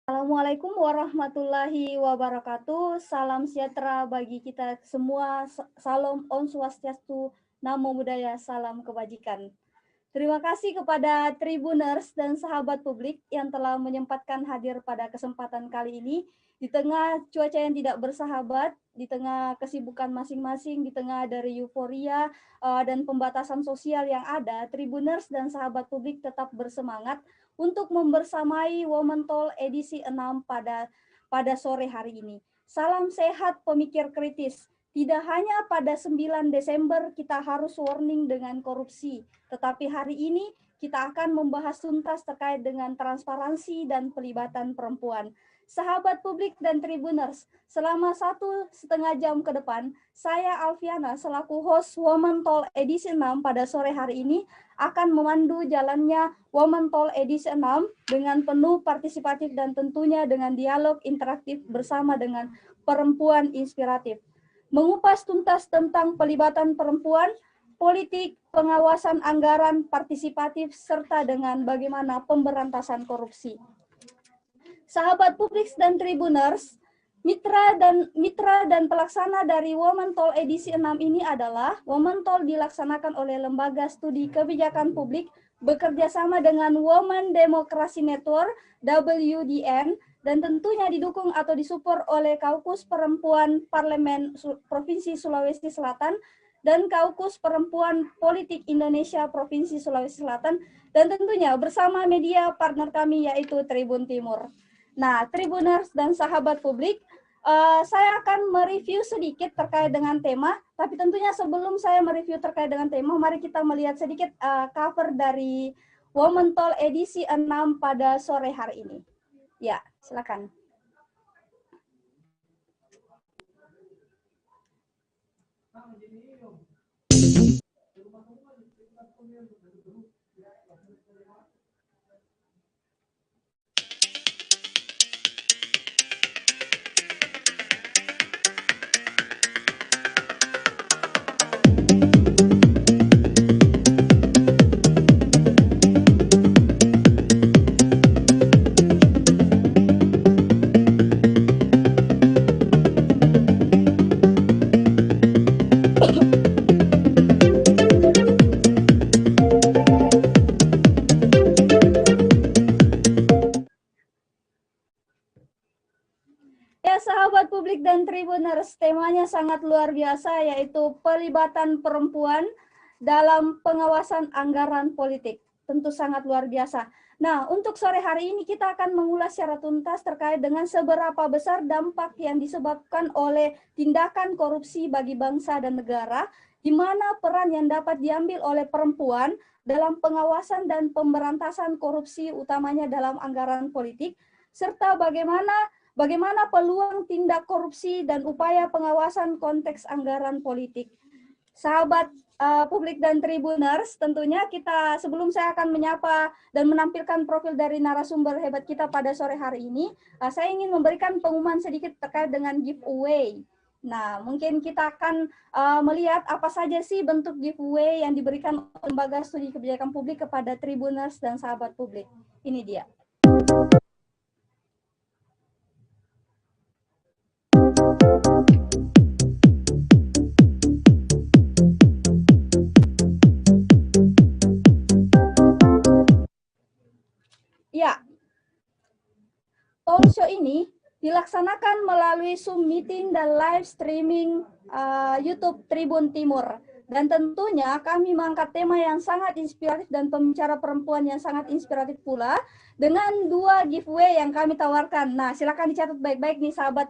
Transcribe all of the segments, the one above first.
Assalamualaikum warahmatullahi wabarakatuh. Salam sejahtera bagi kita semua. Salam Om Swastiastu, Namo Buddhaya, salam kebajikan. Terima kasih kepada Tribuners dan sahabat publik yang telah menyempatkan hadir pada kesempatan kali ini. Di tengah cuaca yang tidak bersahabat, di tengah kesibukan masing-masing, di tengah dari euforia dan pembatasan sosial yang ada, Tribuners dan sahabat publik tetap bersemangat untuk membersamai Women Talk edisi 6 pada sore hari ini. Salam sehat pemikir kritis. Tidak hanya pada 9 Desember kita harus warning dengan korupsi, tetapi hari ini kita akan membahas tuntas terkait dengan transparansi dan pelibatan perempuan. Sahabat publik dan Tribuners, selama 1,5 jam ke depan, saya Alfiana selaku host Women Talk edisi 6 pada sore hari ini akan memandu jalannya Women Talk edisi 6 dengan penuh partisipatif dan tentunya dengan dialog interaktif bersama dengan perempuan inspiratif. Mengupas tuntas tentang pelibatan perempuan, politik, pengawasan anggaran partisipatif, serta dengan bagaimana pemberantasan korupsi. Sahabat publik dan Tribuners, mitra dan pelaksana dari Women Talk edisi 6 ini adalah Women Talk dilaksanakan oleh Lembaga Studi Kebijakan Publik bekerja sama dengan Women Democracy Network WDN dan tentunya didukung atau disupport oleh Kaukus Perempuan Parlemen Provinsi Sulawesi Selatan dan Kaukus Perempuan Politik Indonesia Provinsi Sulawesi Selatan dan tentunya bersama media partner kami yaitu Tribun Timur. Nah, Tribuners dan sahabat publik, saya akan mereview sedikit terkait dengan tema, tapi tentunya sebelum saya mereview terkait dengan tema, mari kita melihat sedikit cover dari Women Talk edisi 6 pada sore hari ini. Ya, silakan. Sahabat publik dan Tribuners, temanya sangat luar biasa yaitu pelibatan perempuan dalam pengawasan anggaran politik. Tentu sangat luar biasa. Nah, untuk sore hari ini kita akan mengulas secara tuntas terkait dengan seberapa besar dampak yang disebabkan oleh tindakan korupsi bagi bangsa dan negara, di mana peran yang dapat diambil oleh perempuan dalam pengawasan dan pemberantasan korupsi utamanya dalam anggaran politik, serta bagaimana peluang tindak korupsi dan upaya pengawasan konteks anggaran politik. Sahabat Publik dan Tribuners, tentunya sebelum saya akan menyapa dan menampilkan profil dari narasumber hebat kita pada sore hari ini, saya ingin memberikan pengumuman sedikit terkait dengan giveaway. Nah, mungkin kita akan melihat apa saja sih bentuk giveaway yang diberikan Lembaga Studi Kebijakan Publik kepada Tribuners dan sahabat publik. Ini dia. Ya, talk show ini dilaksanakan melalui Zoom meeting dan live streaming YouTube Tribun Timur. Dan tentunya kami mengangkat tema yang sangat inspiratif dan pembicara perempuan yang sangat inspiratif pula dengan 2 giveaway yang kami tawarkan. Nah, silakan dicatat baik-baik nih sahabat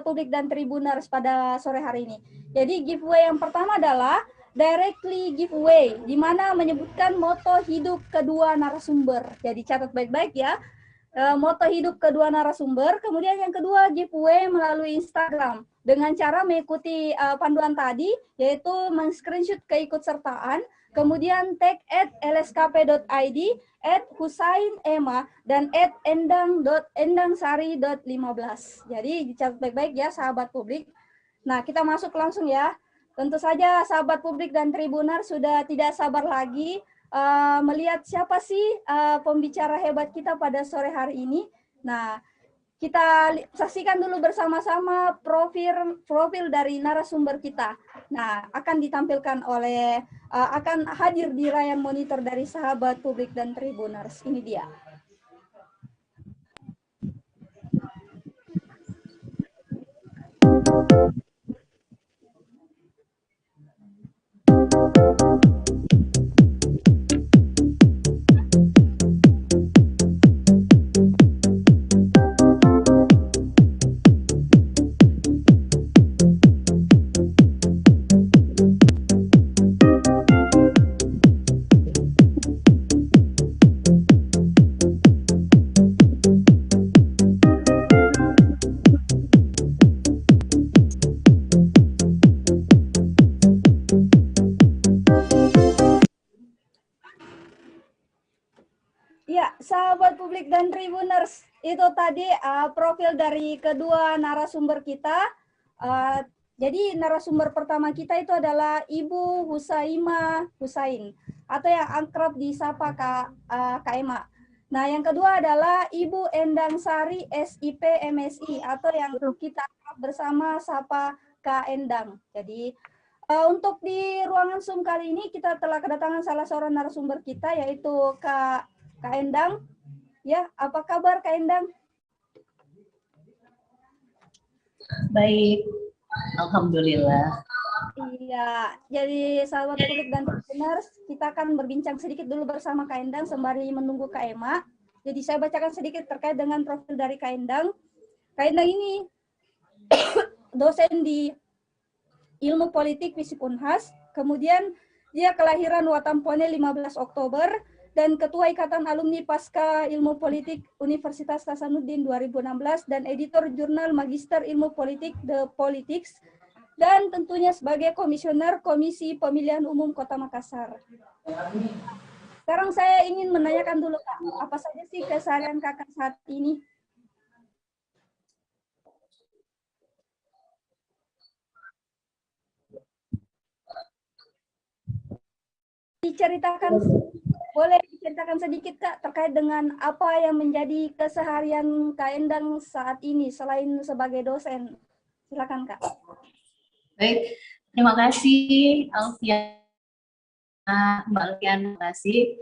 publik dan Tribuners pada sore hari ini. Jadi giveaway yang pertama adalah directly giveaway, di mana menyebutkan moto hidup kedua narasumber. Jadi catat baik-baik ya. Moto hidup kedua narasumber. Kemudian yang kedua, giveaway melalui Instagram dengan cara mengikuti panduan tadi, yaitu men-screenshot keikutsertaan, kemudian tag @lskp.id, @husainema, dan @endang.endangsari.15. Jadi dicatat baik-baik ya sahabat publik. Nah, kita masuk langsung ya. Tentu saja sahabat publik dan Tribuner sudah tidak sabar lagi melihat siapa sih pembicara hebat kita pada sore hari ini. Nah, kita saksikan dulu bersama-sama profil dari narasumber kita. Nah, akan ditampilkan akan hadir di layar monitor dari sahabat publik dan Tribuners. Ini dia. Ya, sahabat publik dan Tribuners, itu tadi profil dari kedua narasumber kita. Jadi narasumber pertama kita itu adalah Ibu Husaima Husain, atau yang akrab disapa Kak Ema. Nah, yang kedua adalah Ibu Endang Sari SIP MSI, atau yang kita akrab bersama sapa Kak Endang. Jadi untuk di ruangan Zoom kali ini kita telah kedatangan salah seorang narasumber kita, yaitu Kak Endang. Ya, apa kabar Kak Endang? Baik, alhamdulillah. Iya, jadi sahabat publik dan Tribuners, kita akan berbincang sedikit dulu bersama Kak Endang sembari menunggu Kak Ema. Jadi saya bacakan sedikit terkait dengan profil dari Kak Endang. Kak Endang ini dosen di Ilmu Politik FISIP Unhas, kemudian dia kelahiran Watampone 15 Oktober, dan Ketua Ikatan Alumni Pasca Ilmu Politik Universitas Hasanuddin 2016, dan editor jurnal Magister Ilmu Politik The Politics, dan tentunya sebagai komisioner Komisi Pemilihan Umum Kota Makassar. Sekarang saya ingin menanyakan dulu Kak, apa saja sih keseharian Kakak saat ini? Boleh diceritakan sedikit Kak terkait dengan apa yang menjadi keseharian Kak Endang saat ini selain sebagai dosen. Silakan Kak. Baik, terima kasih Alfian, Mbak Alfian, terima kasih.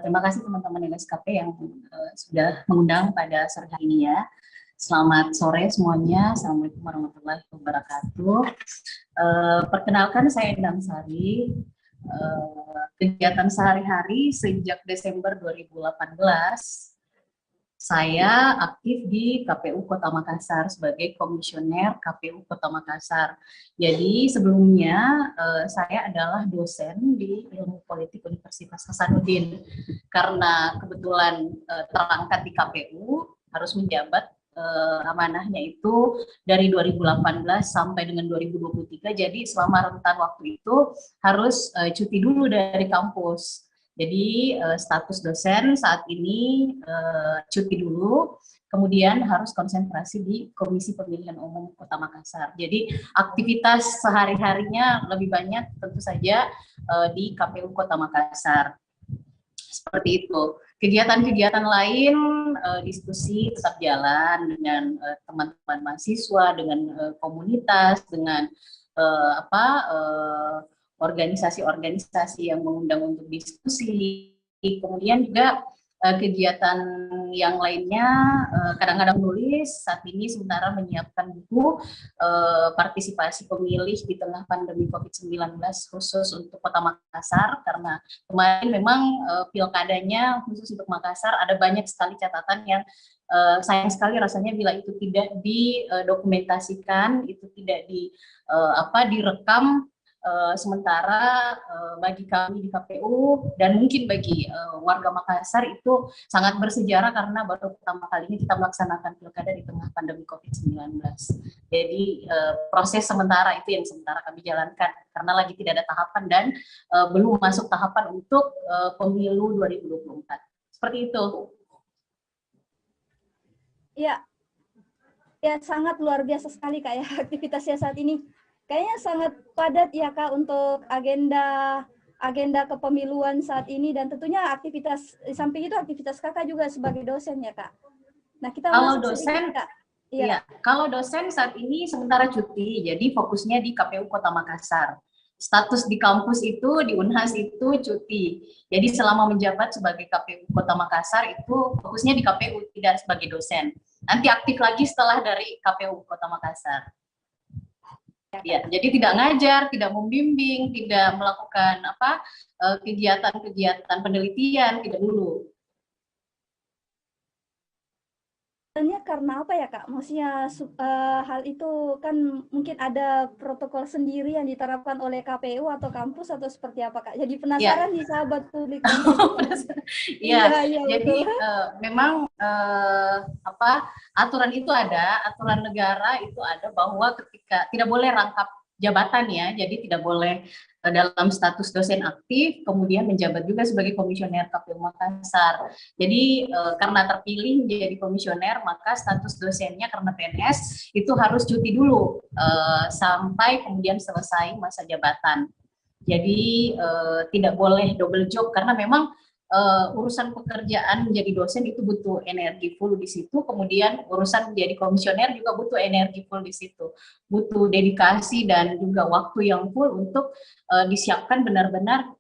Terima kasih teman-teman LSKP yang sudah mengundang pada sore hari ini ya. Selamat sore semuanya, Assalamualaikum warahmatullahi wabarakatuh. Perkenalkan saya Endang Sari. Kegiatan sehari-hari sejak Desember 2018 saya aktif di KPU Kota Makassar sebagai komisioner KPU Kota Makassar. Jadi sebelumnya saya adalah dosen di Ilmu Politik Universitas Hasanuddin. Karena kebetulan terangkat di KPU harus menjabat amanahnya itu dari 2018 sampai dengan 2023. Jadi selama rentan waktu itu harus cuti dulu dari kampus. Jadi status dosen saat ini cuti dulu, kemudian harus konsentrasi di Komisi Pemilihan Umum Kota Makassar. Jadi aktivitas sehari-harinya lebih banyak tentu saja di KPU Kota Makassar. Seperti itu. Kegiatan-kegiatan lain, diskusi tetap jalan dengan teman-teman mahasiswa, dengan komunitas, dengan organisasi-organisasi yang mengundang untuk diskusi. Kemudian juga kegiatan yang lainnya, kadang-kadang nulis. Saat ini sementara menyiapkan buku partisipasi pemilih di tengah pandemi COVID-19 khusus untuk Kota Makassar, karena kemarin memang pilkadanya khusus untuk Makassar ada banyak sekali catatan yang sayang sekali rasanya bila itu tidak didokumentasikan, itu tidak direkam. Sementara bagi kami di KPU dan mungkin bagi warga Makassar itu sangat bersejarah karena baru pertama kali ini kita melaksanakan pilkada di tengah pandemi COVID-19. Jadi proses sementara itu yang sementara kami jalankan karena lagi tidak ada tahapan dan belum masuk tahapan untuk pemilu 2024. Seperti itu. Ya, ya sangat luar biasa sekali Kak ya aktivitasnya saat ini. Kayaknya sangat padat ya Kak untuk agenda kepemiluan saat ini, dan tentunya aktivitas di samping itu aktivitas Kakak juga sebagai dosen ya Kak. Nah, kita kalau masuk dosen sedikit, Kak. Ya, kalau dosen saat ini sementara cuti, jadi fokusnya di KPU Kota Makassar. Status di kampus itu, di Unhas itu cuti. Jadi selama menjabat sebagai KPU Kota Makassar itu fokusnya di KPU, tidak sebagai dosen. Nanti aktif lagi setelah dari KPU Kota Makassar. Ya, jadi tidak ngajar, tidak membimbing, tidak melakukan kegiatan-kegiatan penelitian, tidak dulu. Sebenarnya karena apa ya Kak? Maksudnya hal itu kan mungkin ada protokol sendiri yang diterapkan oleh KPU atau kampus atau seperti apa Kak? Jadi penasaran nih sahabat publik. Iya, jadi memang aturan itu ada, aturan negara itu ada bahwa ketika tidak boleh rangkap jabatan ya, jadi tidak boleh dalam status dosen aktif, kemudian menjabat juga sebagai komisioner KPU Makassar. Jadi karena terpilih menjadi komisioner, maka status dosennya karena PNS itu harus cuti dulu sampai kemudian selesai masa jabatan. Jadi tidak boleh double job karena memang urusan pekerjaan menjadi dosen itu butuh energi full di situ, kemudian urusan menjadi komisioner juga butuh energi full di situ, butuh dedikasi dan juga waktu yang full untuk disiapkan benar-benar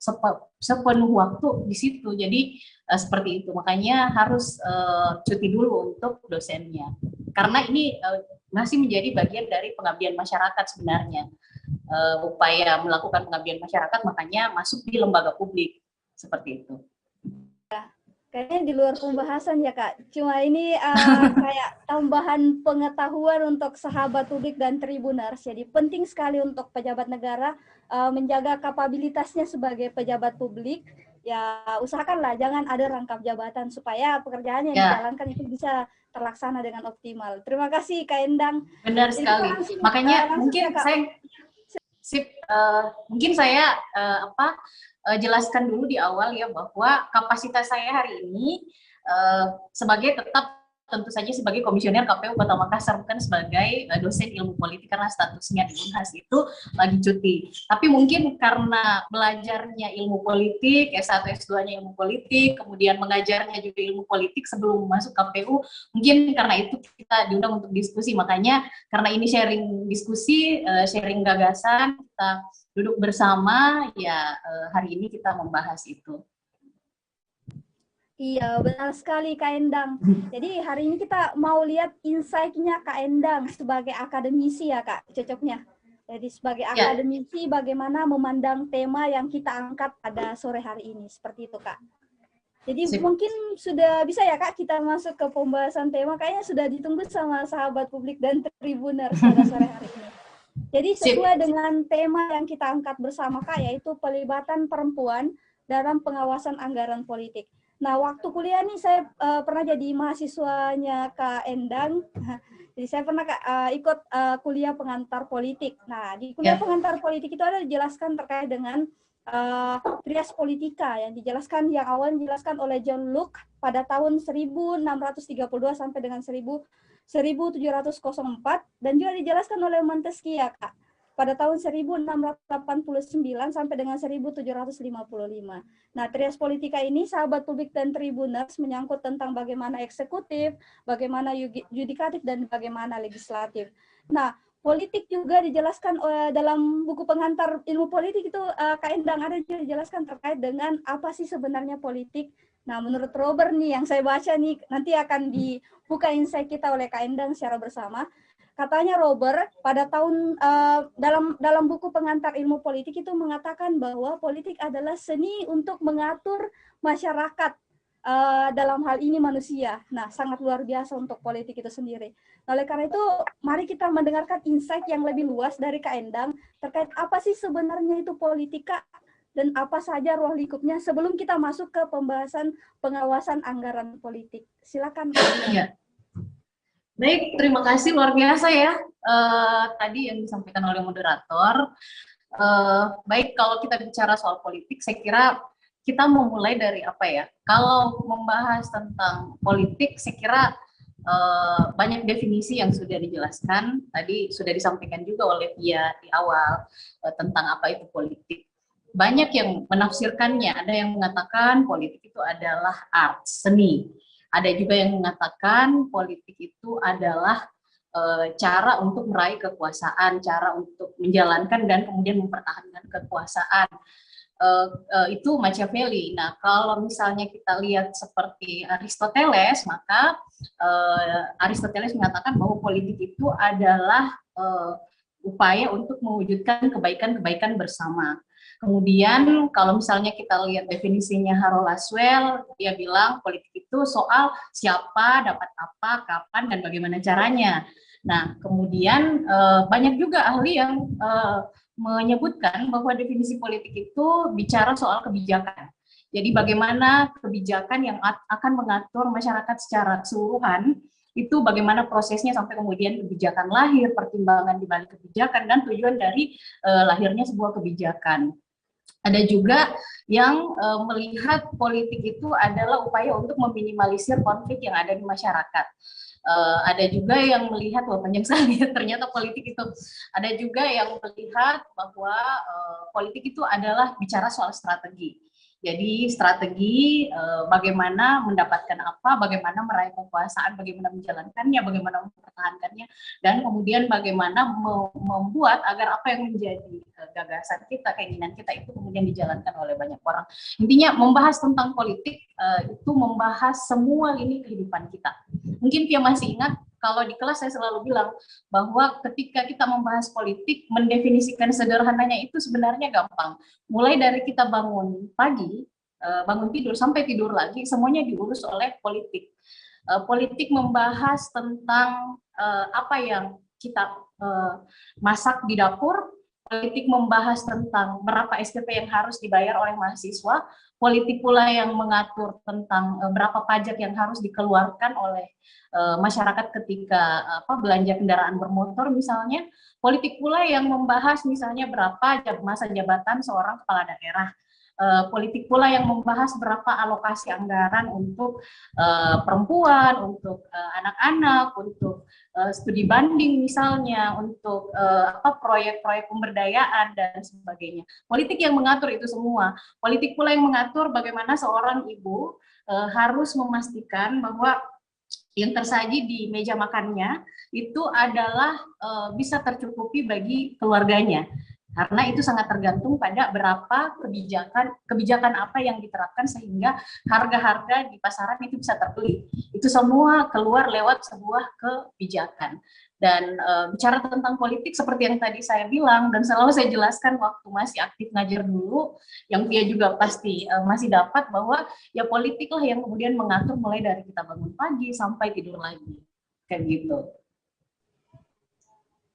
sepenuh waktu di situ. Jadi seperti itu, makanya harus cuti dulu untuk dosennya karena ini masih menjadi bagian dari pengabdian masyarakat sebenarnya. Upaya melakukan pengabdian masyarakat makanya masuk di lembaga publik seperti itu. Kayaknya di luar pembahasan ya Kak, cuma ini kayak tambahan pengetahuan untuk sahabat publik dan tribuners. Jadi penting sekali untuk pejabat negara menjaga kapabilitasnya sebagai pejabat publik. Ya usahakanlah jangan ada rangkap jabatan supaya pekerjaan yang dijalankan itu bisa terlaksana dengan optimal. Terima kasih Kak Endang. Benar sekali. Makanya mungkin saya jelaskan dulu di awal ya bahwa kapasitas saya hari ini sebagai tentu saja sebagai komisioner KPU Kota Makassar, bukan sebagai dosen ilmu politik karena statusnya di Unhas itu lagi cuti. Tapi mungkin karena belajarnya ilmu politik, S1 S2-nya ilmu politik, kemudian mengajarnya juga ilmu politik sebelum masuk KPU, mungkin karena itu kita diundang untuk diskusi. Makanya karena ini sharing diskusi, sharing gagasan, kita duduk bersama ya, hari ini kita membahas itu. Iya, benar sekali Kak Endang. Jadi hari ini kita mau lihat insight-nya Kak Endang sebagai akademisi ya Kak, cocoknya. Jadi sebagai akademisi bagaimana memandang tema yang kita angkat pada sore hari ini, seperti itu Kak. Jadi mungkin sudah bisa ya Kak kita masuk ke pembahasan tema, kayaknya sudah ditunggu sama sahabat publik dan tribuners pada sore hari ini. Jadi sesuai dengan tema yang kita angkat bersama Kak, yaitu pelibatan perempuan dalam pengawasan anggaran politik. Nah, waktu kuliah nih saya pernah jadi mahasiswanya Kak Endang. Jadi saya pernah ikut kuliah pengantar politik. Nah, di kuliah pengantar politik itu ada dijelaskan terkait dengan trias politika yang awal dijelaskan oleh John Locke pada tahun 1632 sampai dengan 1704 dan juga dijelaskan oleh Montesquieu, Kak, pada tahun 1689 sampai dengan 1755. Nah, trias politika ini, sahabat publik dan tribuners, menyangkut tentang bagaimana eksekutif, bagaimana yudikatif, dan bagaimana legislatif. Nah, politik juga dijelaskan dalam buku pengantar ilmu politik itu, Kak Endang, ada juga dijelaskan terkait dengan apa sih sebenarnya politik. Nah, menurut Robert nih, yang saya baca nih, nanti akan dibuka insight kita oleh Kak Endang secara bersama. Katanya Robert pada tahun dalam buku pengantar ilmu politik itu mengatakan bahwa politik adalah seni untuk mengatur masyarakat, dalam hal ini manusia. Nah, sangat luar biasa untuk politik itu sendiri. Oleh karena itu, mari kita mendengarkan insight yang lebih luas dari Kak Endang terkait apa sih sebenarnya itu politika dan apa saja ruang lingkupnya sebelum kita masuk ke pembahasan pengawasan anggaran politik. Silakan Kak Endang. Ya. Baik, terima kasih, luar biasa ya tadi yang disampaikan oleh moderator. Baik, kalau kita bicara soal politik, saya kira kita memulai dari apa ya? Kalau membahas tentang politik, saya kira banyak definisi yang sudah dijelaskan. Tadi sudah disampaikan juga oleh Pia di awal tentang apa itu politik. Banyak yang menafsirkannya. Ada yang mengatakan politik itu adalah art, seni. Ada juga yang mengatakan politik itu adalah cara untuk meraih kekuasaan, cara untuk menjalankan dan kemudian mempertahankan kekuasaan. Itu Machiavelli. Nah, kalau misalnya kita lihat seperti Aristoteles, maka Aristoteles mengatakan bahwa politik itu adalah upaya untuk mewujudkan kebaikan-kebaikan bersama. Kemudian kalau misalnya kita lihat definisinya Harold Laswell, dia bilang politik itu soal siapa, dapat apa, kapan, dan bagaimana caranya. Nah, kemudian banyak juga ahli yang menyebutkan bahwa definisi politik itu bicara soal kebijakan. Jadi bagaimana kebijakan yang akan mengatur masyarakat secara keseluruhan, itu bagaimana prosesnya sampai kemudian kebijakan lahir, pertimbangan di balik kebijakan, dan tujuan dari lahirnya sebuah kebijakan. Ada juga yang melihat politik itu adalah upaya untuk meminimalisir konflik yang ada di masyarakat. Ada juga yang melihat, wah panjang sekali ternyata politik itu. Ada juga yang melihat bahwa politik itu adalah bicara soal strategi. Jadi strategi bagaimana mendapatkan apa, bagaimana meraih kekuasaan, bagaimana menjalankannya, bagaimana mempertahankannya, dan kemudian bagaimana membuat agar apa yang menjadi gagasan kita, keinginan kita itu kemudian dijalankan oleh banyak orang. Intinya membahas tentang politik itu membahas semua lini kehidupan kita. Mungkin Pia masih ingat, kalau di kelas saya selalu bilang bahwa ketika kita membahas politik, mendefinisikan sederhananya itu sebenarnya gampang. Mulai dari kita bangun pagi, bangun tidur, sampai tidur lagi, semuanya diurus oleh politik. Politik membahas tentang apa yang kita masak di dapur, politik membahas tentang berapa SPP yang harus dibayar oleh mahasiswa, politik pula yang mengatur tentang berapa pajak yang harus dikeluarkan oleh masyarakat ketika belanja kendaraan bermotor misalnya, politik pula yang membahas misalnya berapa masa jabatan seorang kepala daerah, politik pula yang membahas berapa alokasi anggaran untuk perempuan, untuk anak-anak, untuk studi banding misalnya, untuk proyek-proyek pemberdayaan dan sebagainya. Politik yang mengatur itu semua. Politik pula yang mengatur bagaimana seorang ibu harus memastikan bahwa yang tersaji di meja makannya itu adalah bisa tercukupi bagi keluarganya. Karena itu sangat tergantung pada berapa kebijakan apa yang diterapkan sehingga harga-harga di pasaran itu bisa terbeli. Itu semua keluar lewat sebuah kebijakan. Dan bicara tentang politik seperti yang tadi saya bilang dan selalu saya jelaskan waktu masih aktif ngajar dulu, yang dia juga pasti masih dapat bahwa ya politik lah yang kemudian mengatur mulai dari kita bangun pagi sampai tidur lagi. Kayak gitu.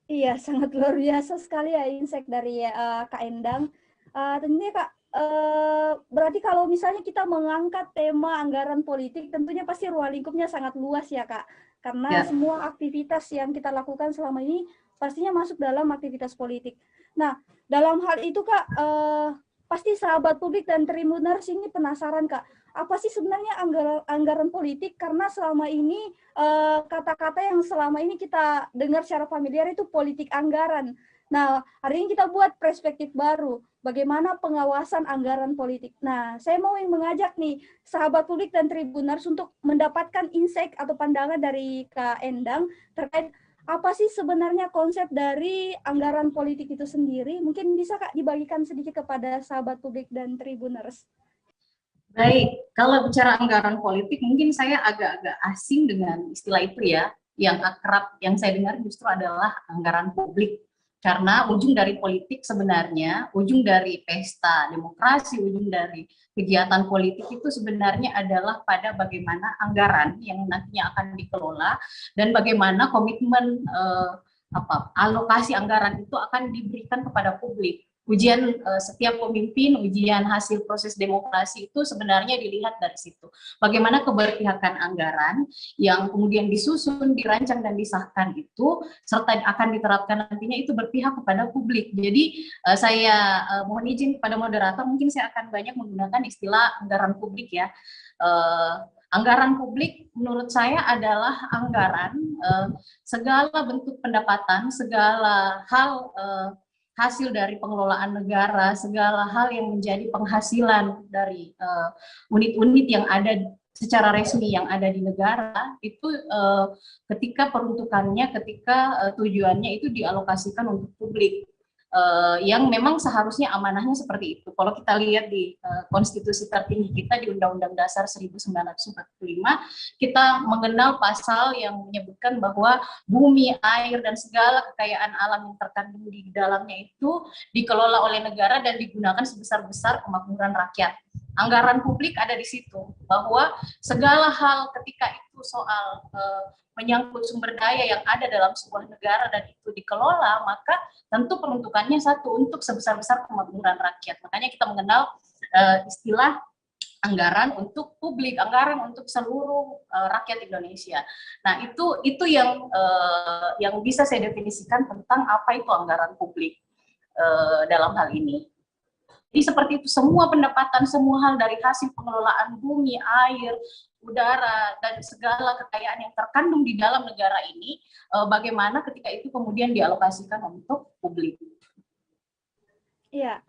Iya, sangat luar biasa sekali ya insight dari Kak Endang. Tentunya Kak, berarti kalau misalnya kita mengangkat tema anggaran politik, tentunya pasti ruang lingkupnya sangat luas ya Kak. Karena Ya, semua aktivitas yang kita lakukan selama ini pastinya masuk dalam aktivitas politik. Nah, dalam hal itu Kak, pasti sahabat publik dan Tribuners ini penasaran Kak, apa sih sebenarnya anggaran politik? Karena selama ini kata-kata yang selama ini kita dengar secara familiar itu politik anggaran. Nah, hari ini kita buat perspektif baru bagaimana pengawasan anggaran politik. Nah, saya mau mengajak nih sahabat publik dan Tribuners untuk mendapatkan insight atau pandangan dari Kak Endang terkait apa sih sebenarnya konsep dari anggaran politik itu sendiri. Mungkin bisa Kak dibagikan sedikit kepada sahabat publik dan Tribuners. baik. Kalau bicara anggaran politik, mungkin saya agak-agak asing dengan istilah itu ya. Yang akrab, yang saya dengar justru adalah anggaran publik. Karena ujung dari politik sebenarnya, ujung dari pesta demokrasi, ujung dari kegiatan politik itu sebenarnya adalah pada bagaimana anggaran yang nantinya akan dikelola dan bagaimana komitmen alokasi anggaran itu akan diberikan kepada publik. Ujian setiap pemimpin, ujian hasil proses demokrasi itu sebenarnya dilihat dari situ. Bagaimana keberpihakan anggaran yang kemudian disusun, dirancang dan disahkan itu serta akan diterapkan nantinya itu berpihak kepada publik. Jadi saya mohon izin kepada moderator, mungkin saya akan banyak menggunakan istilah anggaran publik ya. Anggaran publik menurut saya adalah anggaran segala bentuk pendapatan, segala hal hasil dari pengelolaan negara, segala hal yang menjadi penghasilan dari unit-unit yang ada secara resmi yang ada di negara itu ketika peruntukannya, ketika tujuannya itu dialokasikan untuk publik. Yang memang seharusnya amanahnya seperti itu. Kalau kita lihat di konstitusi tertinggi kita di Undang-Undang Dasar 1945, kita mengenal pasal yang menyebutkan bahwa bumi, air, dan segala kekayaan alam yang terkandung di dalamnya itu dikelola oleh negara dan digunakan sebesar-besar kemakmuran rakyat. Anggaran publik ada di situ, bahwa segala hal ketika itu soal menyangkut sumber daya yang ada dalam sebuah negara dan itu dikelola, maka tentu peruntukannya satu, untuk sebesar-besar kemakmuran rakyat. Makanya kita mengenal istilah anggaran untuk publik, anggaran untuk seluruh rakyat Indonesia. Nah, itu yang bisa saya definisikan tentang apa itu anggaran publik dalam hal ini. Jadi seperti itu, semua pendapatan, semua hal dari hasil pengelolaan bumi, air, udara, dan segala kekayaan yang terkandung di dalam negara ini, bagaimana ketika itu kemudian dialokasikan untuk publik. Iya,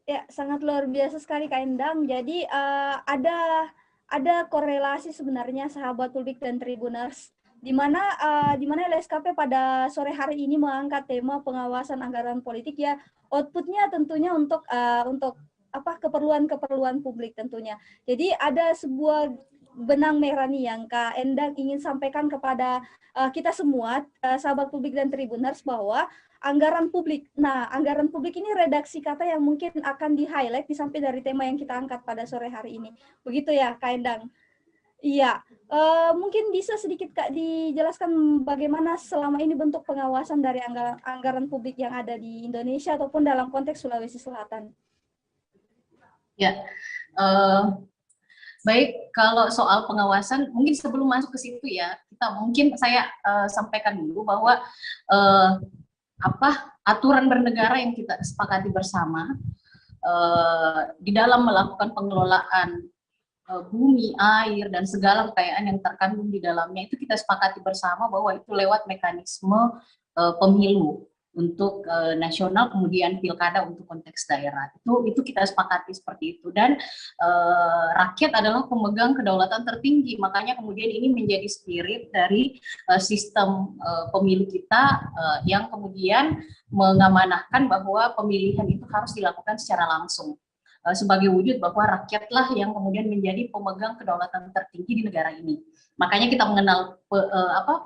ya sangat luar biasa sekali Kak Endang. Jadi ada korelasi sebenarnya sahabat publik dan Tribuners di mana LSKP pada sore hari ini mengangkat tema pengawasan anggaran politik ya, outputnya tentunya untuk keperluan publik tentunya. Jadi ada sebuah benang merah nih yang Kak Endang ingin sampaikan kepada kita semua sahabat publik dan Tribuners bahwa anggaran publik. Nah, anggaran publik ini redaksi kata yang mungkin akan di-highlight di samping dari tema yang kita angkat pada sore hari ini. Begitu ya, Kak Endang? Iya, mungkin bisa sedikit Kak dijelaskan bagaimana selama ini bentuk pengawasan dari anggaran publik yang ada di Indonesia ataupun dalam konteks Sulawesi Selatan. Ya, baik. Kalau soal pengawasan, mungkin sebelum masuk ke situ ya, saya sampaikan dulu bahwa aturan bernegara yang kita sepakati bersama di dalam melakukan pengelolaan bumi, air, dan segala kekayaan yang terkandung di dalamnya itu kita sepakati bersama bahwa itu lewat mekanisme pemilu untuk nasional, kemudian pilkada untuk konteks daerah. Itu kita sepakati seperti itu, dan rakyat adalah pemegang kedaulatan tertinggi. Makanya kemudian ini menjadi spirit dari sistem pemilu kita yang kemudian mengamanahkan bahwa pemilihan itu harus dilakukan secara langsung, sebagai wujud bahwa rakyatlah yang kemudian menjadi pemegang kedaulatan tertinggi di negara ini. Makanya kita mengenal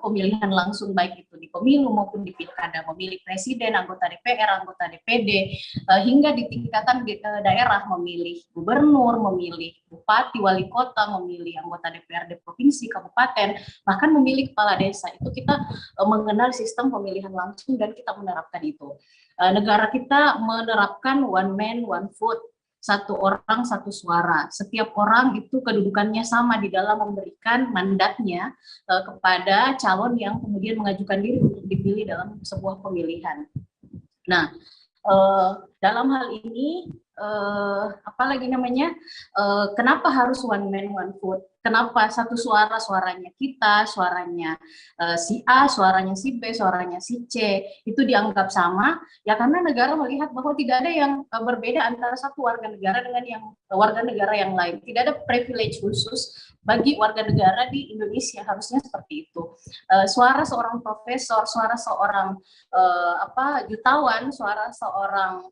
pemilihan langsung, baik itu di pemilu maupun di pilkada, memilih presiden, anggota DPR, anggota DPD, hingga di tingkatan daerah memilih gubernur, memilih bupati, wali kota, memilih anggota DPRD provinsi, kabupaten, bahkan memilih kepala desa. Itu kita mengenal sistem pemilihan langsung dan kita menerapkan itu. negara kita menerapkan one man one vote, satu orang satu suara. Setiap orang itu kedudukannya sama di dalam memberikan mandatnya kepada calon yang kemudian mengajukan diri untuk dipilih dalam sebuah pemilihan. Nah, dalam hal ini apalagi namanya, kenapa harus one man one vote? Kenapa satu suara, suaranya kita, suaranya si A, suaranya si B, suaranya si C itu dianggap sama? Ya karena negara melihat bahwa tidak ada yang berbeda antara satu warga negara dengan yang warga negara yang lain. Tidak ada privilege khusus bagi warga negara di Indonesia, harusnya seperti itu. Suara seorang profesor, suara seorang jutawan, suara seorang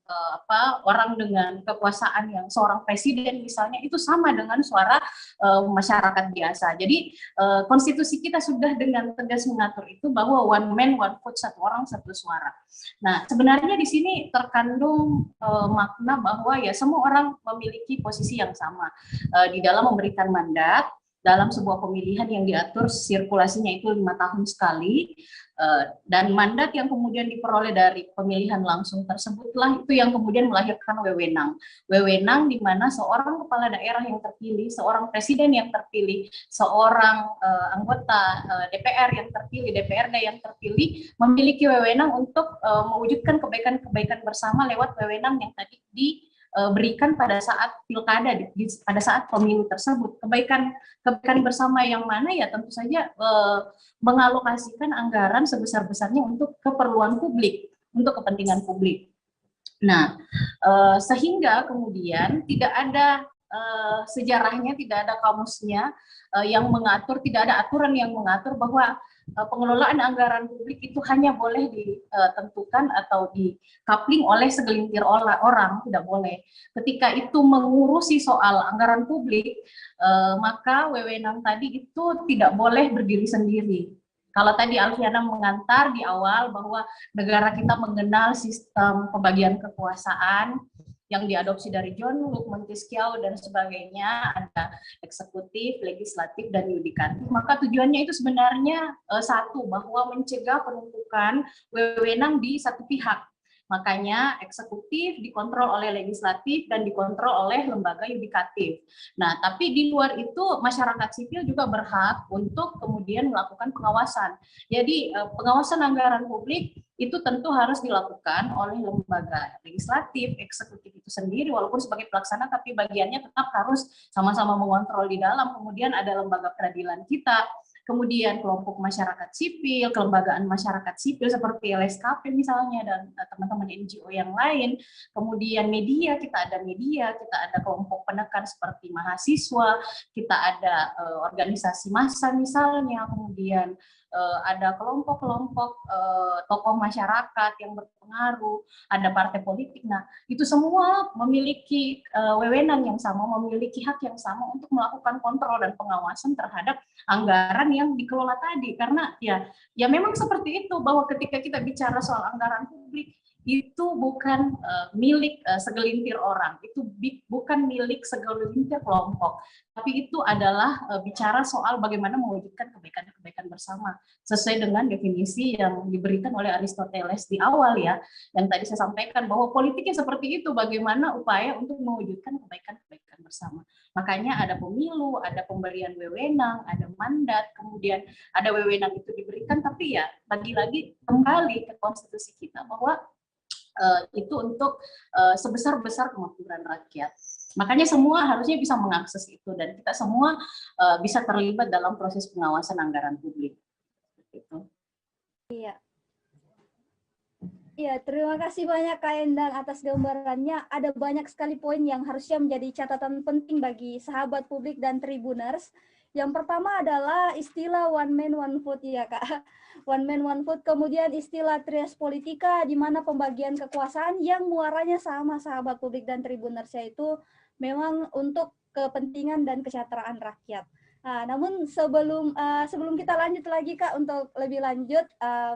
orang dengan kekuasaan yang seorang presiden misalnya itu sama dengan suara masyarakat biasa. Jadi konstitusi kita sudah dengan tegas mengatur itu bahwa one man one vote, satu orang satu suara. Nah, sebenarnya di sini terkandung makna bahwa ya semua orang memiliki posisi yang sama di dalam memberikan mandat dalam sebuah pemilihan yang diatur sirkulasinya itu 5 tahun sekali, dan mandat yang kemudian diperoleh dari pemilihan langsung tersebutlah itu yang kemudian melahirkan wewenang. Wewenang di mana seorang kepala daerah yang terpilih, seorang presiden yang terpilih, seorang anggota DPR yang terpilih, DPRD yang terpilih memiliki wewenang untuk mewujudkan kebaikan-kebaikan bersama lewat wewenang yang tadi diberikan pada saat pilkada, pada saat pemilu tersebut. Kebaikan bersama yang mana ya tentu saja mengalokasikan anggaran sebesar-besarnya untuk keperluan publik, untuk kepentingan publik. Nah, sehingga kemudian tidak ada sejarahnya, tidak ada kamusnya yang mengatur, tidak ada aturan yang mengatur bahwa pengelolaan anggaran publik itu hanya boleh ditentukan atau di-coupling oleh segelintir orang, tidak boleh. Ketika itu mengurusi soal anggaran publik, maka wewenang tadi itu tidak boleh berdiri sendiri. Kalau tadi Alfiana mengantar di awal bahwa negara kita mengenal sistem pembagian kekuasaan yang diadopsi dari John Locke, Montesquieu, dan sebagainya, ada eksekutif, legislatif, dan yudikatif, maka tujuannya itu sebenarnya satu, bahwa mencegah penumpukan wewenang di satu pihak. Makanya eksekutif dikontrol oleh legislatif dan dikontrol oleh lembaga yudikatif. Nah, tapi di luar itu masyarakat sipil juga berhak untuk kemudian melakukan pengawasan. Jadi pengawasan anggaran publik itu tentu harus dilakukan oleh lembaga legislatif, eksekutif itu sendiri walaupun sebagai pelaksana, tapi bagiannya tetap harus sama-sama mengontrol di dalam. Kemudian ada lembaga peradilan kita, kemudian kelompok masyarakat sipil, kelembagaan masyarakat sipil seperti LSKP misalnya, dan teman-teman NGO yang lain, kemudian media, kita ada kelompok penekan seperti mahasiswa, kita ada organisasi massa misalnya, kemudian ada kelompok-kelompok tokoh masyarakat yang berpengaruh, ada partai politik. Nah, itu semua memiliki wewenang yang sama, memiliki hak yang sama untuk melakukan kontrol dan pengawasan terhadap anggaran yang dikelola tadi. Karena ya memang seperti itu, bahwa ketika kita bicara soal anggaran publik, itu bukan milik segelintir orang, itu bukan milik segelintir kelompok, tapi itu adalah bicara soal bagaimana mewujudkan kebaikan-kebaikan bersama sesuai dengan definisi yang diberikan oleh Aristoteles di awal ya, yang tadi saya sampaikan bahwa politiknya seperti itu, bagaimana upaya untuk mewujudkan kebaikan-kebaikan bersama. Makanya ada pemilu, ada pemberian wewenang, ada mandat, kemudian ada wewenang itu diberikan, tapi ya lagi-lagi kembali ke konstitusi kita bahwa itu untuk sebesar-besar kemakmuran rakyat. Makanya semua harusnya bisa mengakses itu, dan kita semua bisa terlibat dalam proses pengawasan anggaran publik. Gitu. Iya. Iya, terima kasih banyak Kak Endang atas gambarannya. Ada banyak sekali poin yang harusnya menjadi catatan penting bagi sahabat publik dan tribuners. Yang pertama adalah istilah one man one vote ya Kak. One man one vote, kemudian istilah trias politika di mana pembagian kekuasaan yang muaranya sama sahabat publik dan tribuners, yaitu memang untuk kepentingan dan kesejahteraan rakyat. Nah, namun sebelum kita lanjut lagi Kak, untuk lebih lanjut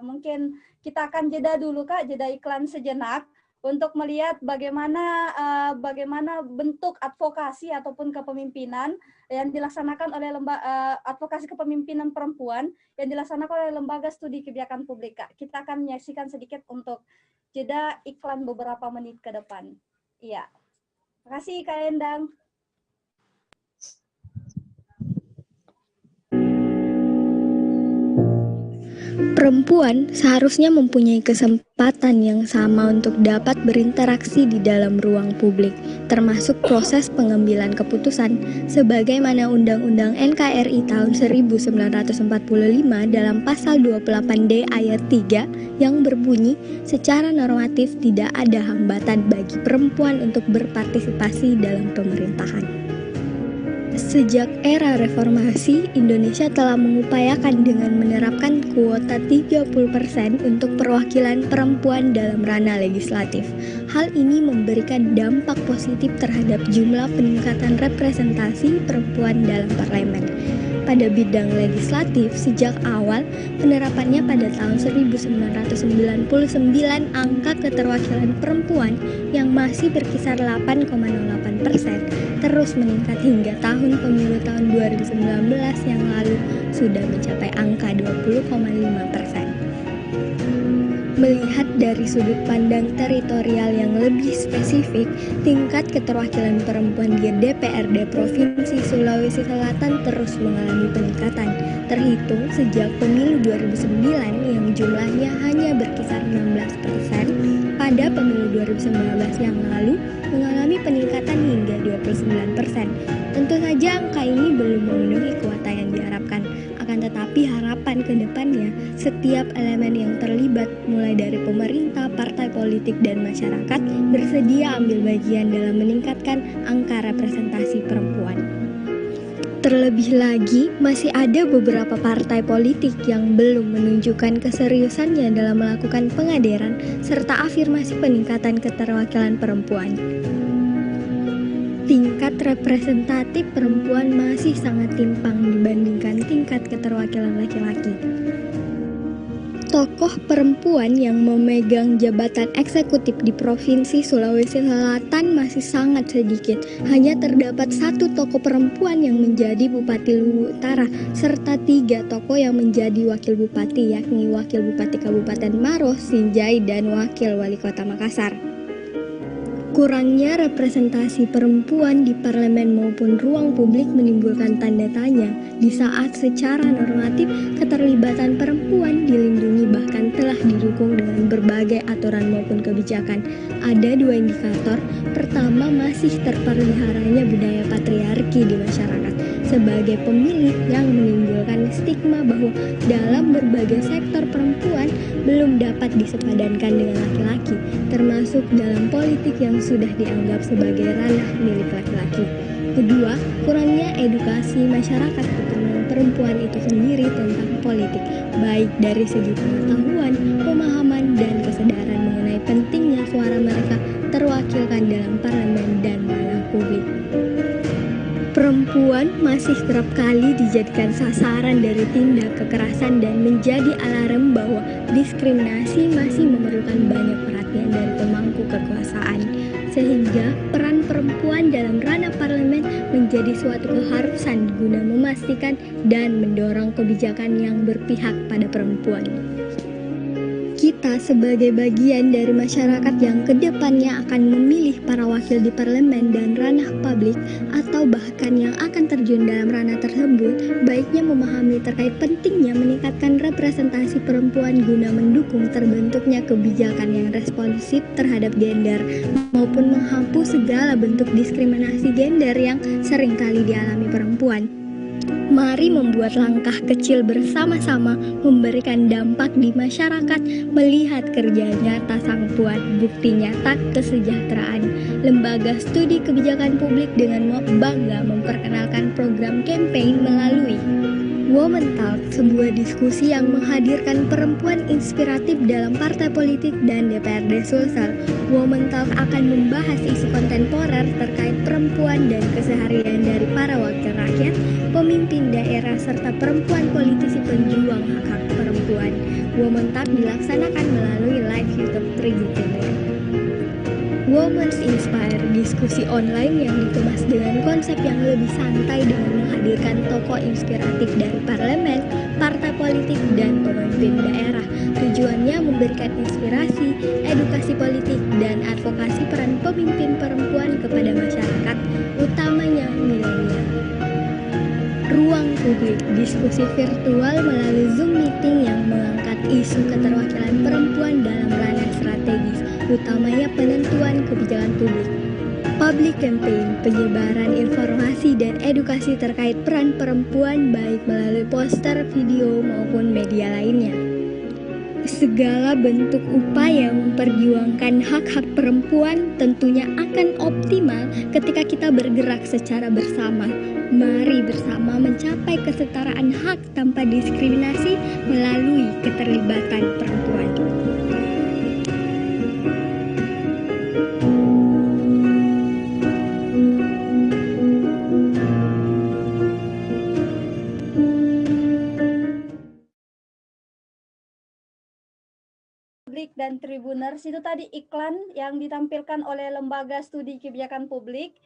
mungkin kita akan jeda dulu Kak, jeda iklan sejenak untuk melihat bagaimana bentuk advokasi ataupun kepemimpinan yang dilaksanakan oleh advokasi kepemimpinan perempuan yang dilaksanakan oleh Lembaga Studi Kebijakan Publik, Kak. Kita akan menyaksikan sedikit untuk jeda iklan beberapa menit ke depan. Iya. Terima kasih, Kak Endang. Perempuan seharusnya mempunyai kesempatan yang sama untuk dapat berinteraksi di dalam ruang publik, termasuk proses pengambilan keputusan, sebagaimana Undang-Undang NKRI tahun 1945 dalam pasal 28D ayat 3 yang berbunyi, secara normatif tidak ada hambatan bagi perempuan untuk berpartisipasi dalam pemerintahan. Sejak era reformasi, Indonesia telah mengupayakan dengan menerapkan kuota 30% untuk perwakilan perempuan dalam ranah legislatif. Hal ini memberikan dampak positif terhadap jumlah peningkatan representasi perempuan dalam parlemen. Pada bidang legislatif, sejak awal penerapannya pada tahun 1999, angka keterwakilan perempuan yang masih berkisar 8,08% terus meningkat hingga tahun pemilu tahun 2019 yang lalu sudah mencapai angka 20,5%. Melihat dari sudut pandang teritorial yang lebih spesifik, tingkat keterwakilan perempuan di DPRD Provinsi Sulawesi Selatan terus mengalami peningkatan. Terhitung sejak pemilu 2009 yang jumlahnya hanya berkisar 16%, pada pemilu 2019 yang lalu mengalami peningkatan hingga 29%. Tentu saja angka ini belum memenuhi kuota yang diharapkan. Akan tetapi harapan ke depannya, setiap elemen yang terlibat mulai dari pemerintah, partai politik, dan masyarakat bersedia ambil bagian dalam meningkatkan angka representasi perempuan. Terlebih lagi, masih ada beberapa partai politik yang belum menunjukkan keseriusannya dalam melakukan pengaderan serta afirmasi peningkatan keterwakilan perempuan. Tingkat representatif perempuan masih sangat timpang dibandingkan tingkat keterwakilan laki-laki. Tokoh perempuan yang memegang jabatan eksekutif di Provinsi Sulawesi Selatan masih sangat sedikit. Hanya terdapat 1 tokoh perempuan yang menjadi Bupati Luwu Utara, serta 3 tokoh yang menjadi Wakil Bupati, yakni Wakil Bupati Kabupaten Maros, Sinjai, dan Wakil Wali Kota Makassar. Kurangnya representasi perempuan di parlemen maupun ruang publik menimbulkan tanda tanya di saat secara normatif keterlibatan perempuan dilindungi bahkan telah didukung dengan berbagai aturan maupun kebijakan. Ada 2 indikator. Pertama, masih terpeliharanya budaya patriarki di masyarakat sebagai pemilih yang menimbulkan stigma bahwa dalam berbagai sektor perempuan belum dapat disepadankan dengan laki-laki, termasuk dalam politik yang sudah dianggap sebagai ranah milik laki-laki. Kedua, kurangnya edukasi masyarakat terutama perempuan itu sendiri tentang politik, baik dari segi pengetahuan, pemahaman, dan kesadaran mengenai pentingnya suara mereka terwakilkan dalam parlemen dan ranah publik. Perempuan masih kerap kali dijadikan sasaran dari tindak kekerasan dan menjadi alarm bahwa diskriminasi masih memerlukan banyak perhatian dari pemangku kekuasaan, sehingga peran perempuan dalam ranah parlemen menjadi suatu keharusan guna memastikan dan mendorong kebijakan yang berpihak pada perempuan. Kita sebagai bagian dari masyarakat yang kedepannya akan memilih para wakil di parlemen dan ranah publik atau bahkan yang akan terjun dalam ranah tersebut, baiknya memahami terkait pentingnya meningkatkan representasi perempuan guna mendukung terbentuknya kebijakan yang responsif terhadap gender maupun menghapus segala bentuk diskriminasi gender yang seringkali dialami perempuan. Mari membuat langkah kecil bersama-sama memberikan dampak di masyarakat, melihat kerja nyata sang puan, bukti nyata kesejahteraan. Lembaga Studi Kebijakan Publik dengan bangga memperkenalkan program campaign melalui Women Talk, sebuah diskusi yang menghadirkan perempuan inspiratif dalam partai politik dan DPRD Sulsel. Women Talk akan membahas isu kontemporer terkait perempuan dan keseharian dari para wakil rakyat, pemimpin daerah, serta perempuan politisi penjuang hak-hak perempuan. Women Talk dilaksanakan melalui live YouTube Tribun TV. Women's Inspire, diskusi online yang dikemas dengan konsep yang lebih santai dengan menghadirkan tokoh inspiratif dari parlemen, partai politik, dan pemimpin daerah. Tujuannya memberikan inspirasi, edukasi politik, dan advokasi peran pemimpin perempuan kepada masyarakat, utamanya milenial. Ruang publik, diskusi virtual melalui Zoom meeting yang mengangkat isu keterwakilan perempuan dalam ranah strategis, utamanya penentuan kebijakan publik. Public campaign, penyebaran informasi dan edukasi terkait peran perempuan baik melalui poster, video, maupun media lainnya. Segala bentuk upaya memperjuangkan hak-hak perempuan tentunya akan optimal ketika kita bergerak secara bersama. Mari bersama mencapai kesetaraan hak tanpa diskriminasi melalui keterlibatan perempuan. Publik dan Tribuners itu tadi iklan yang ditampilkan oleh Lembaga Studi Kebijakan Publik.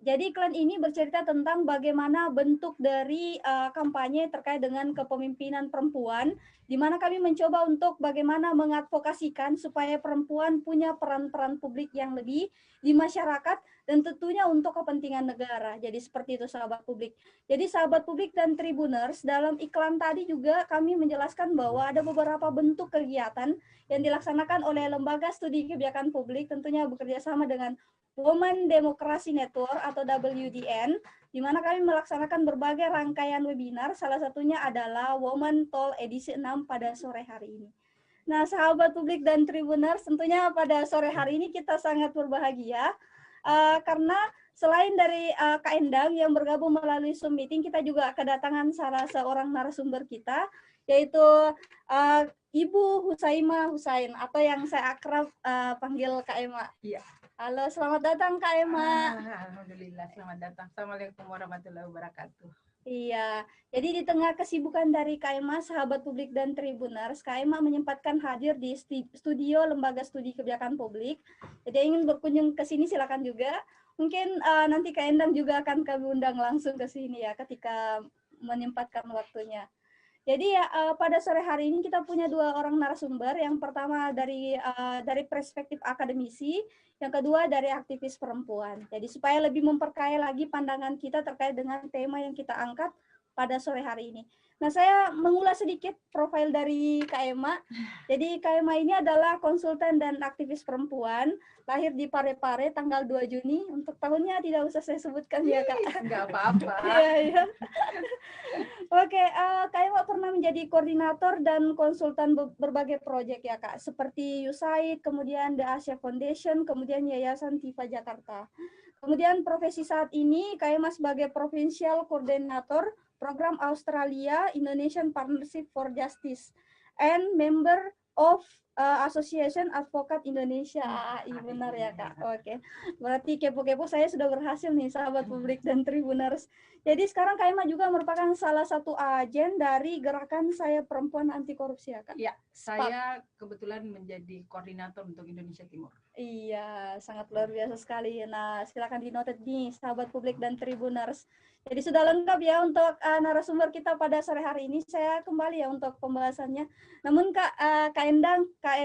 Jadi iklan ini bercerita tentang bagaimana bentuk dari kampanye terkait dengan kepemimpinan perempuan, di mana kami mencoba untuk bagaimana mengadvokasikan supaya perempuan punya peran-peran publik yang lebih di masyarakat dan tentunya untuk kepentingan negara. Jadi seperti itu sahabat publik. Jadi sahabat publik dan Tribuners, dalam iklan tadi juga kami menjelaskan bahwa ada beberapa bentuk kegiatan yang dilaksanakan oleh Lembaga Studi Kebijakan Publik, tentunya bekerja sama dengan Women Democracy Network atau WDN, di mana kami melaksanakan berbagai rangkaian webinar, salah satunya adalah Women Talk edisi 6 pada sore hari ini. Nah, sahabat publik dan Tribuners, tentunya pada sore hari ini kita sangat berbahagia, karena selain dari Kak Endang yang bergabung melalui Zoom meeting, kita juga kedatangan salah seorang narasumber kita, yaitu Ibu Husaimah Husain, atau yang saya akrab panggil Kak Ema. Iya. Halo, selamat datang Kak Ema. Alhamdulillah, selamat datang. Assalamualaikum warahmatullahi wabarakatuh. Iya, jadi di tengah kesibukan dari Kak Ema, sahabat publik dan Tribuners, Kak Ema menyempatkan hadir di studio Lembaga Studi Kebijakan Publik. Jadi ingin berkunjung ke sini silakan juga. Mungkin nanti Kak Endang juga akan kami undang langsung ke sini ya ketika menyempatkan waktunya. Jadi ya pada sore hari ini kita punya dua orang narasumber. Yang pertama dari perspektif akademisi, yang kedua dari aktivis perempuan. Jadi supaya lebih memperkaya lagi pandangan kita terkait dengan tema yang kita angkat pada sore hari ini. Nah, saya mengulas sedikit profil dari Kak Ema. Jadi Kak Ema ini adalah konsultan dan aktivis perempuan, lahir di Parepare tanggal 2 Juni. Untuk tahunnya tidak usah saya sebutkan ya Kak. Enggak apa-apa. Iya. Oke, Kak Ema pernah menjadi koordinator dan konsultan berbagai proyek ya Kak, seperti USAID, kemudian The Asia Foundation, kemudian Yayasan Tifa Jakarta. Kemudian profesi saat ini Kak Ema sebagai Provincial Coordinator Program Australia Indonesian Partnership for Justice and member of Association Advokat Indonesia AAI. Benar ya Kak? Oke. Berarti kepo-kepo saya sudah berhasil nih sahabat publik dan Tribuners. Jadi sekarang Kak Ema juga merupakan salah satu agen dari gerakan Saya Perempuan Anti Korupsi ya Kak? Ya, saya kebetulan menjadi koordinator untuk Indonesia Timur. Iya, sangat luar biasa sekali. Nah, silakan dinotet nih sahabat publik dan Tribuners. Jadi sudah lengkap ya untuk narasumber kita pada sore hari ini. Saya kembali ya untuk pembahasannya. Namun Kak Endang, Kak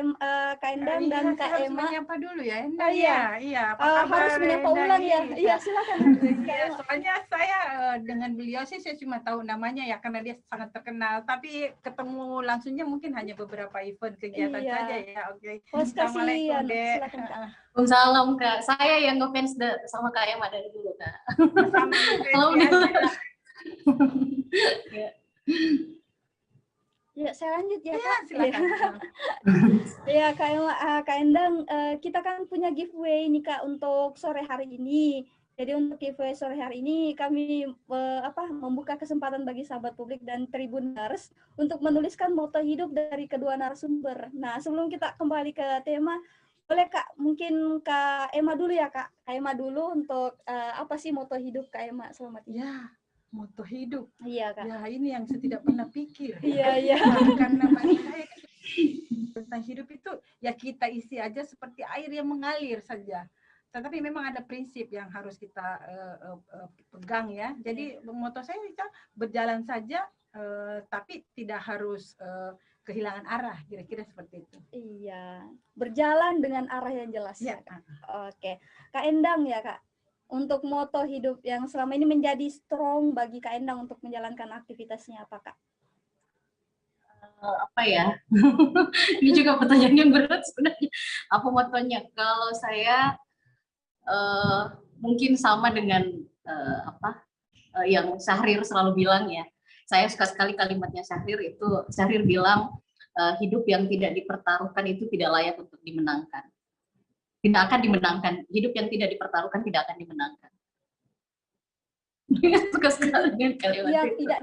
Endang dan Kak Ema. Harus menyapa dulu ya, Endang. Iya. Apa kabar, harus menyapa Endang? ulang ya. Iya, silakan. Iya, soalnya saya dengan beliau sih saya cuma tahu namanya ya karena dia sangat terkenal. Tapi ketemu langsungnya mungkin hanya beberapa event kegiatan saja ya. Oke. Assalamualaikum Dek. Silakan Kak. Salam Kak, saya yang ngefans sama Kak Ema dari dulu Kak. Ya, saya lanjut ya Kak. Silakan. Ya Kak Endang, kita kan punya giveaway nih Kak untuk sore hari ini. Jadi untuk giveaway sore hari ini kami membuka kesempatan bagi sahabat publik dan Tribuners untuk menuliskan moto hidup dari kedua narasumber. Nah, sebelum kita kembali ke tema, boleh Kak, mungkin Kak Ema dulu ya Kak. Kak Ema dulu untuk apa sih moto hidup Kak Ema selama ini? Ya, moto hidup. Iya Kak. Ya, ini yang saya tidak pernah pikir. Iya. Karena bagi saya tentang hidup itu ya kita isi aja seperti air yang mengalir saja. Tetapi memang ada prinsip yang harus kita pegang ya. Jadi moto saya kita berjalan saja, tapi tidak harus kehilangan arah, kira-kira seperti itu. Iya, berjalan dengan arah yang jelas ya, Ya. Kak. Oke, Kak Endang ya Kak, untuk moto hidup yang selama ini menjadi strong bagi Kak Endang untuk menjalankan aktivitasnya apa Kak? Apa ya? Ini juga pertanyaan yang berat sebenarnya. Apa motonya? Kalau saya mungkin sama dengan yang Syahrir selalu bilang ya. Saya suka sekali kalimatnya Syahrir itu. Syahrir bilang hidup yang tidak dipertaruhkan itu tidak layak untuk dimenangkan. Tidak akan dimenangkan. Hidup yang tidak dipertaruhkan tidak akan dimenangkan. Suka sekali dengan kalimat Yang itu. tidak.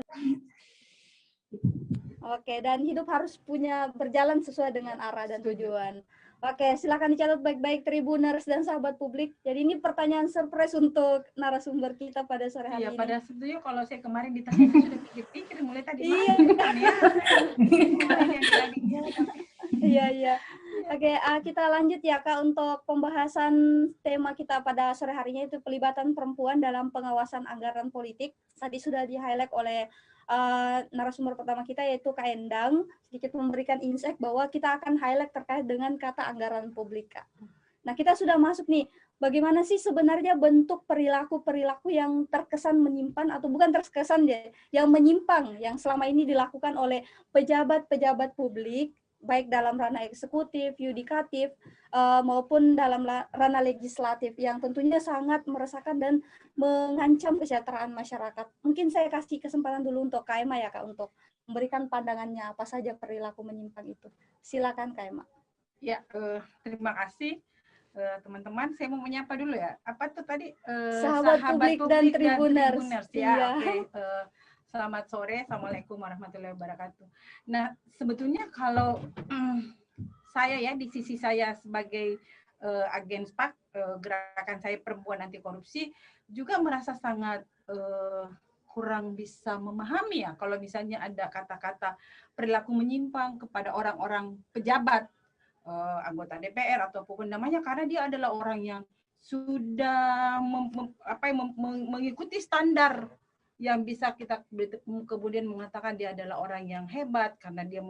Oke, dan hidup harus punya berjalan sesuai dengan arah dan tujuan. Oke, silakan dicatat baik-baik Tribuners dan sahabat publik. Jadi ini pertanyaan surprise untuk narasumber kita pada sore hari Iya, ini. pada sebetulnya kalau saya kemarin ditanya saya sudah pikir-pikir mulai tadi Iya. Iya. Oke, kita lanjut ya Kak untuk pembahasan tema kita pada sore harinya itu pelibatan perempuan dalam pengawasan anggaran politik. Tadi sudah di-highlight oleh narasumber pertama kita yaitu Kak Endang, sedikit memberikan insight bahwa kita akan highlight terkait dengan kata anggaran publik Kak. Nah, kita sudah masuk nih, bagaimana sih sebenarnya bentuk perilaku-perilaku yang terkesan menyimpan atau bukan terkesan ya, yang menyimpang yang selama ini dilakukan oleh pejabat-pejabat publik baik dalam ranah eksekutif, yudikatif, maupun dalam ranah legislatif yang tentunya sangat meresahkan dan mengancam kesejahteraan masyarakat. Mungkin saya kasih kesempatan dulu untuk Kak Emma ya Kak untuk memberikan pandangannya apa saja perilaku menyimpang itu. Silakan Kak Emma. Ya, terima kasih teman-teman. Saya mau menyapa dulu ya. Apa tuh tadi? Sahabat publik dan Tribuners. Ya, oke. Selamat sore, Assalamualaikum warahmatullahi wabarakatuh. Nah, sebetulnya kalau saya ya di sisi saya sebagai agen SPAK, gerakan saya perempuan anti korupsi, juga merasa sangat kurang bisa memahami ya kalau misalnya ada kata-kata perilaku menyimpang kepada orang-orang pejabat, anggota DPR ataupun namanya, karena dia adalah orang yang sudah mengikuti standar yang bisa kita kemudian mengatakan dia adalah orang yang hebat karena dia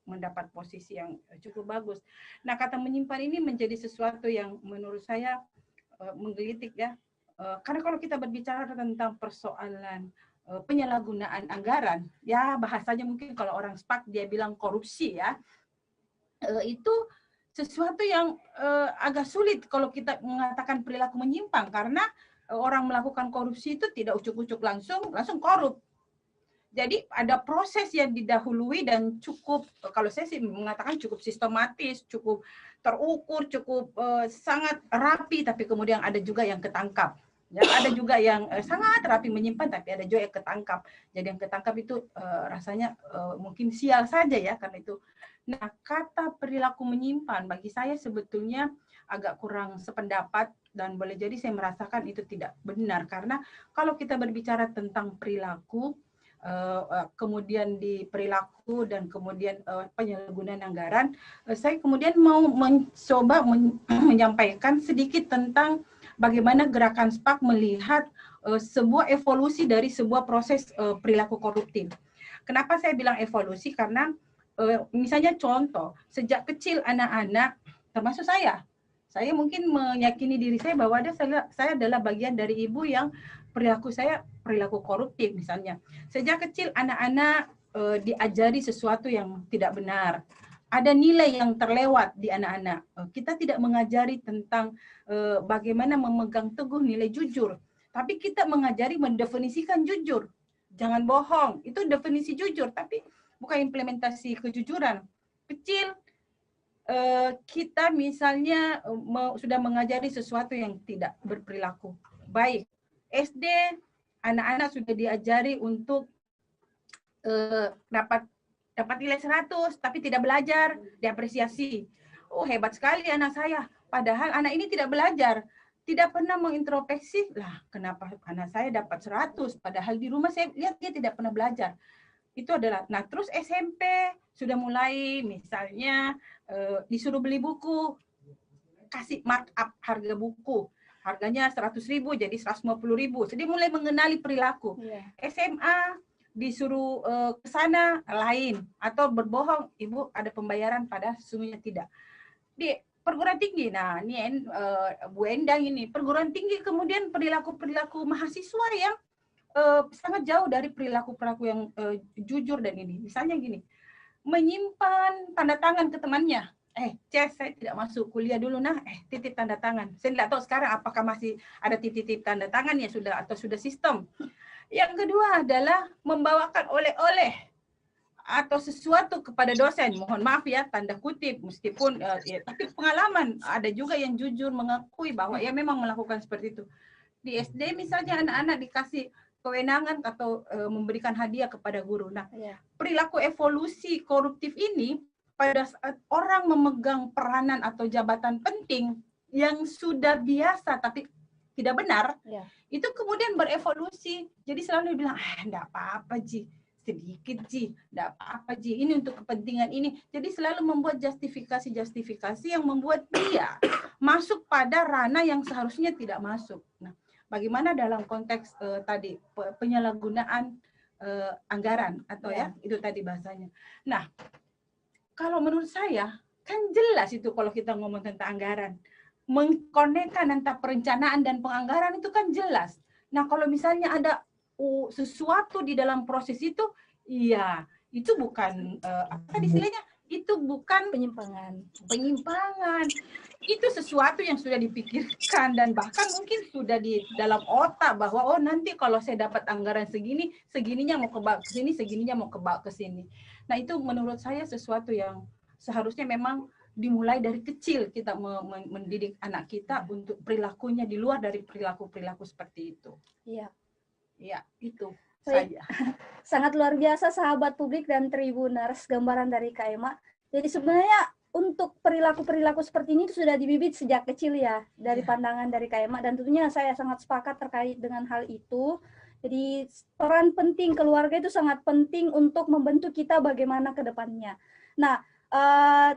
mendapat posisi yang cukup bagus. Nah, kata menyimpan ini menjadi sesuatu yang menurut saya menggelitik ya. Karena kalau kita berbicara tentang persoalan penyalahgunaan anggaran, ya bahasanya mungkin kalau orang SPAK dia bilang korupsi ya, itu sesuatu yang agak sulit kalau kita mengatakan perilaku menyimpang, karena orang melakukan korupsi itu tidak ucuk-ucuk langsung korup. Jadi ada proses yang didahului dan cukup, kalau saya sih mengatakan cukup sistematis, cukup terukur, cukup sangat rapi, tapi kemudian ada juga yang ketangkap. Ya, ada juga yang sangat rapi menyimpan, tapi ada juga yang ketangkap. Jadi yang ketangkap itu rasanya mungkin sial saja ya, karena itu. Nah, kata perilaku menyimpan bagi saya sebetulnya agak kurang sependapat, dan boleh jadi saya merasakan itu tidak benar, karena kalau kita berbicara tentang perilaku, kemudian di perilaku dan kemudian penyalahgunaan anggaran, saya kemudian mau mencoba menyampaikan sedikit tentang bagaimana gerakan SPAK melihat sebuah evolusi dari sebuah proses perilaku koruptif. Kenapa saya bilang evolusi? Karena misalnya contoh, sejak kecil anak-anak, termasuk saya mungkin meyakini diri saya bahwa saya adalah bagian dari ibu yang perilaku saya perilaku koruptif misalnya. Sejak kecil anak-anak diajari sesuatu yang tidak benar. Ada nilai yang terlewat di anak-anak. Kita tidak mengajari tentang bagaimana memegang teguh nilai jujur, tapi kita mengajari mendefinisikan jujur. Jangan bohong, itu definisi jujur, tapi bukan implementasi kejujuran. Kecil kita misalnya sudah mengajari sesuatu yang tidak berperilaku baik. SD, anak-anak sudah diajari untuk dapat nilai 100 tapi tidak belajar, diapresiasi. Oh, hebat sekali anak saya. Padahal anak ini tidak belajar, tidak pernah mengintrospeksi, lah kenapa anak saya dapat 100 padahal di rumah saya lihat dia tidak pernah belajar. Itu adalah, nah terus SMP sudah mulai misalnya disuruh beli buku, kasih markup harga buku. harganya 100.000 jadi 150.000. Jadi mulai mengenali perilaku. SMA disuruh ke sana lain, atau berbohong, ibu ada pembayaran pada sesungguhnya tidak. Di perguruan tinggi, nah ini Bu Endang ini perguruan tinggi, kemudian perilaku mahasiswa yang sangat jauh dari perilaku yang jujur dan ini. Misalnya gini, menyimpan tanda tangan ke temannya. Saya tidak masuk kuliah dulu, titip tanda tangan. Saya tidak tahu sekarang apakah masih ada titip tanda tangan ya sudah, atau sudah sistem. Yang kedua adalah membawakan oleh-oleh atau sesuatu kepada dosen. Mohon maaf ya, tanda kutip, meskipun tapi pengalaman ada juga yang jujur mengakui bahwa ia memang melakukan seperti itu. Di SD misalnya anak-anak dikasih kewenangan atau memberikan hadiah kepada guru. Nah, perilaku evolusi koruptif ini pada saat orang memegang peranan atau jabatan penting yang sudah biasa tapi tidak benar, itu kemudian berevolusi. Jadi selalu dibilang, enggak apa-apa Ji, sedikit Ji, enggak apa-apa Ji, ini untuk kepentingan ini. Jadi selalu membuat justifikasi yang membuat dia masuk pada ranah yang seharusnya tidak masuk. Nah, bagaimana dalam konteks tadi penyalahgunaan anggaran atau itu tadi bahasanya. Nah, kalau menurut saya kan jelas itu kalau kita ngomong tentang anggaran, mengkonekkan antara perencanaan dan penganggaran itu kan jelas. Nah, kalau misalnya ada sesuatu di dalam proses itu, iya, itu bukan apa istilahnya? Itu bukan penyimpangan. Itu sesuatu yang sudah dipikirkan dan bahkan mungkin sudah di dalam otak bahwa oh nanti kalau saya dapat anggaran segini, segininya mau kebawa ke sini, segininya mau kebawa ke sini. Nah, itu menurut saya sesuatu yang seharusnya memang dimulai dari kecil kita mendidik anak kita untuk perilakunya di luar dari perilaku seperti itu. Iya, itu saja. Sangat luar biasa sahabat publik dan Tribuners gambaran dari Kak Emma. Jadi sebenarnya untuk perilaku seperti ini sudah dibibit sejak kecil ya dari pandangan dari Kak Emma, dan tentunya saya sangat sepakat terkait dengan hal itu. Jadi peran penting keluarga itu sangat penting untuk membentuk kita bagaimana ke depannya. Nah,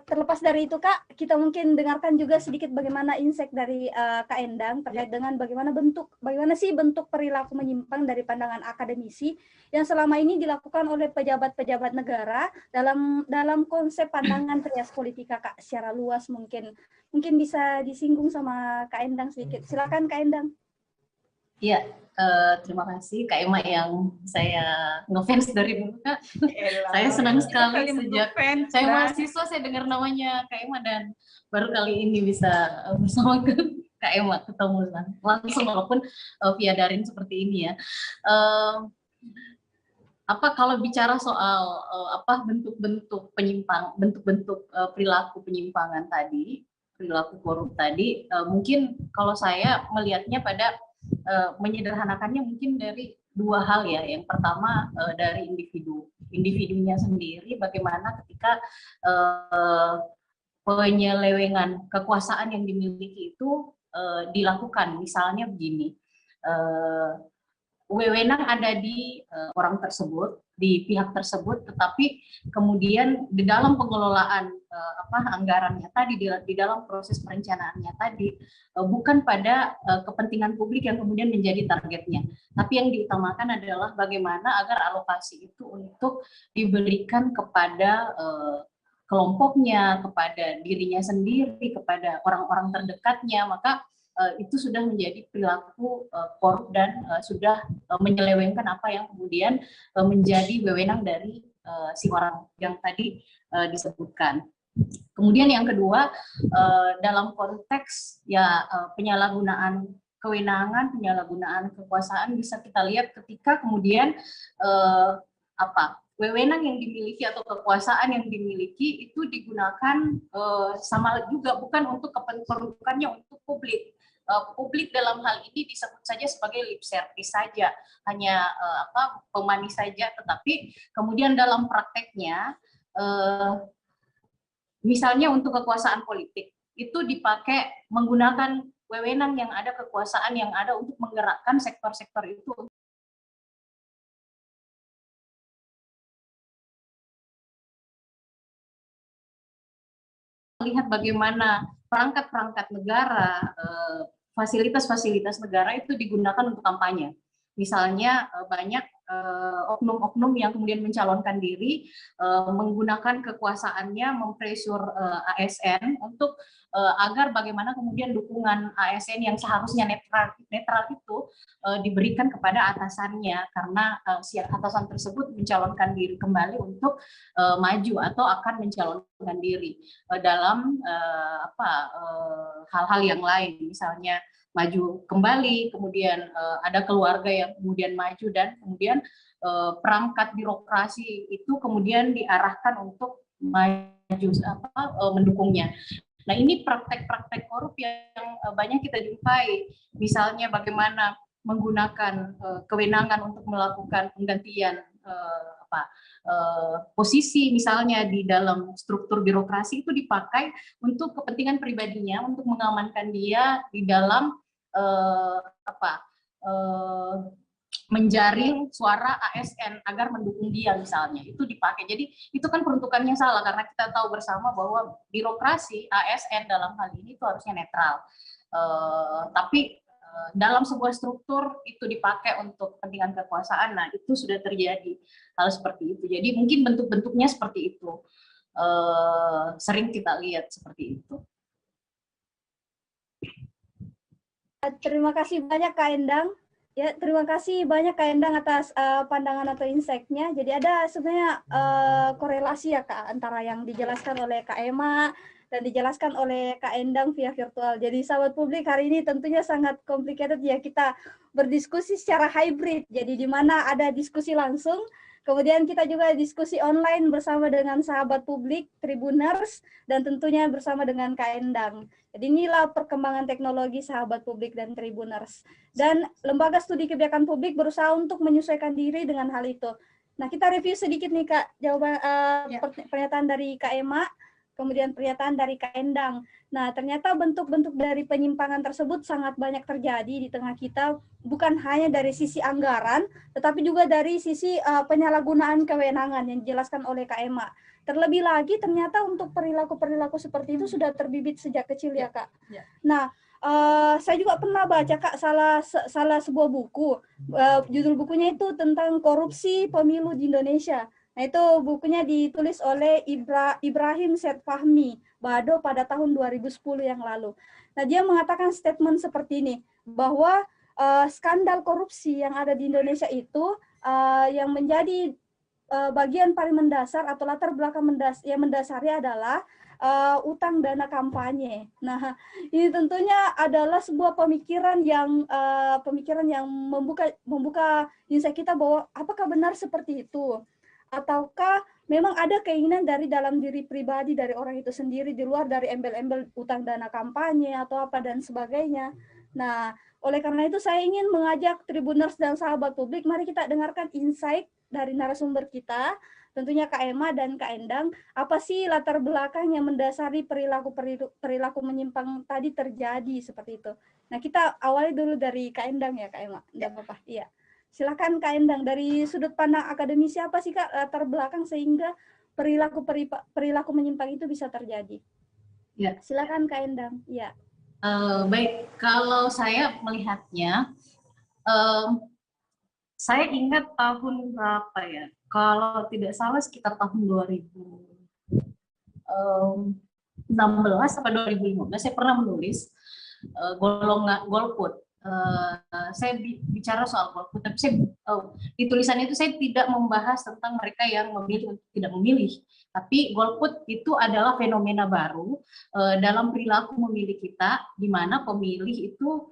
terlepas dari itu Kak, kita mungkin dengarkan juga sedikit bagaimana insight dari Kak Endang terkait dengan bagaimana sih bentuk perilaku menyimpang dari pandangan akademisi yang selama ini dilakukan oleh pejabat-pejabat negara dalam konsep pandangan trias politika Kak, secara luas mungkin bisa disinggung sama Kak Endang sedikit. Silakan Kak Endang. Iya, terima kasih Kak Emma yang saya ngefans dari dulu Kak. Saya senang sekali sejak saya mahasiswa saya dengar namanya Kak Emma, dan baru kali ini bisa bersama Kak Emma ketemu langsung walaupun via daring seperti ini ya. Kalau bicara soal bentuk-bentuk perilaku penyimpangan tadi, perilaku korup tadi, mungkin kalau saya melihatnya pada menyederhanakannya mungkin dari dua hal ya. Yang pertama dari individunya sendiri, bagaimana ketika penyelewengan kekuasaan yang dimiliki itu dilakukan. Misalnya begini, wewenang ada di orang tersebut, di pihak tersebut, tetapi kemudian di dalam pengelolaan anggarannya tadi, di dalam proses perencanaannya tadi, bukan pada kepentingan publik yang kemudian menjadi targetnya, tapi yang diutamakan adalah bagaimana agar alokasi itu untuk diberikan kepada kelompoknya, kepada dirinya sendiri, kepada orang-orang terdekatnya. Maka itu sudah menjadi perilaku korup dan sudah menyelewengkan apa yang kemudian menjadi wewenang dari si orang yang tadi disebutkan. Kemudian yang kedua, dalam konteks ya penyalahgunaan kewenangan, penyalahgunaan kekuasaan, bisa kita lihat ketika kemudian wewenang yang dimiliki atau kekuasaan yang dimiliki itu digunakan sama juga bukan untuk keperluannya untuk publik. Publik dalam hal ini disebut saja sebagai lip service saja, hanya pemanis saja, tetapi kemudian dalam prakteknya misalnya untuk kekuasaan politik itu dipakai menggunakan wewenang yang ada, kekuasaan yang ada untuk menggerakkan sektor-sektor itu. Lihat bagaimana perangkat-perangkat negara fasilitas-fasilitas negara itu digunakan untuk kampanye. Misalnya banyak oknum-oknum yang kemudian mencalonkan diri menggunakan kekuasaannya mempresur ASN untuk agar bagaimana kemudian dukungan ASN yang seharusnya netral itu diberikan kepada atasannya, karena si atasan tersebut mencalonkan diri kembali untuk maju atau akan mencalonkan diri dalam hal-hal yang lain, misalnya maju kembali, kemudian ada keluarga yang kemudian maju, dan kemudian perangkat birokrasi itu kemudian diarahkan untuk maju mendukungnya. Nah, ini praktek-praktek korup yang banyak kita jumpai, misalnya bagaimana menggunakan kewenangan untuk melakukan penggantian posisi misalnya di dalam struktur birokrasi itu dipakai untuk kepentingan pribadinya, untuk mengamankan dia di dalam menjaring suara ASN agar mendukung dia misalnya, itu dipakai. Jadi itu kan peruntukannya salah, karena kita tahu bersama bahwa birokrasi ASN dalam hal ini itu harusnya netral. Tapi dalam sebuah struktur itu dipakai untuk kepentingan kekuasaan, nah itu sudah terjadi hal seperti itu. Jadi mungkin bentuk-bentuknya seperti itu, sering kita lihat seperti itu. Terima kasih banyak Kak Endang. Ya, terima kasih banyak Kak Endang atas pandangan atau insight-nya. Jadi ada sebenarnya korelasi ya Kak antara yang dijelaskan oleh Kak Emma dan dijelaskan oleh Kak Endang via virtual. Jadi sahabat publik, hari ini tentunya sangat complicated ya, kita berdiskusi secara hybrid. Jadi di mana ada diskusi langsung, kemudian kita juga diskusi online bersama dengan sahabat publik, Tribuners, dan tentunya bersama dengan Kak Endang. Jadi inilah perkembangan teknologi sahabat publik dan Tribuners. Dan Lembaga Studi Kebijakan Publik berusaha untuk menyesuaikan diri dengan hal itu. Nah, kita review sedikit nih Kak, jawaban pernyataan dari Kak Emma, kemudian pernyataan dari Kak Endang. Nah, ternyata bentuk-bentuk dari penyimpangan tersebut sangat banyak terjadi di tengah kita, bukan hanya dari sisi anggaran, tetapi juga dari sisi penyalahgunaan kewenangan yang dijelaskan oleh Kak Emma. Terlebih lagi ternyata untuk perilaku-perilaku seperti itu sudah terbibit sejak kecil ya Kak. Nah, saya juga pernah baca Kak salah sebuah buku, judul bukunya itu tentang korupsi pemilu di Indonesia. Nah, itu bukunya ditulis oleh Ibrahim Said Fahmi Bado pada tahun 2010 yang lalu. Nah, dia mengatakan statement seperti ini, bahwa skandal korupsi yang ada di Indonesia itu yang menjadi bagian paling mendasar atau latar belakang yang mendasari adalah utang dana kampanye. Nah, ini tentunya adalah sebuah pemikiran yang membuka insight kita bahwa apakah benar seperti itu, ataukah memang ada keinginan dari dalam diri pribadi dari orang itu sendiri di luar dari embel-embel utang dana kampanye atau apa dan sebagainya. Nah, oleh karena itu saya ingin mengajak Tribuners dan sahabat publik, mari kita dengarkan insight dari narasumber kita, tentunya Kak Emma dan Kak Endang, apa sih latar belakang yang mendasari perilaku menyimpang tadi terjadi seperti itu. Nah, kita awali dulu dari Kak Endang ya Kak Emma. Enggak apa-apa. Iya. Silakan Kak Endang, dari sudut pandang akademisi apa sih Kak latar belakang sehingga perilaku menyimpang itu bisa terjadi? Ya. Silakan Kak Endang. Ya. Baik, kalau saya melihatnya, saya ingat tahun berapa ya? Kalau tidak salah sekitar tahun 2016 atau 2015 saya pernah menulis golongan golput. Saya bicara soal golput, tapi di tulisan itu saya tidak membahas tentang mereka yang memilih untuk tidak memilih. Tapi golput itu adalah fenomena baru dalam perilaku memilih kita, di mana pemilih itu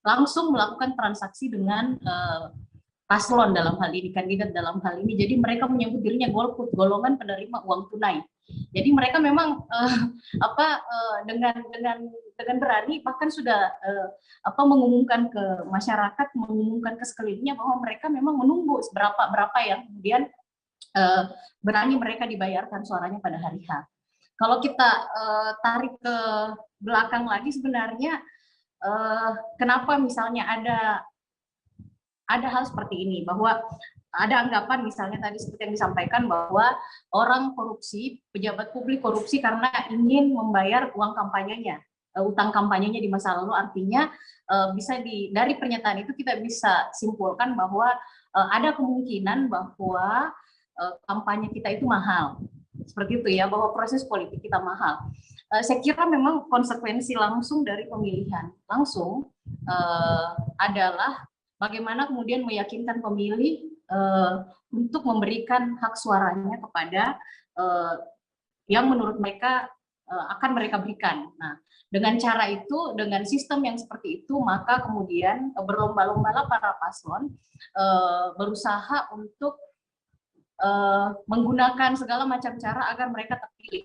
langsung melakukan transaksi dengan paslon dalam hal ini, kandidat dalam hal ini. Jadi mereka menyebut dirinya golput, golongan penerima uang tunai. Jadi mereka memang dengan berani bahkan sudah mengumumkan ke masyarakat, mengumumkan ke sekelilingnya bahwa mereka memang menunggu berapa yang kemudian berani mereka dibayarkan suaranya pada hari H. Kalau kita tarik ke belakang lagi, sebenarnya kenapa misalnya ada hal seperti ini, bahwa ada anggapan misalnya tadi seperti yang disampaikan bahwa orang korupsi, pejabat publik korupsi karena ingin membayar uang kampanyenya. utang kampanyenya di masa lalu. Artinya dari pernyataan itu kita bisa simpulkan bahwa ada kemungkinan bahwa kampanye kita itu mahal, seperti itu ya, bahwa proses politik kita mahal. Saya kira memang konsekuensi langsung dari pemilihan langsung adalah bagaimana kemudian meyakinkan pemilih untuk memberikan hak suaranya kepada yang menurut mereka akan mereka berikan. Nah, dengan cara itu, dengan sistem yang seperti itu, maka kemudian berlomba-lombalah para paslon berusaha untuk menggunakan segala macam cara agar mereka terpilih.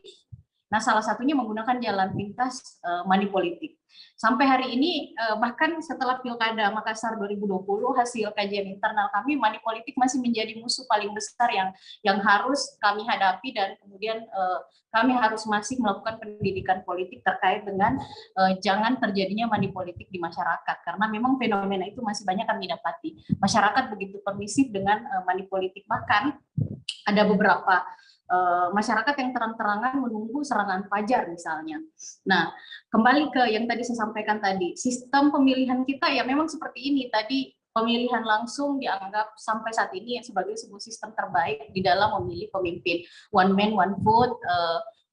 Nah, salah satunya menggunakan jalan pintas money politik. Sampai hari ini, bahkan setelah Pilkada Makassar 2020, hasil kajian internal kami, money politik masih menjadi musuh paling besar yang harus kami hadapi, dan kemudian kami harus masih melakukan pendidikan politik terkait dengan jangan terjadinya money politik di masyarakat, karena memang fenomena itu masih banyak kami dapati. Masyarakat begitu permisif dengan money politik, bahkan ada beberapa masyarakat yang terang-terangan menunggu serangan fajar misalnya. Nah, kembali ke yang tadi saya sampaikan tadi, sistem pemilihan kita ya memang seperti ini. Tadi pemilihan langsung dianggap sampai saat ini sebagai sebuah sistem terbaik di dalam memilih pemimpin. One man, one vote,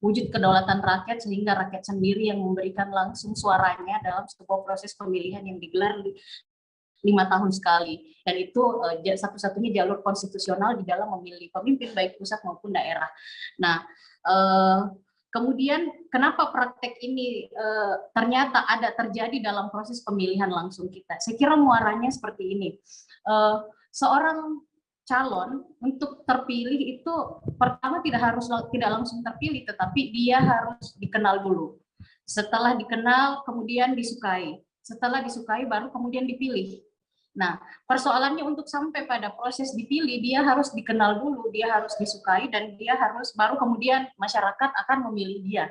wujud kedaulatan rakyat, sehingga rakyat sendiri yang memberikan langsung suaranya dalam sebuah proses pemilihan yang digelar 5 tahun sekali, dan itu satu-satunya jalur konstitusional di dalam memilih pemimpin baik pusat maupun daerah. Nah, kemudian kenapa praktek ini ternyata ada terjadi dalam proses pemilihan langsung kita? Saya kira muaranya seperti ini. Seorang calon untuk terpilih itu pertama tidak langsung terpilih, tetapi dia harus dikenal dulu. Setelah dikenal, kemudian disukai. Setelah disukai, baru kemudian dipilih. Nah, persoalannya untuk sampai pada proses dipilih, dia harus dikenal dulu, dia harus disukai, dan dia harus baru kemudian masyarakat akan memilih dia.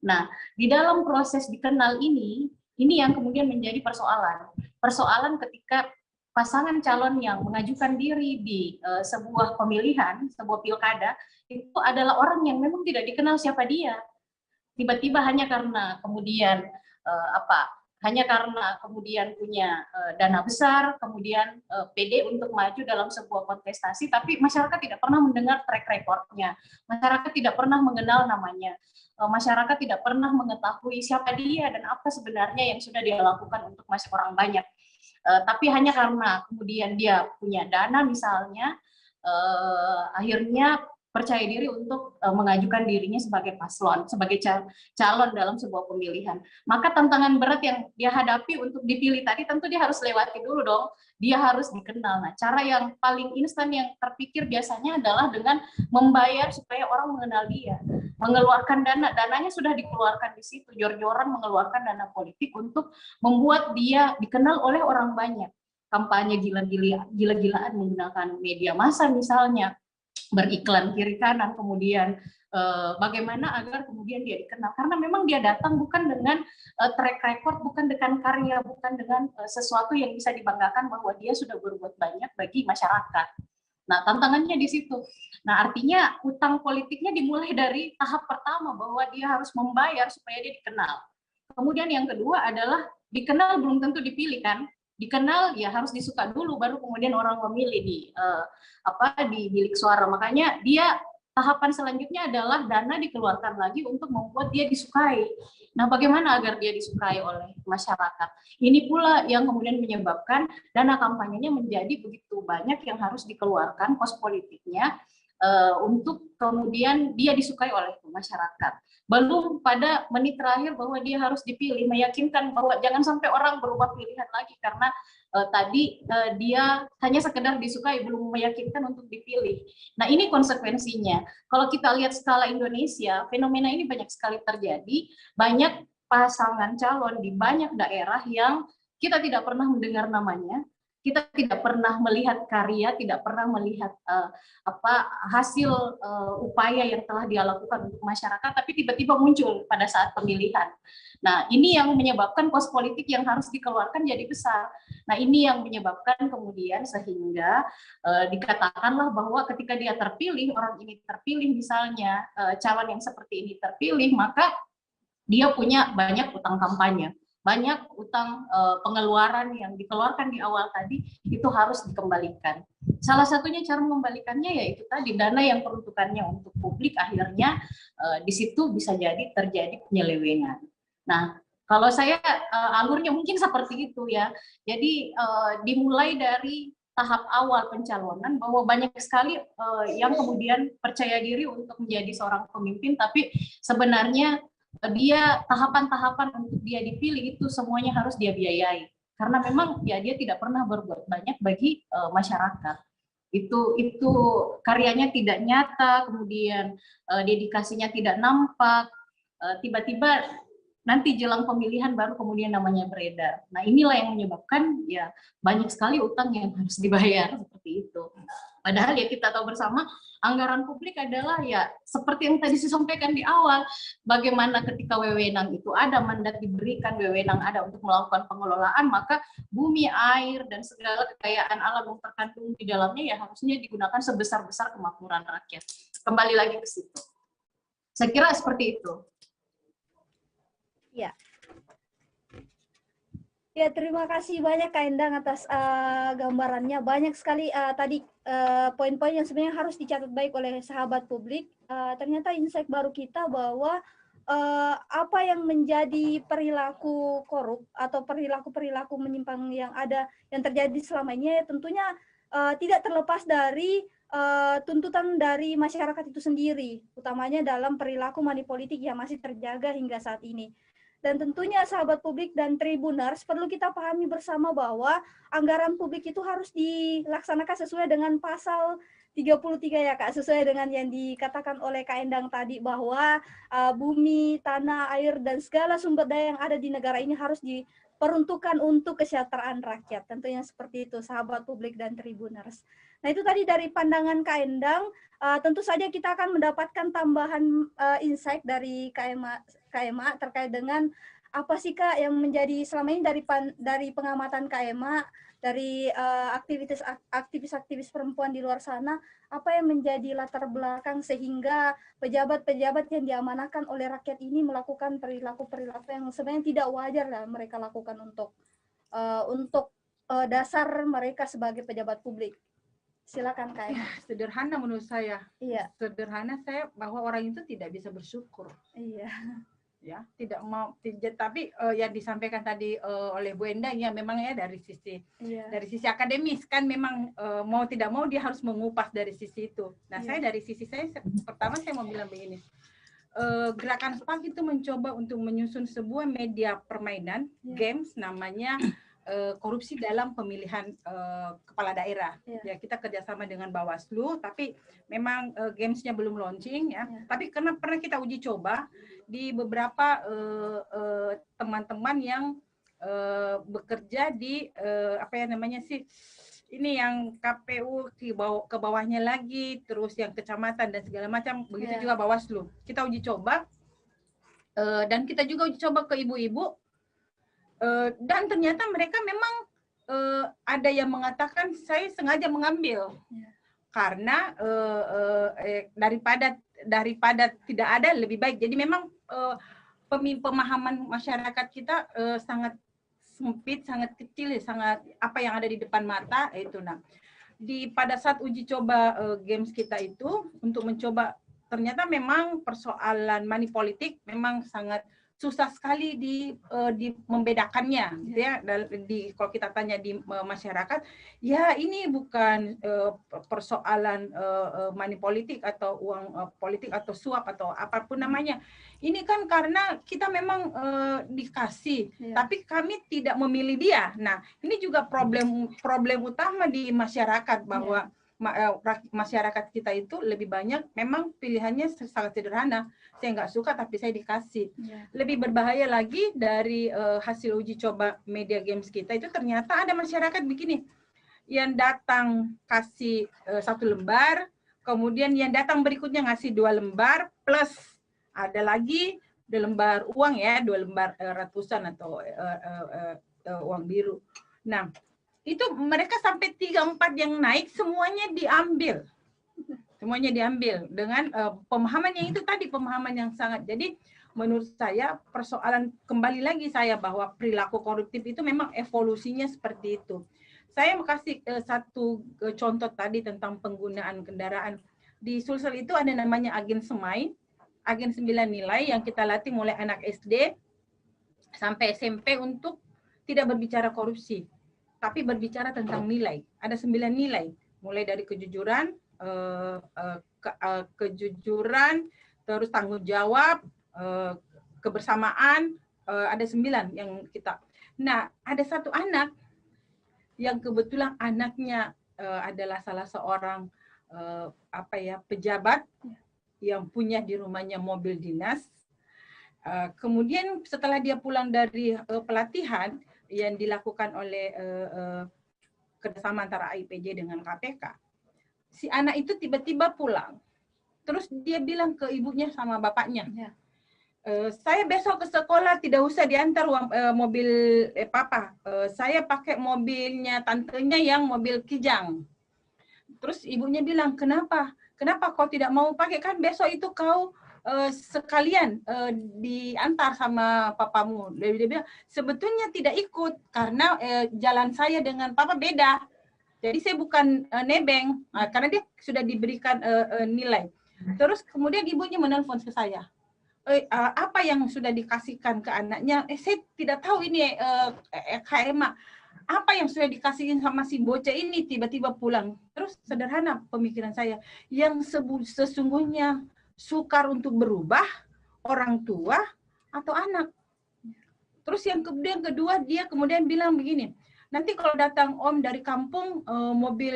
Nah, di dalam proses dikenal ini yang kemudian menjadi persoalan. Persoalan ketika pasangan calon yang mengajukan diri di sebuah pemilihan, sebuah pilkada, itu adalah orang yang memang tidak dikenal siapa dia. Tiba-tiba hanya karena kemudian hanya karena kemudian punya dana besar, kemudian pede untuk maju dalam sebuah kontestasi, tapi masyarakat tidak pernah mendengar track record-nya, masyarakat tidak pernah mengenal namanya, masyarakat tidak pernah mengetahui siapa dia dan apa sebenarnya yang sudah dia lakukan untuk masuk orang banyak. Tapi hanya karena kemudian dia punya dana misalnya, akhirnya percaya diri untuk mengajukan dirinya sebagai paslon, sebagai calon dalam sebuah pemilihan. Maka tantangan berat yang dia hadapi untuk dipilih tadi tentu dia harus lewati dulu dong, dia harus dikenal. Nah, cara yang paling instan yang terpikir biasanya adalah dengan membayar supaya orang mengenal dia, mengeluarkan dananya sudah dikeluarkan di situ, jor-joran mengeluarkan dana politik untuk membuat dia dikenal oleh orang banyak. Kampanye gila-gilaan menggunakan media massa misalnya, beriklan kiri kanan, kemudian bagaimana agar kemudian dia dikenal, karena memang dia datang bukan dengan track record, bukan dengan karya, bukan dengan sesuatu yang bisa dibanggakan bahwa dia sudah berbuat banyak bagi masyarakat. Nah, tantangannya di situ. Nah, artinya utang politiknya dimulai dari tahap pertama bahwa dia harus membayar supaya dia dikenal. Kemudian yang kedua adalah dikenal belum tentu dipilih kan. Dikenal ya harus disuka dulu, baru kemudian orang memilih di bilik suara. Makanya dia tahapan selanjutnya adalah dana dikeluarkan lagi untuk membuat dia disukai. Nah, bagaimana agar dia disukai oleh masyarakat? Ini pula yang kemudian menyebabkan dana kampanyenya menjadi begitu banyak yang harus dikeluarkan, kos politiknya, untuk kemudian dia disukai oleh masyarakat. Belum pada menit terakhir bahwa dia harus dipilih, meyakinkan bahwa jangan sampai orang berubah pilihan lagi karena tadi dia hanya sekedar disukai, belum meyakinkan untuk dipilih. Nah, ini konsekuensinya. Kalau kita lihat skala Indonesia, fenomena ini banyak sekali terjadi, banyak pasangan calon di banyak daerah yang kita tidak pernah mendengar namanya, kita tidak pernah melihat karya, tidak pernah melihat hasil upaya yang telah dia lakukan untuk masyarakat, tapi tiba-tiba muncul pada saat pemilihan. Nah, ini yang menyebabkan kos politik yang harus dikeluarkan jadi besar. Nah, ini yang menyebabkan kemudian sehingga dikatakanlah bahwa ketika dia terpilih, orang ini terpilih misalnya, calon yang seperti ini terpilih, maka dia punya banyak utang kampanye, banyak utang pengeluaran yang dikeluarkan di awal tadi itu harus dikembalikan. Salah satunya cara mengembalikannya yaitu tadi dana yang peruntukannya untuk publik akhirnya di situ bisa jadi terjadi penyelewengan. Nah, kalau saya alurnya mungkin seperti itu ya. Jadi dimulai dari tahap awal pencalonan bahwa banyak sekali yang kemudian percaya diri untuk menjadi seorang pemimpin, tapi sebenarnya dia tahapan-tahapan untuk dia dipilih itu semuanya harus dia biayai karena memang ya dia tidak pernah berbuat banyak bagi masyarakat. Itu karyanya tidak nyata, kemudian dedikasinya tidak nampak, tiba-tiba nanti jelang pemilihan baru kemudian namanya beredar. Nah, inilah yang menyebabkan ya banyak sekali utang yang harus dibayar seperti itu. Padahal ya kita tahu bersama anggaran publik adalah ya seperti yang tadi saya sampaikan di awal, bagaimana ketika wewenang itu ada, mandat diberikan, wewenang ada untuk melakukan pengelolaan, maka bumi, air, dan segala kekayaan alam yang terkandung di dalamnya ya harusnya digunakan sebesar-besar kemakmuran rakyat. Kembali lagi ke situ. Saya kira seperti itu. Ya. Ya, terima kasih banyak Kak Endang atas gambarannya. Banyak sekali tadi poin-poin yang sebenarnya harus dicatat baik oleh sahabat publik. Ternyata insight baru kita bahwa apa yang menjadi perilaku korup atau perilaku-perilaku menyimpang yang ada yang terjadi selama ini tentunya tidak terlepas dari tuntutan dari masyarakat itu sendiri, utamanya dalam perilaku manipolitik yang masih terjaga hingga saat ini. Dan tentunya sahabat publik dan Tribuners perlu kita pahami bersama bahwa anggaran publik itu harus dilaksanakan sesuai dengan pasal 33 ya Kak, sesuai dengan yang dikatakan oleh Kak Endang tadi bahwa bumi, tanah, air, dan segala sumber daya yang ada di negara ini harus diperuntukkan untuk kesejahteraan rakyat. Tentunya seperti itu sahabat publik dan Tribuners. Nah itu tadi dari pandangan Kak Endang, tentu saja kita akan mendapatkan tambahan insight dari KMA terkait dengan apa sih Kak yang menjadi selama ini dari pengamatan KMA, dari aktivis-aktivis perempuan di luar sana, apa yang menjadi latar belakang sehingga pejabat-pejabat yang diamanahkan oleh rakyat ini melakukan perilaku-perilaku yang sebenarnya tidak wajar lah mereka lakukan untuk dasar mereka sebagai pejabat publik. Silakan Kak. Sederhana menurut saya. Iya. Sederhana saya bahwa orang itu tidak bisa bersyukur. Iya. Ya, tidak mau tapi yang disampaikan tadi oleh Bu Endang ya memang ya dari sisi akademis kan memang mau tidak mau dia harus mengupas dari sisi itu. Nah, saya dari sisi saya pertama saya mau bilang begini. Gerakan SPAK itu mencoba untuk menyusun sebuah media permainan games namanya korupsi dalam pemilihan kepala daerah. Ya, kita kerjasama dengan Bawaslu, tapi memang gamesnya belum launching ya. Tapi karena pernah kita uji coba di beberapa teman-teman yang bekerja di apa ya namanya sih, ini yang KPU ke bawahnya lagi, terus yang kecamatan dan segala macam, begitu juga Bawaslu. Kita uji coba dan kita juga uji coba ke ibu-ibu. Dan ternyata mereka memang ada yang mengatakan saya sengaja mengambil karena daripada tidak ada lebih baik. Jadi memang pemahaman masyarakat kita sangat sempit, sangat kecil, sangat apa yang ada di depan mata itu. Nah, pada saat uji coba games kita itu untuk mencoba, ternyata memang persoalan money politik memang sangat susah sekali di membedakannya, gitu ya. Kalau kita tanya di masyarakat, ya ini bukan persoalan money politik atau uang politik atau suap atau apapun namanya. Ini kan karena kita memang dikasih, tapi kami tidak memilih dia. Nah, ini juga problem utama di masyarakat bahwa masyarakat kita itu lebih banyak memang pilihannya sangat sederhana. Saya nggak suka tapi saya dikasih. Lebih berbahaya lagi dari hasil uji coba media games kita itu ternyata ada masyarakat begini yang datang kasih 1 lembar, kemudian yang datang berikutnya ngasih 2 lembar plus ada lagi 2 lembar uang ya, 2 lembar ratusan atau uang biru. Nah, itu mereka sampai 3-4 yang naik semuanya diambil. Semuanya diambil dengan pemahaman yang itu tadi, pemahaman yang sangat. Jadi menurut saya persoalan, kembali lagi saya bahwa perilaku koruptif itu memang evolusinya seperti itu. Saya mau kasih satu contoh tadi tentang penggunaan kendaraan. Di Sulsel itu ada namanya agen semai, agen 9 nilai yang kita latih mulai anak SD sampai SMP untuk tidak berbicara korupsi, tapi berbicara tentang nilai. Ada 9 nilai, mulai dari kejujuran, kejujuran, terus tanggung jawab, kebersamaan, ada 9 yang kita. Nah, ada satu anak yang kebetulan anaknya adalah salah seorang pejabat yang punya di rumahnya mobil dinas. Kemudian setelah dia pulang dari pelatihan yang dilakukan oleh kerjasama antara AIPJ dengan KPK, si anak itu tiba-tiba pulang. Terus dia bilang ke ibunya sama bapaknya, saya besok ke sekolah tidak usah diantar mobil papa, saya pakai mobilnya tantenya yang mobil kijang. Terus ibunya bilang, kenapa? Kenapa kau tidak mau pakai? Kan besok itu kau sekalian diantar sama papamu. Dia bilang, sebetulnya tidak ikut karena jalan saya dengan papa beda. Jadi saya bukan nebeng, karena dia sudah diberikan nilai. Terus kemudian ibunya menelpon ke saya. Apa yang sudah dikasihkan ke anaknya? Saya tidak tahu ini Kak Emma. Apa yang sudah dikasihin sama si bocah ini tiba-tiba pulang. Terus sederhana pemikiran saya. Yang sesungguhnya sukar untuk berubah, orang tua atau anak. Terus yang kedua dia kemudian bilang begini, nanti kalau datang om dari kampung, mobil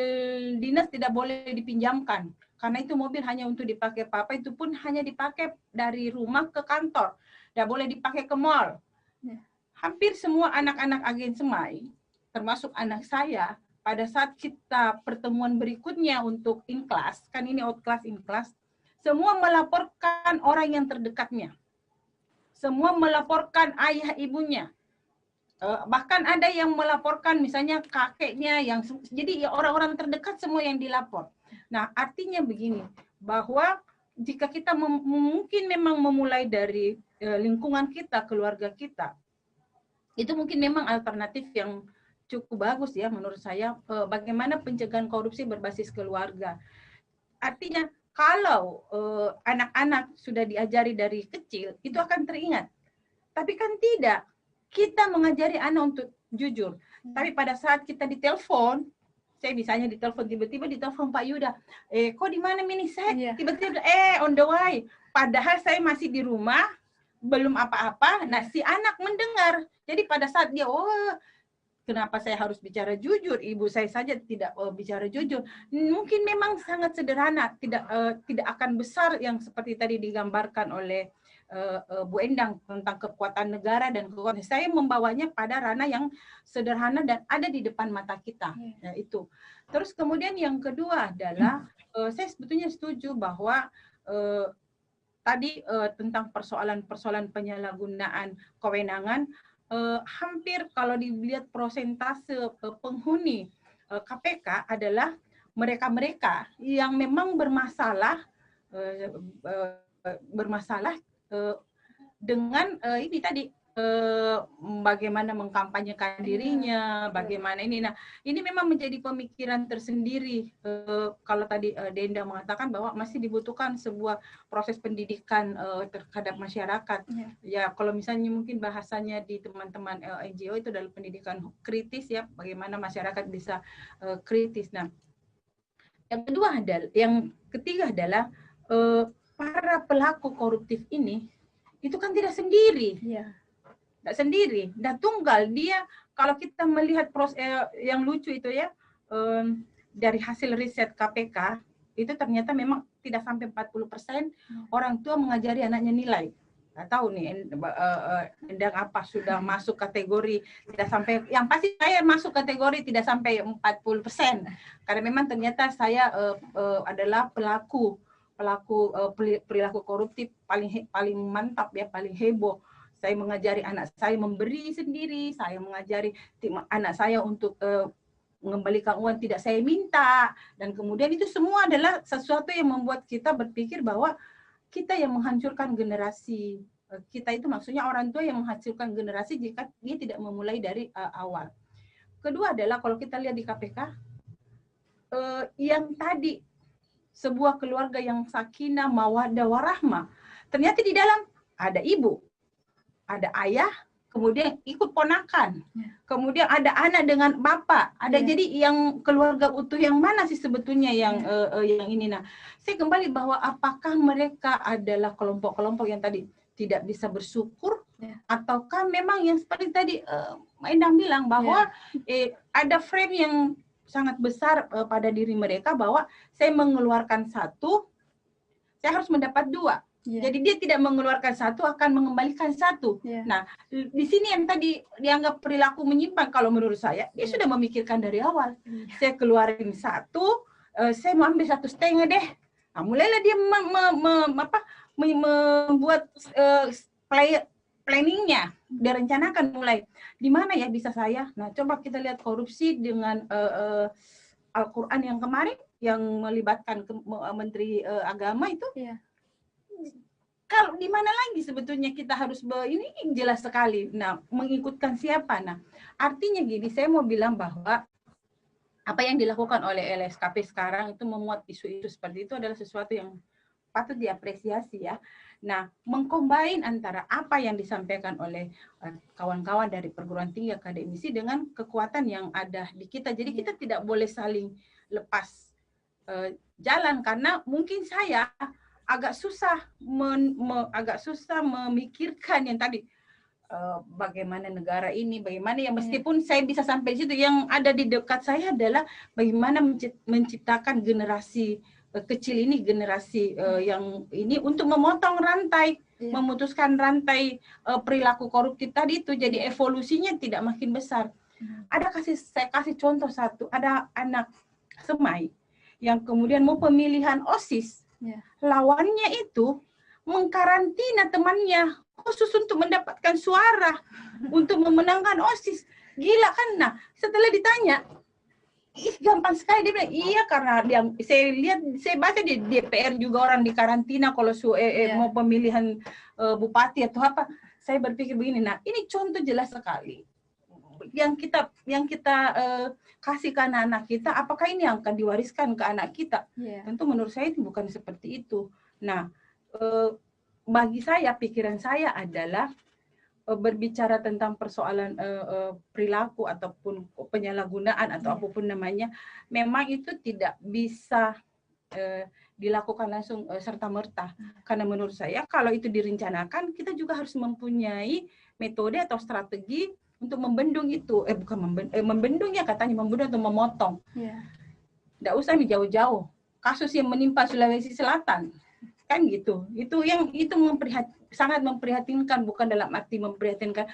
dinas tidak boleh dipinjamkan. Karena itu mobil hanya untuk dipakai papa, itu pun hanya dipakai dari rumah ke kantor. Tidak boleh dipakai ke mall. Hampir semua anak-anak agen semai, termasuk anak saya, pada saat kita pertemuan berikutnya untuk in class, kan ini out class in class, semua melaporkan orang yang terdekatnya. Semua melaporkan ayah ibunya. Bahkan ada yang melaporkan misalnya kakeknya, jadi orang-orang terdekat semua yang dilapor. Nah, artinya begini, bahwa jika kita mungkin memang memulai dari lingkungan kita, keluarga kita, itu mungkin memang alternatif yang cukup bagus ya menurut saya, bagaimana pencegahan korupsi berbasis keluarga. Artinya kalau anak-anak sudah diajari dari kecil, itu akan teringat. Tapi kan tidak. Kita mengajari anak untuk jujur. Tapi pada saat kita ditelepon, saya misalnya ditelepon, tiba-tiba ditelepon Pak Yuda, kok di mana ini? Saya tiba-tiba, on the way. Padahal saya masih di rumah, belum apa-apa. Nah, si anak mendengar. Jadi pada saat dia, kenapa saya harus bicara jujur? Ibu saya saja tidak bicara jujur. Mungkin memang sangat sederhana, tidak akan besar yang seperti tadi digambarkan oleh Bu Endang tentang kekuatan negara dan kekuatan. Saya membawanya pada ranah yang sederhana dan ada di depan mata kita. Ya, itu. Terus kemudian yang kedua adalah saya sebetulnya setuju bahwa tadi tentang persoalan penyalahgunaan kewenangan. Hampir kalau dilihat persentase penghuni KPK adalah mereka-mereka yang memang bermasalah dengan ini tadi bagaimana mengkampanyekan dirinya, bagaimana ini. Nah, ini memang menjadi pemikiran tersendiri. Kalau tadi Denda mengatakan bahwa masih dibutuhkan sebuah proses pendidikan terhadap masyarakat. Ya, kalau misalnya mungkin bahasanya di teman-teman NGO itu adalah pendidikan kritis ya, bagaimana masyarakat bisa kritis. Nah, yang ketiga adalah para pelaku koruptif ini itu kan tidak sendiri. Tidak sendiri, dan tunggal dia. Kalau kita melihat proses yang lucu itu ya, dari hasil riset KPK itu ternyata memang tidak sampai 40% orang tua mengajari anaknya nilai. Nggak tahu nih Endang apa sudah masuk kategori tidak sampai, yang pasti saya masuk kategori tidak sampai 40%, karena memang ternyata saya adalah pelaku perilaku koruptif paling mantap ya, paling heboh. Saya mengajari anak saya memberi sendiri, saya mengajari anak saya untuk mengembalikan uang tidak saya minta, dan kemudian itu semua adalah sesuatu yang membuat kita berpikir bahwa kita yang menghancurkan generasi kita itu maksudnya orang tua yang menghasilkan generasi jika dia tidak memulai dari awal. Kedua adalah kalau kita lihat di KPK, yang tadi sebuah keluarga yang sakinah, mawaddah, warahmah, ternyata di dalam ada ibu, ada ayah, kemudian ikut ponakan, kemudian ada anak dengan bapak, ada jadi yang keluarga utuh yang mana sih sebetulnya yang ini. Nah, saya kembali bahwa apakah mereka adalah kelompok-kelompok yang tadi tidak bisa bersyukur, ataukah memang yang seperti tadi Mbak Endang bilang bahwa ada frame yang sangat besar pada diri mereka bahwa saya mengeluarkan satu, saya harus mendapat dua. Jadi dia tidak mengeluarkan satu, akan mengembalikan satu. Nah, di sini yang tadi dianggap perilaku menyimpang, kalau menurut saya, dia sudah memikirkan dari awal. Saya keluarin satu, saya mau ambil 1,5 deh. Nah, mulailah dia membuat planningnya, direncanakan mulai. Di mana ya bisa saya? Nah, coba kita lihat korupsi dengan Al-Quran yang kemarin, yang melibatkan Menteri Agama itu. Kalau di mana lagi sebetulnya kita harus ini jelas sekali. Nah, mengikutkan siapa? Nah, artinya gini, saya mau bilang bahwa apa yang dilakukan oleh LSKP sekarang itu memuat isu-isu seperti itu adalah sesuatu yang patut diapresiasi ya. Nah, mengcombine antara apa yang disampaikan oleh kawan-kawan dari perguruan tinggi akademisi dengan kekuatan yang ada di kita. Jadi kita tidak boleh saling lepas jalan, karena mungkin saya agak susah memikirkan yang tadi bagaimana negara ini, bagaimana ya, meskipun saya bisa sampai situ, yang ada di dekat saya adalah bagaimana menciptakan generasi kecil ini, generasi yang ini untuk memotong rantai, memutuskan rantai perilaku koruptif tadi itu, jadi evolusinya tidak makin besar. Saya kasih contoh satu, ada anak semai yang kemudian mau pemilihan OSIS, lawannya itu mengkarantina temannya khusus untuk mendapatkan suara untuk memenangkan OSIS. Gila kan? Nah, setelah ditanya, gampang sekali dia bilang, iya karena saya baca di DPR juga orang dikarantina kalau mau pemilihan bupati atau apa. Saya berpikir begini, nah ini contoh jelas sekali yang kita kasih ke anak-anak kita, apakah ini yang akan diwariskan ke anak kita? Tentu menurut saya itu bukan seperti itu. Nah, bagi saya, pikiran saya adalah berbicara tentang persoalan perilaku ataupun penyalahgunaan atau apapun namanya, memang itu tidak bisa dilakukan langsung serta-merta. Karena menurut saya kalau itu direncanakan, kita juga harus mempunyai metode atau strategi untuk membendung itu. Membendung ya katanya, membendung atau memotong. Nggak usah jauh-jauh. Kasus yang menimpa Sulawesi Selatan, kan gitu. Itu sangat memprihatinkan, bukan dalam arti memprihatinkan,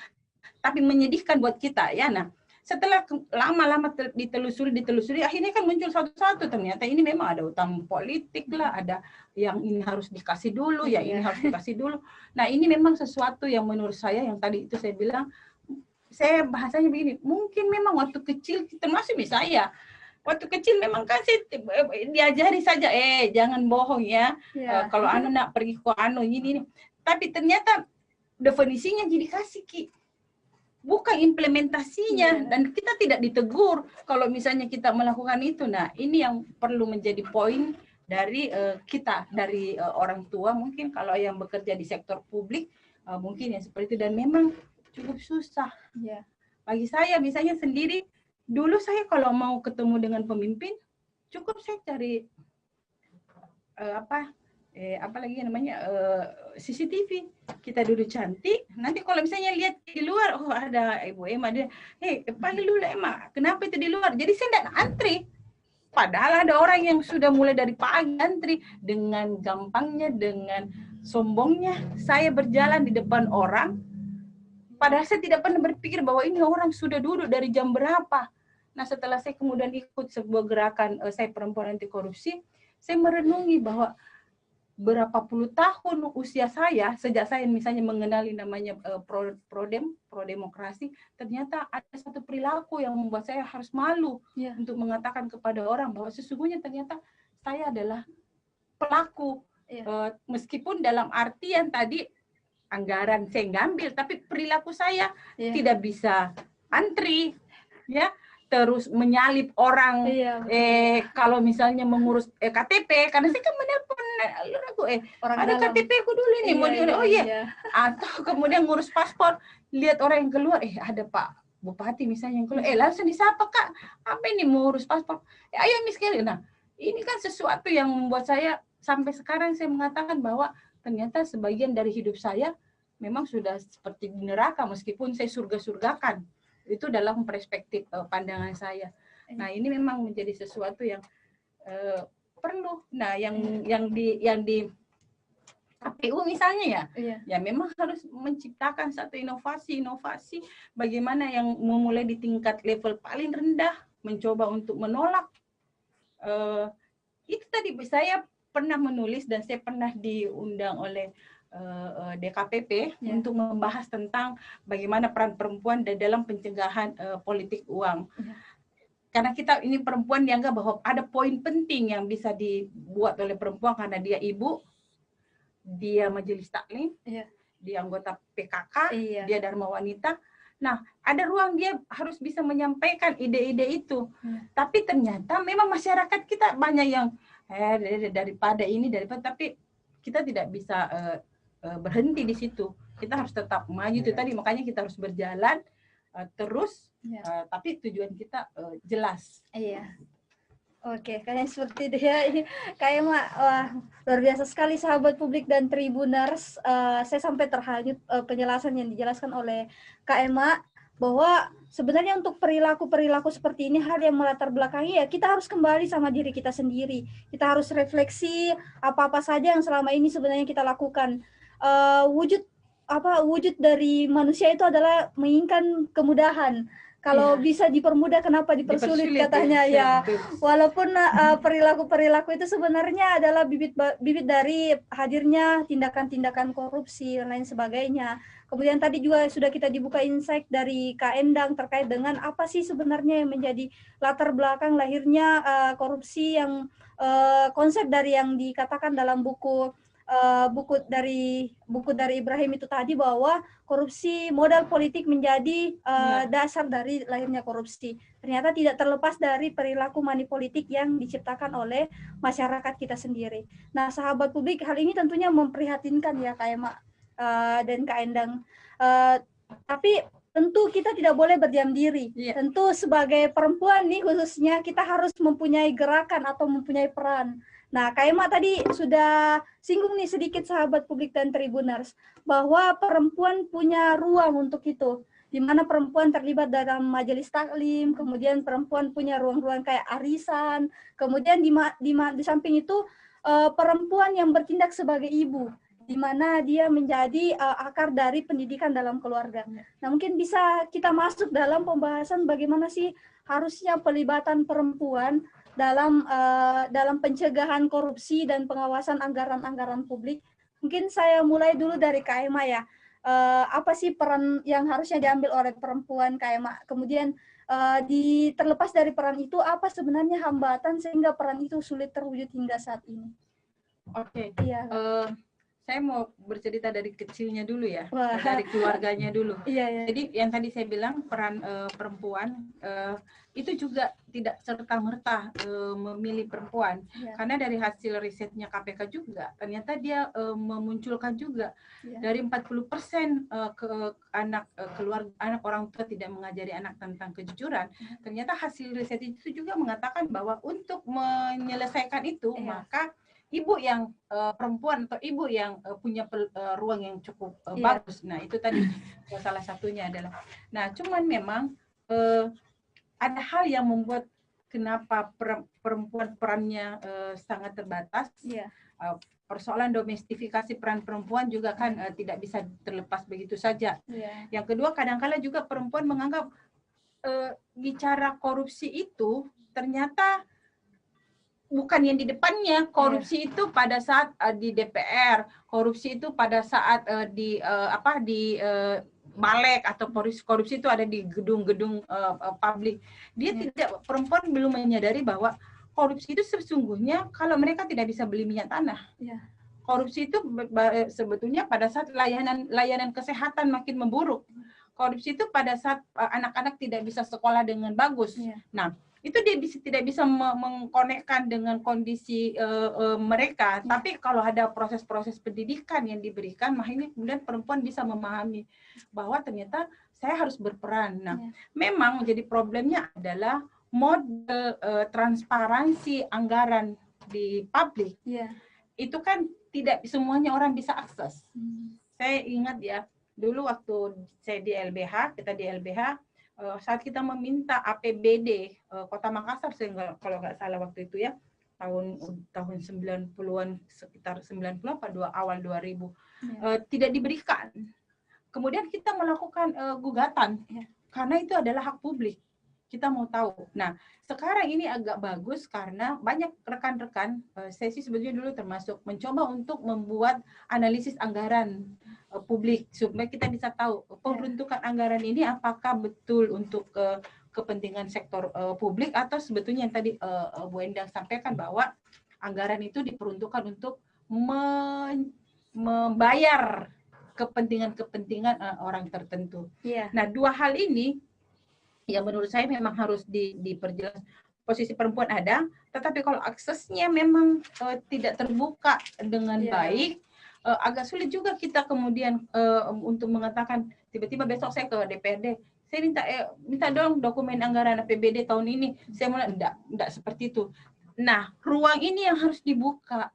tapi menyedihkan buat kita ya. Nah, setelah lama-lama ditelusuri, akhirnya kan muncul satu-satu, ternyata ini memang ada utang politik lah, ada yang ini harus dikasih dulu, yang ini harus dikasih dulu. Nah, ini memang sesuatu yang menurut saya, yang tadi itu saya bilang, saya bahasanya begini, mungkin memang waktu kecil, termasuk saya, waktu kecil memang kan saya diajari saja, jangan bohong ya, kalau nak pergi ke ini. Tapi ternyata definisinya jadi kasih Ki, bukan implementasinya, dan kita tidak ditegur kalau misalnya kita melakukan itu. Nah, ini yang perlu menjadi poin dari kita, dari orang tua, mungkin kalau yang bekerja di sektor publik mungkin ya seperti itu, dan memang cukup susah. Bagi saya misalnya sendiri, dulu saya kalau mau ketemu dengan pemimpin, cukup saya cari apa lagi namanya, CCTV. Kita duduk cantik, nanti kalau misalnya lihat di luar, oh ada Ibu Emma, dia, panggil dulu Emma, kenapa itu di luar? Jadi saya tidak antri. Padahal ada orang yang sudah mulai dari pagi antri. Dengan gampangnya, dengan sombongnya, saya berjalan di depan orang, padahal saya tidak pernah berpikir bahwa ini orang sudah duduk dari jam berapa. Nah, setelah saya kemudian ikut sebuah gerakan saya perempuan anti korupsi, saya merenungi bahwa berapa puluh tahun usia saya, sejak saya misalnya mengenali namanya pro-demokrasi, ternyata ada satu perilaku yang membuat saya harus malu untuk mengatakan kepada orang bahwa sesungguhnya ternyata saya adalah pelaku. Meskipun dalam artian tadi anggaran saya ngambil, tapi perilaku saya Iya. tidak bisa antri, ya, terus menyalip orang. Iya. Kalau misalnya mengurus KTP, karena saya kan menelpon Orang ada dalam. KTP aku dulu nih, mau Iya, oh iya, atau kemudian ngurus paspor, lihat orang yang keluar, ada Pak Bupati misalnya yang keluar, langsung disapa, Kak, apa ini mau urus paspor? Ayo Miss Kelly. Nah, ini kan sesuatu yang membuat saya sampai sekarang saya mengatakan bahwa ternyata sebagian dari hidup saya memang sudah seperti di neraka meskipun saya surga-surgakan. Itu dalam perspektif pandangan saya. Nah, ini memang menjadi sesuatu yang perlu. Nah, yang di KPU misalnya ya memang harus menciptakan satu inovasi bagaimana yang memulai di tingkat level paling rendah, mencoba untuk menolak. Itu tadi saya pernah menulis dan saya pernah diundang oleh DKPP untuk membahas tentang bagaimana peran perempuan dalam pencegahan politik uang. Karena kita ini perempuan dianggap bahwa ada poin penting yang bisa dibuat oleh perempuan karena dia ibu, dia majelis taklim, dia anggota PKK, dia Dharma Wanita. Nah, ada ruang dia harus bisa menyampaikan ide-ide itu. Tapi ternyata memang masyarakat kita banyak yang daripada tapi kita tidak bisa berhenti di situ. Kita harus tetap maju itu tadi, makanya kita harus berjalan terus, tapi tujuan kita jelas. Iya. Oke, kayaknya seperti dia. Kayak wah, luar biasa sekali sahabat publik dan Tribuners. Saya sampai terhanyut penjelasan yang dijelaskan oleh Kak Emma bahwa sebenarnya untuk perilaku-perilaku seperti ini hal yang melatar belakangi ya kita harus kembali sama diri kita sendiri. Kita harus refleksi apa-apa saja yang selama ini sebenarnya kita lakukan. Wujud dari manusia itu adalah menginginkan kemudahan. Kalau bisa dipermudah, kenapa dipersulit katanya ya. Walaupun perilaku-perilaku itu sebenarnya adalah bibit dari hadirnya tindakan-tindakan korupsi dan lain sebagainya. Kemudian tadi juga sudah kita dibuka insight dari Kak Endang terkait dengan apa sih sebenarnya yang menjadi latar belakang lahirnya korupsi yang konsep dari yang dikatakan dalam buku dari Ibrahim itu tadi bahwa korupsi modal politik menjadi dasar dari lahirnya korupsi. Ternyata tidak terlepas dari perilaku manipolitik yang diciptakan oleh masyarakat kita sendiri. Nah, sahabat publik, hal ini tentunya memprihatinkan ya Kak Emma dan Kak Endang. Tapi tentu kita tidak boleh berdiam diri. Tentu sebagai perempuan nih khususnya kita harus mempunyai gerakan atau mempunyai peran. Nah, Kak Emma tadi sudah singgung nih sedikit sahabat publik dan Tribuners bahwa perempuan punya ruang untuk itu, di mana perempuan terlibat dalam majelis taklim, kemudian perempuan punya ruang-ruang kayak arisan, kemudian di samping itu perempuan yang bertindak sebagai ibu, di mana dia menjadi akar dari pendidikan dalam keluarga. Nah, mungkin bisa kita masuk dalam pembahasan bagaimana sih harusnya pelibatan perempuan dalam pencegahan korupsi dan pengawasan anggaran-anggaran publik. Mungkin saya mulai dulu dari Kak Emma ya. Apa sih peran yang harusnya diambil oleh perempuan, Kak Emma? Kemudian terlepas dari peran itu, apa sebenarnya hambatan sehingga peran itu sulit terwujud hingga saat ini? Oke. Iya. Saya mau bercerita dari kecilnya dulu ya, dari keluarganya dulu. Iya. Jadi yang tadi saya bilang peran perempuan itu juga tidak serta-merta memilih perempuan, karena dari hasil risetnya KPK juga ternyata dia memunculkan juga dari 40% anak orang tua tidak mengajari anak tentang kejujuran. Ternyata hasil riset itu juga mengatakan bahwa untuk menyelesaikan itu maka ibu yang perempuan atau ibu yang punya ruang yang cukup bagus. Nah, itu tadi salah satunya adalah. Nah, cuman memang ada hal yang membuat kenapa perempuan perannya sangat terbatas. Persoalan domestifikasi peran perempuan juga kan tidak bisa terlepas begitu saja. Yang kedua, kadang-kala juga perempuan menganggap bicara korupsi itu ternyata bukan yang di depannya. Korupsi itu pada saat di DPR, korupsi itu pada saat di Balek, atau korupsi itu ada di gedung-gedung publik. Perempuan belum menyadari bahwa korupsi itu sesungguhnya kalau mereka tidak bisa beli minyak tanah. Korupsi itu sebetulnya pada saat layanan kesehatan makin memburuk. Korupsi itu pada saat anak-anak tidak bisa sekolah dengan bagus. Nah, itu dia tidak bisa mengkonekkan dengan kondisi mereka. Tapi kalau ada proses-proses pendidikan yang diberikan, maka ini kemudian perempuan bisa memahami bahwa ternyata saya harus berperan. Nah, memang jadi problemnya adalah model transparansi anggaran di publik. Itu kan tidak semuanya orang bisa akses. Saya ingat ya, dulu waktu saya di LBH, kita di LBH, saat kita meminta APBD Kota Makassar, kalau nggak salah waktu itu ya, tahun 90-an, sekitar 90 apa awal 2000, tidak diberikan. Kemudian kita melakukan gugatan, karena itu adalah hak publik. Kita mau tahu. Nah, sekarang ini agak bagus karena banyak rekan-rekan, saya sih sebetulnya dulu termasuk mencoba untuk membuat analisis anggaran publik supaya kita bisa tahu peruntukan anggaran ini apakah betul untuk kepentingan sektor publik atau sebetulnya yang tadi Bu Endang sampaikan bahwa anggaran itu diperuntukkan untuk membayar kepentingan-kepentingan orang tertentu. Nah, dua hal ini yang menurut saya memang harus diperjelas. Posisi perempuan ada, tetapi kalau aksesnya memang tidak terbuka dengan baik, agak sulit juga kita kemudian untuk mengatakan tiba-tiba besok saya ke DPRD, saya minta dong dokumen anggaran APBD tahun ini. Saya mulai enggak seperti itu. Nah, ruang ini yang harus dibuka,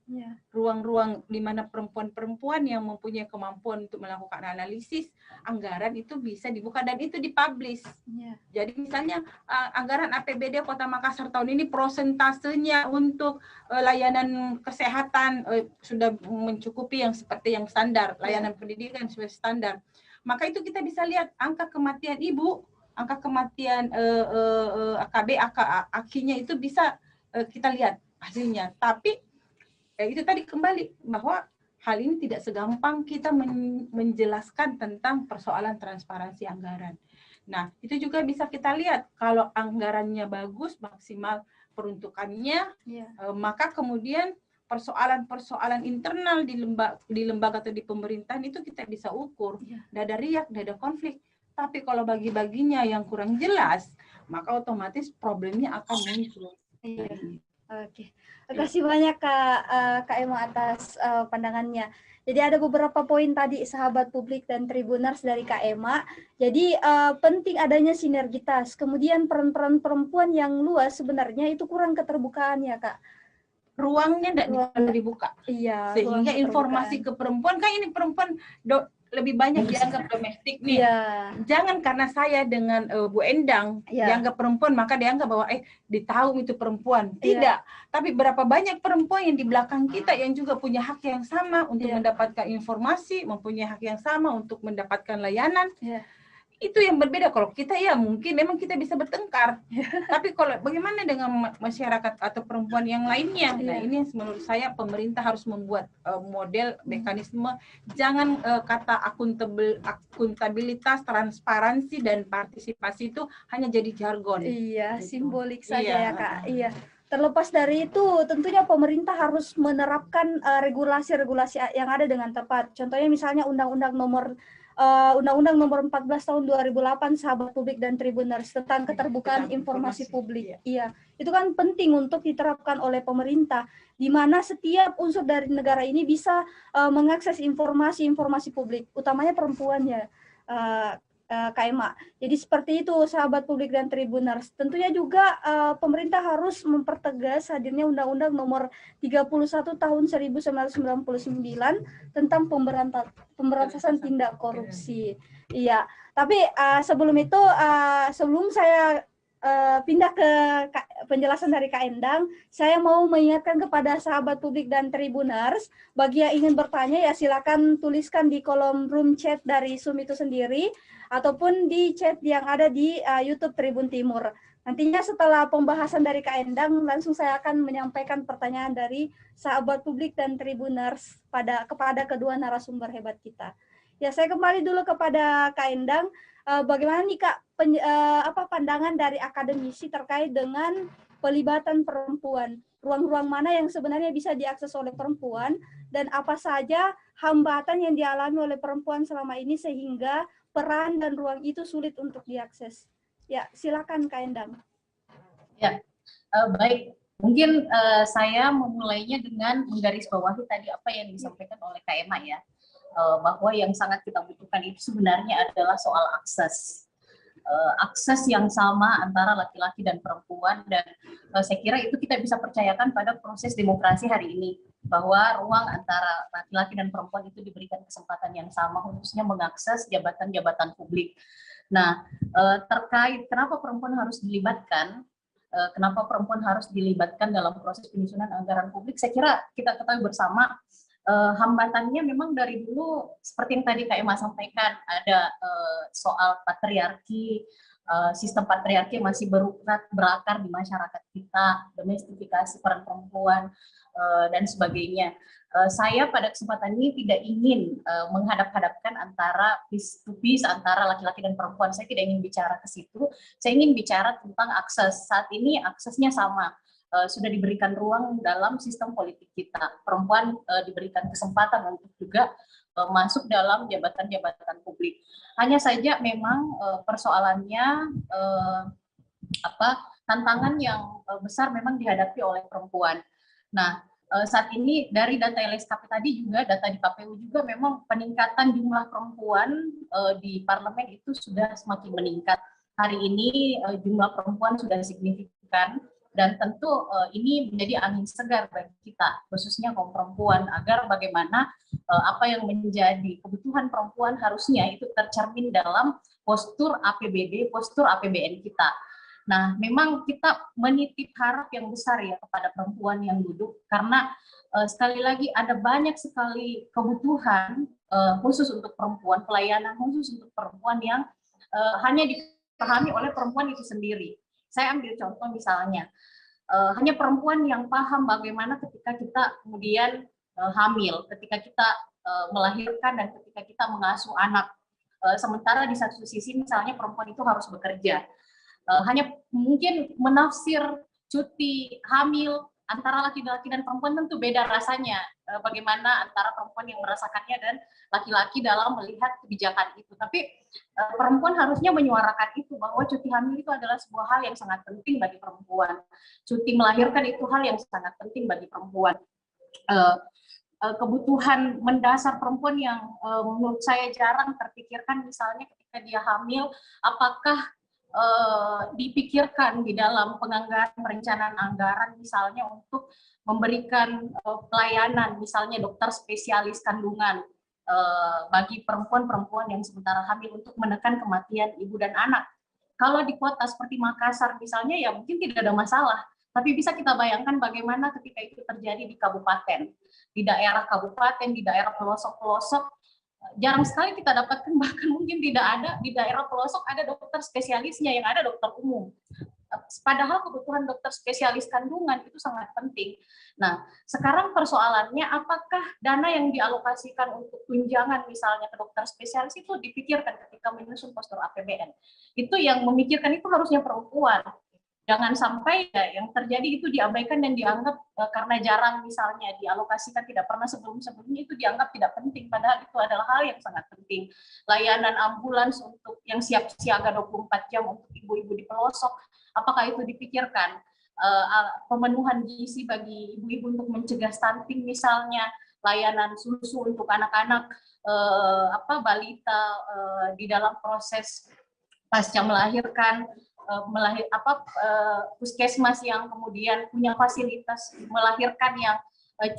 ruang-ruang di mana perempuan-perempuan yang mempunyai kemampuan untuk melakukan analisis anggaran itu bisa dibuka dan itu dipublish. Jadi misalnya anggaran APBD Kota Makassar tahun ini prosentasenya untuk layanan kesehatan sudah mencukupi yang seperti yang standar, layanan pendidikan sesuai standar. Maka itu kita bisa lihat angka kematian ibu, angka kematian AKB, akinya itu bisa kita lihat hasilnya. Tapi itu tadi kembali bahwa hal ini tidak segampang kita menjelaskan tentang persoalan transparansi anggaran. Nah, itu juga bisa kita lihat kalau anggarannya bagus, maksimal peruntukannya, maka kemudian persoalan-persoalan internal di lembaga atau di pemerintahan itu kita bisa ukur. Tidak ada riak, tidak ada konflik. Tapi kalau bagi-baginya yang kurang jelas, maka otomatis problemnya akan muncul. Oke, terima kasih banyak Kak Emma atas pandangannya. Jadi ada beberapa poin tadi sahabat publik dan tribuners dari Kak Emma. Jadi penting adanya sinergitas. Kemudian peran-peran perempuan yang luas sebenarnya itu kurang keterbukaan ya Kak. Ruangnya tidak dibuka. Sehingga informasi ke perempuan, kan ini perempuan lebih banyak dianggap domestik nih. Jangan karena saya dengan Bu Endang dianggap perempuan maka dianggap bahwa ditahu itu perempuan. Tidak. Tapi berapa banyak perempuan yang di belakang kita yang juga punya hak yang sama untuk mendapatkan informasi, mempunyai hak yang sama untuk mendapatkan layanan. Itu yang berbeda. Kalau kita mungkin memang kita bisa bertengkar. Tapi kalau bagaimana dengan masyarakat atau perempuan yang lainnya? Nah, ini menurut saya pemerintah harus membuat model mekanisme. Jangan kata akuntabilitas, transparansi dan partisipasi itu hanya jadi jargon. Simbolik saja ya Kak. Terlepas dari itu, tentunya pemerintah harus menerapkan regulasi-regulasi yang ada dengan tepat. Contohnya misalnya Undang-Undang Nomor 14 tahun 2008 sahabat publik dan tribuners tentang keterbukaan informasi publik. Itu kan penting untuk diterapkan oleh pemerintah, di mana setiap unsur dari negara ini bisa mengakses informasi publik, utamanya perempuan ya. Kak Emma. Jadi seperti itu sahabat publik dan tribuners. Tentunya juga pemerintah harus mempertegas hadirnya Undang-Undang Nomor 31 tahun 1999 tentang pemberantasan tindak korupsi. Tapi sebelum itu, sebelum saya pindah ke penjelasan dari Kak Endang, saya mau mengingatkan kepada sahabat publik dan tribuners, bagi yang ingin bertanya ya silakan tuliskan di kolom room chat dari Zoom itu sendiri, ataupun di chat yang ada di YouTube Tribun Timur. Nantinya setelah pembahasan dari Kak Endang, langsung saya akan menyampaikan pertanyaan dari sahabat publik dan tribuners kepada kedua narasumber hebat kita. Ya, saya kembali dulu kepada Kak Endang. Bagaimana nih Kak pandangan dari akademisi terkait dengan pelibatan perempuan. Ruang-ruang mana yang sebenarnya bisa diakses oleh perempuan dan apa saja hambatan yang dialami oleh perempuan selama ini sehingga peran dan ruang itu sulit untuk diakses. Ya, silakan Kak Endang. Ya, baik. Mungkin saya memulainya dengan menggarisbawahi tadi apa yang disampaikan oleh Kak Emma ya, bahwa yang sangat kita butuhkan itu sebenarnya adalah soal akses. Akses yang sama antara laki-laki dan perempuan, dan saya kira itu kita bisa percayakan pada proses demokrasi hari ini, bahwa ruang antara laki-laki dan perempuan itu diberikan kesempatan yang sama khususnya mengakses jabatan-jabatan publik. Nah, terkait kenapa perempuan harus dilibatkan, kenapa perempuan harus dilibatkan dalam proses penyusunan anggaran publik, saya kira kita ketahui bersama hambatannya memang dari dulu seperti yang tadi Kak Emma sampaikan, ada soal patriarki, sistem patriarki masih berakar di masyarakat kita, domestifikasi peran perempuan dan sebagainya. Saya pada kesempatan ini tidak ingin menghadap-hadapkan antara piece to piece antara laki-laki dan perempuan. Saya tidak ingin bicara ke situ. Saya ingin bicara tentang akses. Saat ini aksesnya sama. Sudah diberikan ruang dalam sistem politik kita. Perempuan diberikan kesempatan untuk juga masuk dalam jabatan-jabatan publik. Hanya saja memang persoalannya tantangan yang besar memang dihadapi oleh perempuan. Nah, saat ini dari data LSKP tadi juga, data di KPU juga memang peningkatan jumlah perempuan di parlemen itu sudah semakin meningkat. Hari ini jumlah perempuan sudah signifikan, dan tentu ini menjadi angin segar bagi kita, khususnya kaum perempuan, agar bagaimana apa yang menjadi kebutuhan perempuan harusnya itu tercermin dalam postur APBD, postur APBN kita. Nah, memang kita menitip harap yang besar ya kepada perempuan yang duduk, karena sekali lagi ada banyak sekali kebutuhan khusus untuk perempuan, pelayanan khusus untuk perempuan yang hanya dipahami oleh perempuan itu sendiri. Saya ambil contoh misalnya, hanya perempuan yang paham bagaimana ketika kita kemudian hamil, ketika kita melahirkan dan ketika kita mengasuh anak. Sementara di satu sisi misalnya perempuan itu harus bekerja. Hanya mungkin menafsir cuti hamil antara laki-laki dan perempuan tentu beda rasanya, bagaimana antara perempuan yang merasakannya dan laki-laki dalam melihat kebijakan itu. Tapi perempuan harusnya menyuarakan itu, bahwa cuti hamil itu adalah sebuah hal yang sangat penting bagi perempuan. Cuti melahirkan itu hal yang sangat penting bagi perempuan. Kebutuhan mendasar perempuan yang menurut saya jarang terpikirkan, misalnya ketika dia hamil, apakah dipikirkan di dalam penganggaran perencanaan anggaran misalnya untuk memberikan pelayanan misalnya dokter spesialis kandungan bagi perempuan-perempuan yang sementara hamil untuk menekan kematian ibu dan anak. Kalau di kota seperti Makassar misalnya ya mungkin tidak ada masalah, tapi bisa kita bayangkan bagaimana ketika itu terjadi di kabupaten, di daerah kabupaten, di daerah pelosok-pelosok. Jarang sekali kita dapatkan, bahkan mungkin tidak ada di daerah pelosok ada dokter spesialisnya, yang ada dokter umum. Padahal kebutuhan dokter spesialis kandungan itu sangat penting. Nah, sekarang persoalannya apakah dana yang dialokasikan untuk tunjangan misalnya ke dokter spesialis itu dipikirkan ketika menyusun postur APBN. Itu yang memikirkan itu harusnya perempuan. Jangan sampai ya, yang terjadi itu diabaikan dan dianggap karena jarang misalnya dialokasikan, tidak pernah sebelum-sebelumnya itu dianggap tidak penting, padahal itu adalah hal yang sangat penting. Layanan ambulans untuk yang siap siaga 24 jam untuk ibu-ibu di pelosok, apakah itu dipikirkan? Pemenuhan gizi bagi ibu-ibu untuk mencegah stunting misalnya, layanan susu untuk anak-anak balita di dalam proses pasca melahirkan, puskesmas yang kemudian punya fasilitas melahirkan yang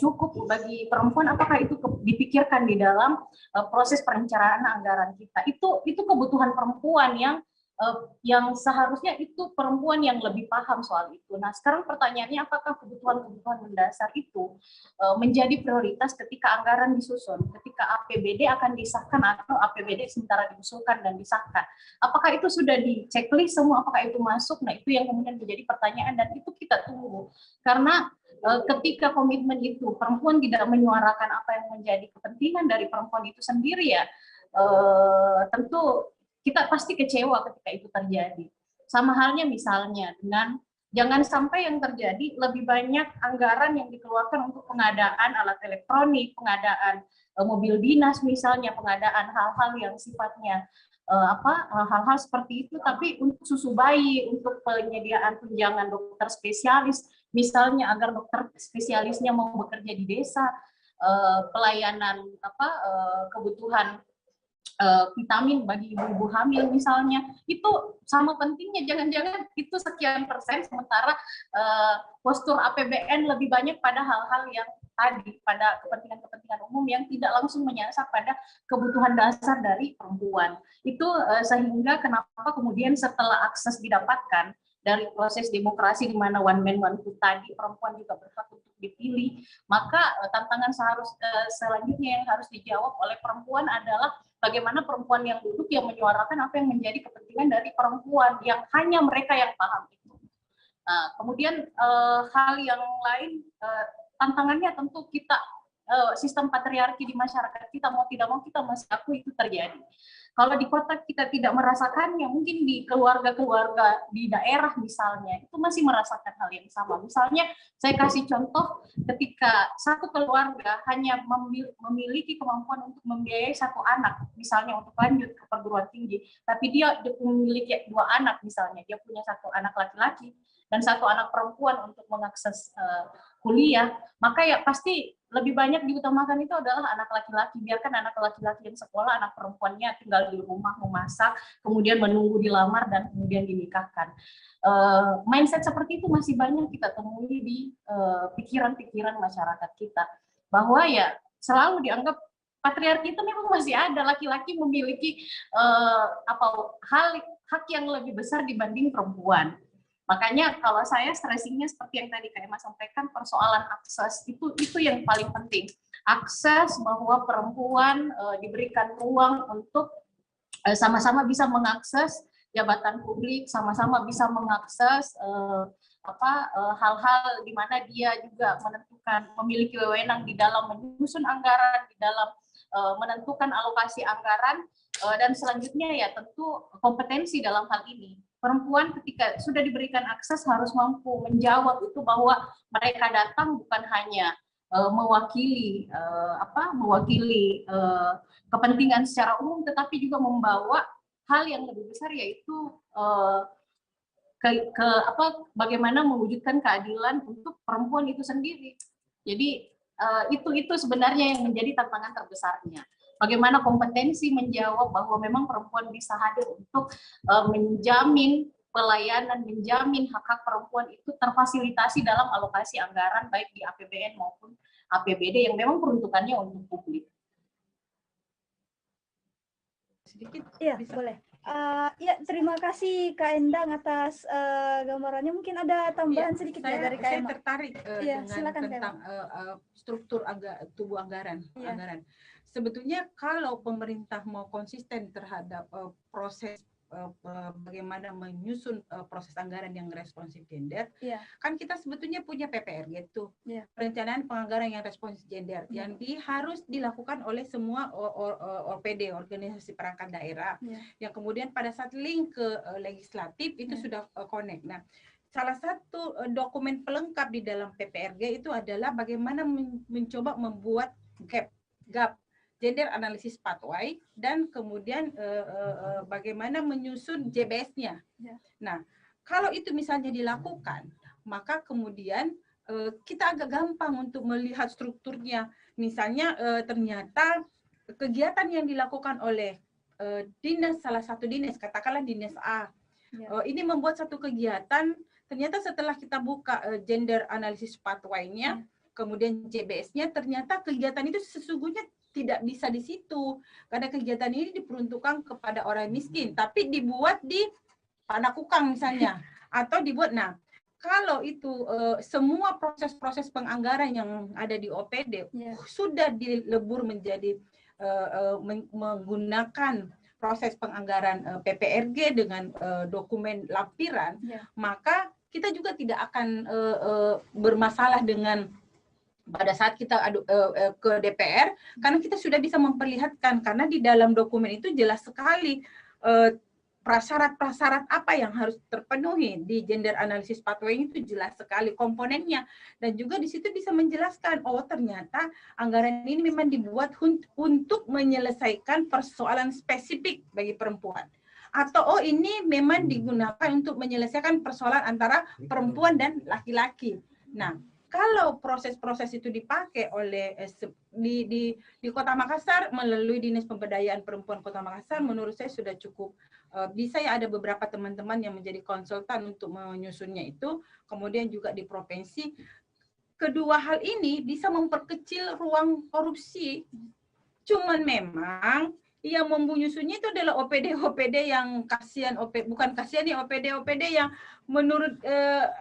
cukup bagi perempuan, apakah itu dipikirkan di dalam proses perencanaan anggaran kita? Itu kebutuhan perempuan yang seharusnya itu perempuan yang lebih paham soal itu. Nah, sekarang pertanyaannya, apakah kebutuhan-kebutuhan mendasar itu menjadi prioritas ketika anggaran disusun, ketika APBD akan disahkan atau APBD sementara diusulkan dan disahkan? Apakah itu sudah di checklist semua, apakah itu masuk? Nah, itu yang kemudian menjadi pertanyaan, dan itu kita tunggu. Karena ketika komitmen itu perempuan tidak menyuarakan apa yang menjadi kepentingan dari perempuan itu sendiri ya, tentu kita pasti kecewa ketika itu terjadi. Sama halnya misalnya dengan Jangan sampai yang terjadi lebih banyak anggaran yang dikeluarkan untuk pengadaan alat elektronik, pengadaan mobil dinas misalnya, pengadaan hal-hal yang sifatnya hal-hal seperti itu, tapi untuk susu bayi, untuk penyediaan tunjangan dokter spesialis misalnya, agar dokter spesialisnya mau bekerja di desa, pelayanan kebutuhan vitamin bagi ibu-ibu hamil misalnya, itu sama pentingnya. Jangan-jangan itu sekian persen, sementara postur APBN lebih banyak pada hal-hal yang tadi, pada kepentingan-kepentingan umum yang tidak langsung menyasar pada kebutuhan dasar dari perempuan. Itu sehingga kenapa kemudian setelah akses didapatkan dari proses demokrasi di mana one man one vote tadi, perempuan juga berhak untuk dipilih, maka tantangan selanjutnya yang harus dijawab oleh perempuan adalah bagaimana perempuan yang duduk yang menyuarakan apa yang menjadi kepentingan dari perempuan, yang hanya mereka yang paham itu. Nah, kemudian hal yang lain, tantangannya tentu kita, sistem patriarki di masyarakat kita, mau tidak mau kita masih akui itu terjadi. Kalau di kota kita tidak merasakannya, mungkin di keluarga-keluarga di daerah misalnya, itu masih merasakan hal yang sama. Misalnya, saya kasih contoh, ketika satu keluarga hanya memiliki kemampuan untuk membiayai satu anak, misalnya untuk lanjut ke perguruan tinggi, tapi dia memiliki 2 anak misalnya, dia punya 1 anak laki-laki dan 1 anak perempuan untuk mengakses kuliah, maka ya pasti lebih banyak diutamakan itu adalah anak laki-laki. Biarkan anak laki-laki yang sekolah, anak perempuannya tinggal di rumah memasak, kemudian menunggu dilamar dan kemudian dinikahkan. Mindset seperti itu masih banyak kita temui di pikiran-pikiran masyarakat kita, bahwa ya selalu dianggap patriarki itu memang masih ada, laki-laki memiliki hak yang lebih besar dibanding perempuan. Makanya kalau saya stressingnya seperti yang tadi Kak Emma sampaikan, persoalan akses itu yang paling penting. Akses, bahwa perempuan diberikan ruang untuk sama-sama bisa mengakses jabatan publik, sama-sama bisa mengakses hal-hal di mana dia juga memiliki wewenang di dalam menyusun anggaran, di dalam menentukan alokasi anggaran, dan selanjutnya ya tentu kompetensi dalam hal ini. Perempuan ketika sudah diberikan akses harus mampu menjawab itu, bahwa mereka datang bukan hanya mewakili kepentingan secara umum, tetapi juga membawa hal yang lebih besar, yaitu bagaimana mewujudkan keadilan untuk perempuan itu sendiri. Jadi itu sebenarnya yang menjadi tantangan terbesarnya. Bagaimana kompetensi menjawab bahwa memang perempuan bisa hadir untuk menjamin pelayanan, menjamin hak-hak perempuan itu terfasilitasi dalam alokasi anggaran baik di APBN maupun APBD yang memang peruntukannya untuk publik. Sedikit Iya, bisa. boleh. Ya, terima kasih Kak Endang atas gambarannya. Mungkin ada tambahan sedikit ya dari Kak Saya Emma. tertarik Iya, dengan silakan, tentang struktur tubuh anggaran. Sebetulnya kalau pemerintah mau konsisten terhadap proses bagaimana menyusun proses anggaran yang responsif gender, kan kita sebetulnya punya PPR, yaitu perencanaan penganggaran yang responsif gender, yang harus dilakukan oleh semua OPD, organisasi perangkat daerah, yang kemudian pada saat link ke legislatif itu sudah connect. Nah, salah satu dokumen pelengkap di dalam PPRG itu adalah bagaimana mencoba membuat gap gender analisis pathway, dan kemudian bagaimana menyusun JBS-nya. Nah, kalau itu misalnya dilakukan, maka kemudian kita agak gampang untuk melihat strukturnya. Misalnya ternyata kegiatan yang dilakukan oleh salah satu dinas, katakanlah dinas A, ini membuat satu kegiatan, ternyata setelah kita buka gender analisis pathway-nya, kemudian JBS-nya, ternyata kegiatan itu sesungguhnya tidak bisa di situ, karena kegiatan ini diperuntukkan kepada orang miskin, tapi dibuat di Panakukang misalnya, atau dibuat. Nah, kalau itu semua proses-proses penganggaran yang ada di OPD sudah dilebur menjadi menggunakan proses penganggaran PPRG dengan dokumen lampiran, maka kita juga tidak akan bermasalah dengan pada saat kita ke DPR, karena kita sudah bisa memperlihatkan, karena di dalam dokumen itu jelas sekali prasyarat-prasyarat apa yang harus terpenuhi di gender analysis pathway itu jelas sekali komponennya, dan juga di situ bisa menjelaskan oh ternyata anggaran ini memang dibuat untuk menyelesaikan persoalan spesifik bagi perempuan, atau oh ini memang digunakan untuk menyelesaikan persoalan antara perempuan dan laki-laki. Nah, kalau proses-proses itu dipakai oleh di Kota Makassar melalui Dinas Pemberdayaan Perempuan Kota Makassar, menurut saya sudah cukup bisa ya. Ada beberapa teman-teman yang menjadi konsultan untuk menyusunnya itu, kemudian juga di provinsi. Kedua hal ini bisa memperkecil ruang korupsi. Cuman memang yang menyusunnya itu adalah OPD yang kasihan, bukan kasihan nih, OPD yang menurut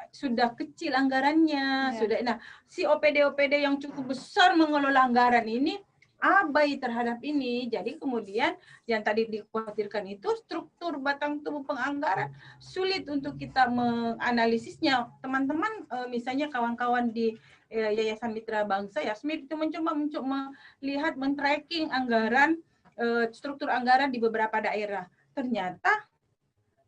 sudah kecil anggarannya, sudah. Nah, si OPD yang cukup besar mengelola anggaran ini abai terhadap ini. Jadi kemudian yang tadi dikhawatirkan itu struktur batang tubuh penganggaran sulit untuk kita menganalisisnya. Teman-teman misalnya kawan-kawan di Yayasan Mitra Bangsa Yasmir itu mencoba melihat men-tracking anggaran, struktur anggaran di beberapa daerah. Ternyata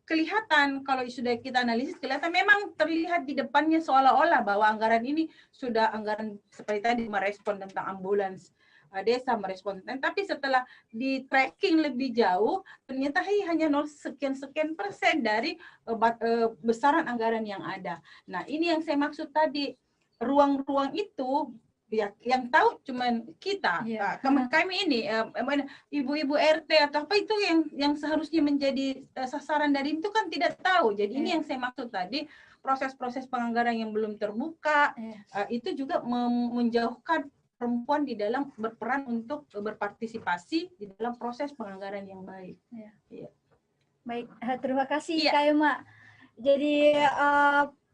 kelihatan kalau sudah kita analisis, kelihatan memang terlihat di depannya seolah-olah bahwa anggaran ini sudah anggaran seperti tadi merespon tentang ambulans desa, merespon, tapi setelah di tracking lebih jauh ternyata hanya 0 sekian persen dari besaran anggaran yang ada. Nah, ini yang saya maksud tadi, ruang-ruang itu ya, yang tahu cuman kita, kami ini ibu-ibu RT atau apa itu yang seharusnya menjadi sasaran dari itu kan tidak tahu. Jadi ini yang saya maksud tadi, proses-proses penganggaran yang belum terbuka itu juga menjauhkan perempuan di dalam berperan untuk berpartisipasi di dalam proses penganggaran yang baik. Baik, terima kasih Kak Emma. Jadi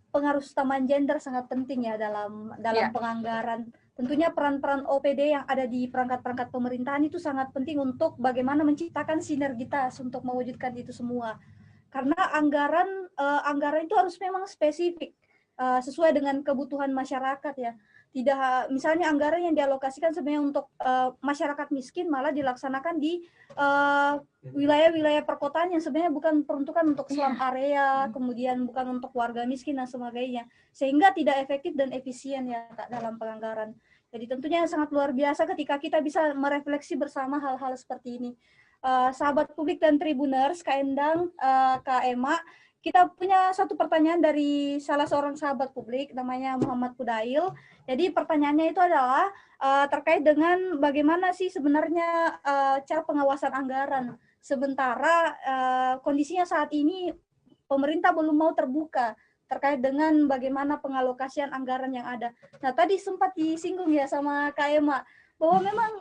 pengaruh utama gender sangat penting ya dalam penganggaran. Tentunya peran-peran OPD yang ada di perangkat-perangkat pemerintahan itu sangat penting untuk bagaimana menciptakan sinergitas untuk mewujudkan itu semua. Karena anggaran itu harus memang spesifik, sesuai dengan kebutuhan masyarakat ya. Tidak misalnya anggaran yang dialokasikan sebenarnya untuk masyarakat miskin malah dilaksanakan di wilayah-wilayah perkotaan yang sebenarnya bukan peruntukan untuk slum area, kemudian bukan untuk warga miskin dan sebagainya, sehingga tidak efektif dan efisien ya Kak dalam penganggaran. Jadi tentunya sangat luar biasa ketika kita bisa merefleksi bersama hal-hal seperti ini. Sahabat publik dan tribuners, Kak Endang, Kak Emma, kita punya satu pertanyaan dari salah seorang sahabat publik, namanya Muhammad Kudail. Jadi pertanyaannya itu adalah terkait dengan bagaimana sih sebenarnya cara pengawasan anggaran. Sementara kondisinya saat ini pemerintah belum mau terbuka terkait dengan bagaimana pengalokasian anggaran yang ada. Nah, tadi sempat disinggung ya sama Kak Emma, bahwa memang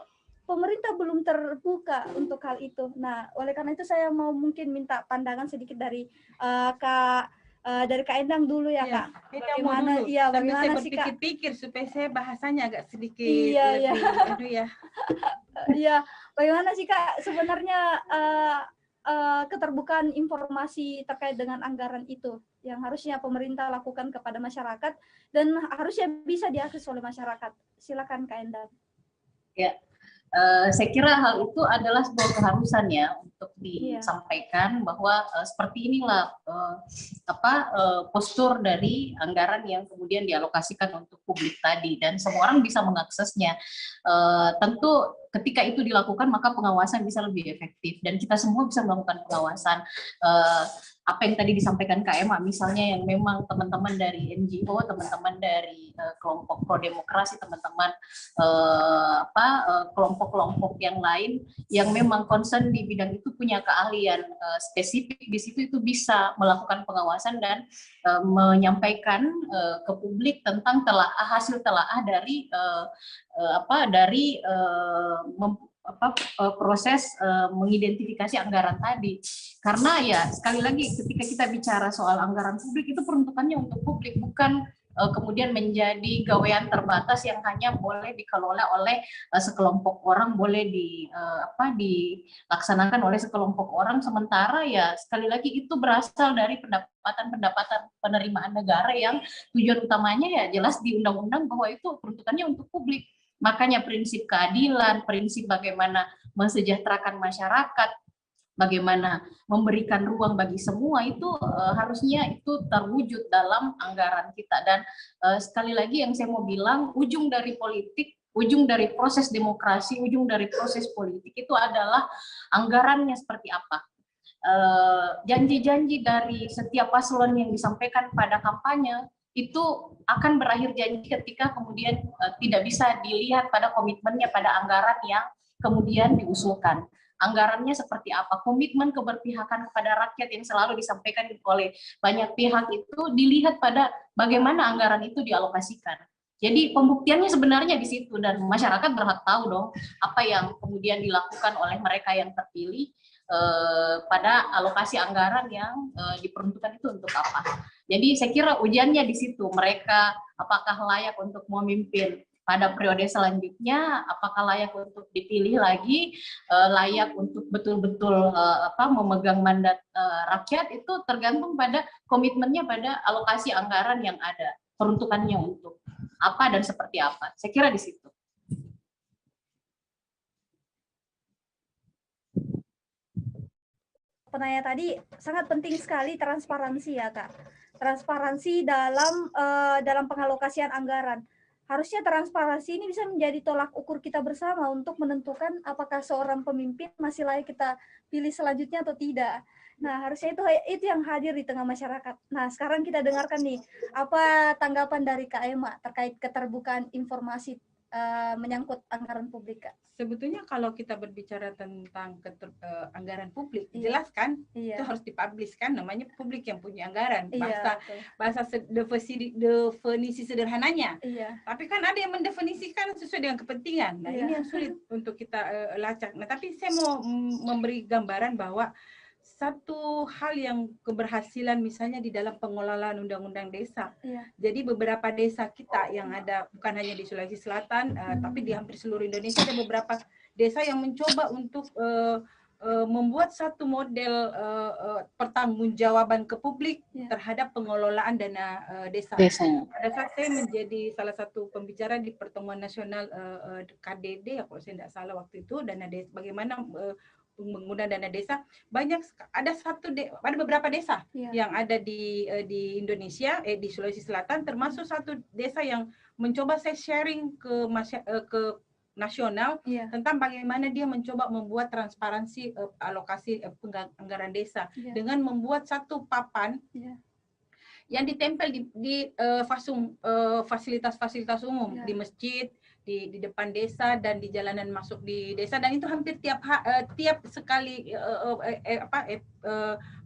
pemerintah belum terbuka untuk hal itu. Nah, oleh karena itu saya mau mungkin minta pandangan sedikit dari Kak Endang dulu ya Kak. Bagaimana? Iya, bagaimana sih Kak? Pikir supaya saya bahasanya agak sedikit lebih, Iya, bagaimana sih Kak sebenarnya keterbukaan informasi terkait dengan anggaran itu yang harusnya pemerintah lakukan kepada masyarakat dan harusnya bisa diakses oleh masyarakat. Silakan Kak Endang. Ya. Saya kira hal itu adalah sebuah keharusan ya untuk disampaikan bahwa seperti inilah postur dari anggaran yang kemudian dialokasikan untuk publik tadi dan semua orang bisa mengaksesnya. Tentu ketika itu dilakukan maka pengawasan bisa lebih efektif dan kita semua bisa melakukan pengawasan. Apa yang tadi disampaikan Kak Emma, misalnya yang memang teman-teman dari NGO, teman-teman dari kelompok pro-demokrasi, teman-teman kelompok-kelompok yang lain yang memang concern di bidang itu punya keahlian spesifik di situ, itu bisa melakukan pengawasan dan menyampaikan ke publik tentang hasil telaah dari proses mengidentifikasi anggaran tadi. Karena ya sekali lagi ketika kita bicara soal anggaran publik itu peruntukannya untuk publik, bukan kemudian menjadi gawean terbatas yang hanya boleh dikelola oleh sekelompok orang, boleh dilaksanakan oleh sekelompok orang, sementara ya sekali lagi itu berasal dari pendapatan penerimaan negara yang tujuan utamanya ya jelas di undang-undang bahwa itu peruntukannya untuk publik. Makanya prinsip keadilan, prinsip bagaimana mensejahterakan masyarakat, bagaimana memberikan ruang bagi semua itu harusnya itu terwujud dalam anggaran kita. Dan sekali lagi yang saya mau bilang, ujung dari politik, ujung dari proses demokrasi, ujung dari proses politik itu adalah anggarannya seperti apa. Janji-janji dari setiap paslon yang disampaikan pada kampanye itu akan berakhir janji ketika kemudian tidak bisa dilihat pada komitmennya, pada anggaran yang kemudian diusulkan. Anggarannya seperti apa, komitmen keberpihakan kepada rakyat yang selalu disampaikan oleh banyak pihak itu dilihat pada bagaimana anggaran itu dialokasikan. Jadi pembuktiannya sebenarnya di situ, dan masyarakat berhak tahu dong apa yang kemudian dilakukan oleh mereka yang terpilih pada alokasi anggaran yang diperuntukkan itu untuk apa. Jadi saya kira ujiannya di situ, mereka apakah layak untuk memimpin pada periode selanjutnya, apakah layak untuk dipilih lagi, layak untuk betul-betul memegang mandat rakyat, itu tergantung pada komitmennya pada alokasi anggaran yang ada, peruntukannya untuk apa dan seperti apa. Saya kira di situ. Penanya tadi sangat penting sekali transparansi ya Kak. Transparansi dalam pengalokasian anggaran. Harusnya transparansi ini bisa menjadi tolak ukur kita bersama untuk menentukan apakah seorang pemimpin masih layak kita pilih selanjutnya atau tidak. Nah, harusnya itu yang hadir di tengah masyarakat. Nah, sekarang kita dengarkan nih, apa tanggapan dari Kak Emma terkait keterbukaan informasi menyangkut anggaran publik, Kak? Sebetulnya kalau kita berbicara tentang anggaran publik, jelas kan, itu harus dipublish kan, namanya publik yang punya anggaran. Bahasa definisi sederhananya. Tapi kan ada yang mendefinisikan sesuai dengan kepentingan. Nah, ini yang sulit untuk kita lacak. Nah, tapi saya mau memberi gambaran bahwa satu hal yang keberhasilan misalnya di dalam pengelolaan undang-undang desa. Jadi beberapa desa kita yang ada bukan hanya di Sulawesi Selatan, tapi di hampir seluruh Indonesia ada beberapa desa yang mencoba untuk membuat satu model pertanggungjawaban ke publik terhadap pengelolaan dana desa. Pada saat saya menjadi salah satu pembicara di pertemuan nasional KDD, kalau saya tidak salah waktu itu, dana desa, bagaimana penggunaan dana desa, ada beberapa desa yang ada di Indonesia, di Sulawesi Selatan, termasuk satu desa yang mencoba saya sharing ke nasional tentang bagaimana dia mencoba membuat transparansi alokasi anggaran desa dengan membuat satu papan yang ditempel di fasilitas-fasilitas umum, di masjid, di depan desa, dan di jalanan masuk di desa, dan itu hampir tiap sekali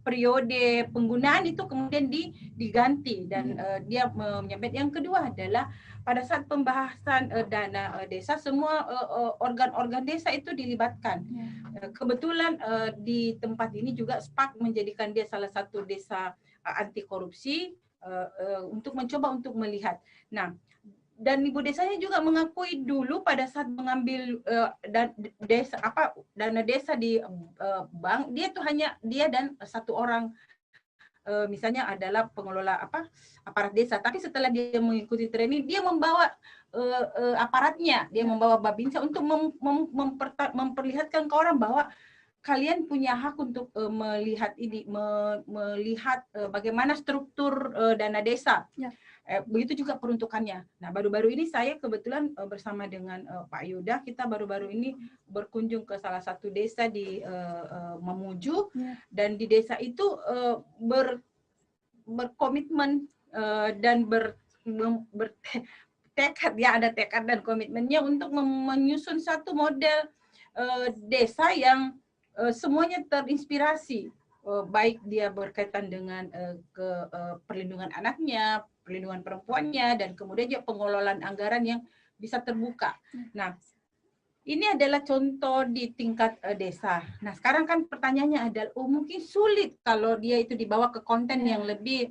periode penggunaan itu kemudian diganti, dan dia menyampaikan. Yang kedua adalah pada saat pembahasan dana desa, semua organ-organ desa itu dilibatkan. Kebetulan di tempat ini juga SPAK menjadikan dia salah satu desa anti korupsi untuk mencoba untuk melihat. Nah, dan ibu desanya juga mengakui dulu pada saat mengambil dana desa di bank, dia tuh hanya dia dan satu orang misalnya adalah pengelola aparat desa, tapi setelah dia mengikuti training, dia membawa aparatnya, dia membawa Babinsa untuk memperlihatkan ke orang bahwa kalian punya hak untuk melihat bagaimana struktur dana desa. Begitu juga peruntukannya. Nah, baru-baru ini saya kebetulan bersama dengan Pak Yuda, kita baru-baru ini berkunjung ke salah satu desa di Mamuju, dan di desa itu berkomitmen dan bertekad, ada tekad dan komitmennya untuk menyusun satu model desa yang semuanya terinspirasi, baik dia berkaitan dengan perlindungan anaknya, perlindungan perempuannya, dan kemudian juga pengelolaan anggaran yang bisa terbuka. Nah, ini adalah contoh di tingkat desa. Nah, sekarang kan pertanyaannya adalah, mungkin sulit kalau dia itu dibawa ke konten yang lebih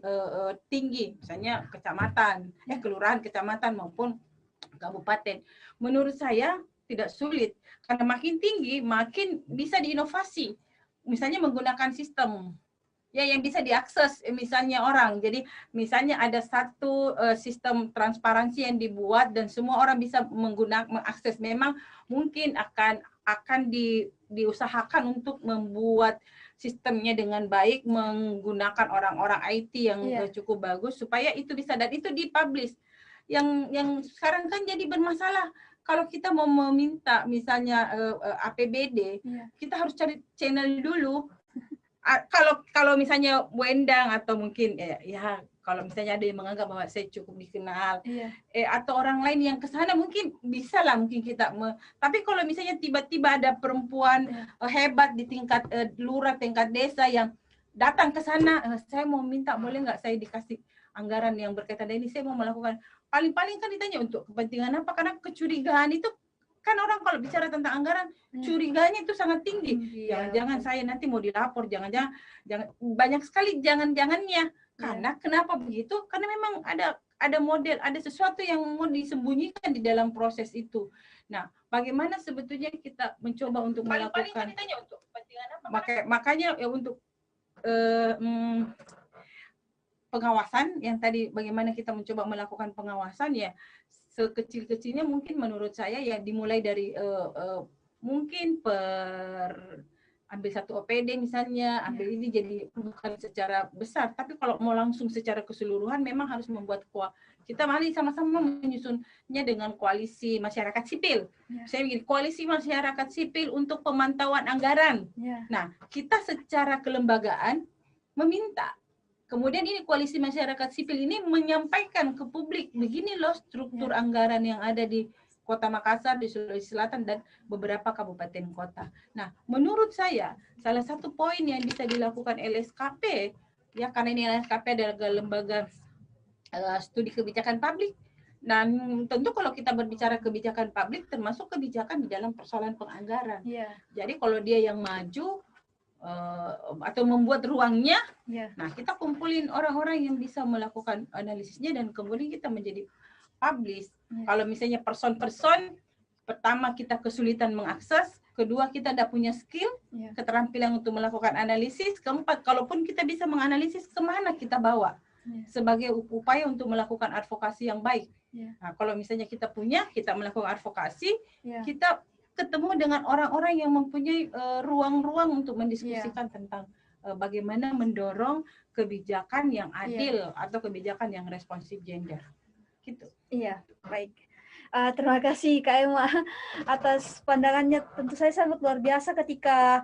tinggi, misalnya kecamatan, kelurahan, kecamatan maupun kabupaten. Menurut saya tidak sulit, karena makin tinggi makin bisa diinovasi. Misalnya menggunakan sistem yang bisa diakses misalnya orang. Jadi misalnya ada satu sistem transparansi yang dibuat dan semua orang bisa mengakses. Memang mungkin akan akan diusahakan untuk membuat sistemnya dengan baik, menggunakan orang-orang IT yang cukup bagus supaya itu bisa, dan itu dipublish. Yang sekarang kan jadi bermasalah, kalau kita mau meminta misalnya APBD, kita harus cari channel dulu. Kalau misalnya Wendang atau mungkin ya kalau misalnya ada yang menganggap bahwa saya cukup dikenal, atau orang lain yang ke sana mungkin bisa lah, mungkin kita tapi kalau misalnya tiba-tiba ada perempuan hebat di tingkat lurah, tingkat desa yang datang ke sana, saya mau minta boleh nggak saya dikasih anggaran yang berkaitan dengan ini, saya mau melakukan, paling-paling kan ditanya untuk kepentingan apa, karena kecurigaan itu kan orang kalau bicara tentang anggaran, curiganya itu sangat tinggi. Jangan-jangan saya nanti mau dilapor, jangan banyak sekali jangan-jangannya. Karena kenapa begitu? Karena memang ada model, ada sesuatu yang mau disembunyikan di dalam proses itu. Nah, bagaimana sebetulnya kita mencoba untuk melakukan, kan ditanya untuk kepentingan apa? Makanya ya untuk pengawasan yang tadi, bagaimana kita mencoba melakukan pengawasan, ya sekecil-kecilnya mungkin menurut saya ya dimulai dari mungkin ambil satu OPD misalnya, ambil ini, jadi bukan secara besar, tapi kalau mau langsung secara keseluruhan memang harus membuat kita mari sama-sama menyusunnya dengan koalisi masyarakat sipil. Saya bikin koalisi masyarakat sipil untuk pemantauan anggaran. Nah, kita secara kelembagaan meminta, kemudian ini koalisi masyarakat sipil ini menyampaikan ke publik, begini loh struktur anggaran yang ada di Kota Makassar, di Sulawesi Selatan, dan beberapa kabupaten kota. Nah, menurut saya, salah satu poin yang bisa dilakukan LSKP, ya karena ini LSKP adalah lembaga studi kebijakan publik, dan tentu kalau kita berbicara kebijakan publik, termasuk kebijakan di dalam persoalan penganggaran. Jadi kalau dia yang maju, atau membuat ruangnya, nah kita kumpulin orang-orang yang bisa melakukan analisisnya, dan kemudian kita menjadi publish. Kalau misalnya person-person, pertama kita kesulitan mengakses, kedua kita tidak punya skill, keterampilan untuk melakukan analisis, keempat kalaupun kita bisa menganalisis, kemana kita bawa sebagai upaya untuk melakukan advokasi yang baik. Nah, kalau misalnya kita melakukan advokasi, kita ketemu dengan orang-orang yang mempunyai ruang-ruang untuk mendiskusikan tentang bagaimana mendorong kebijakan yang adil atau kebijakan yang responsif gender. Gitu. Iya, baik. Terima kasih Kak Emma atas pandangannya. Tentu saya sangat luar biasa ketika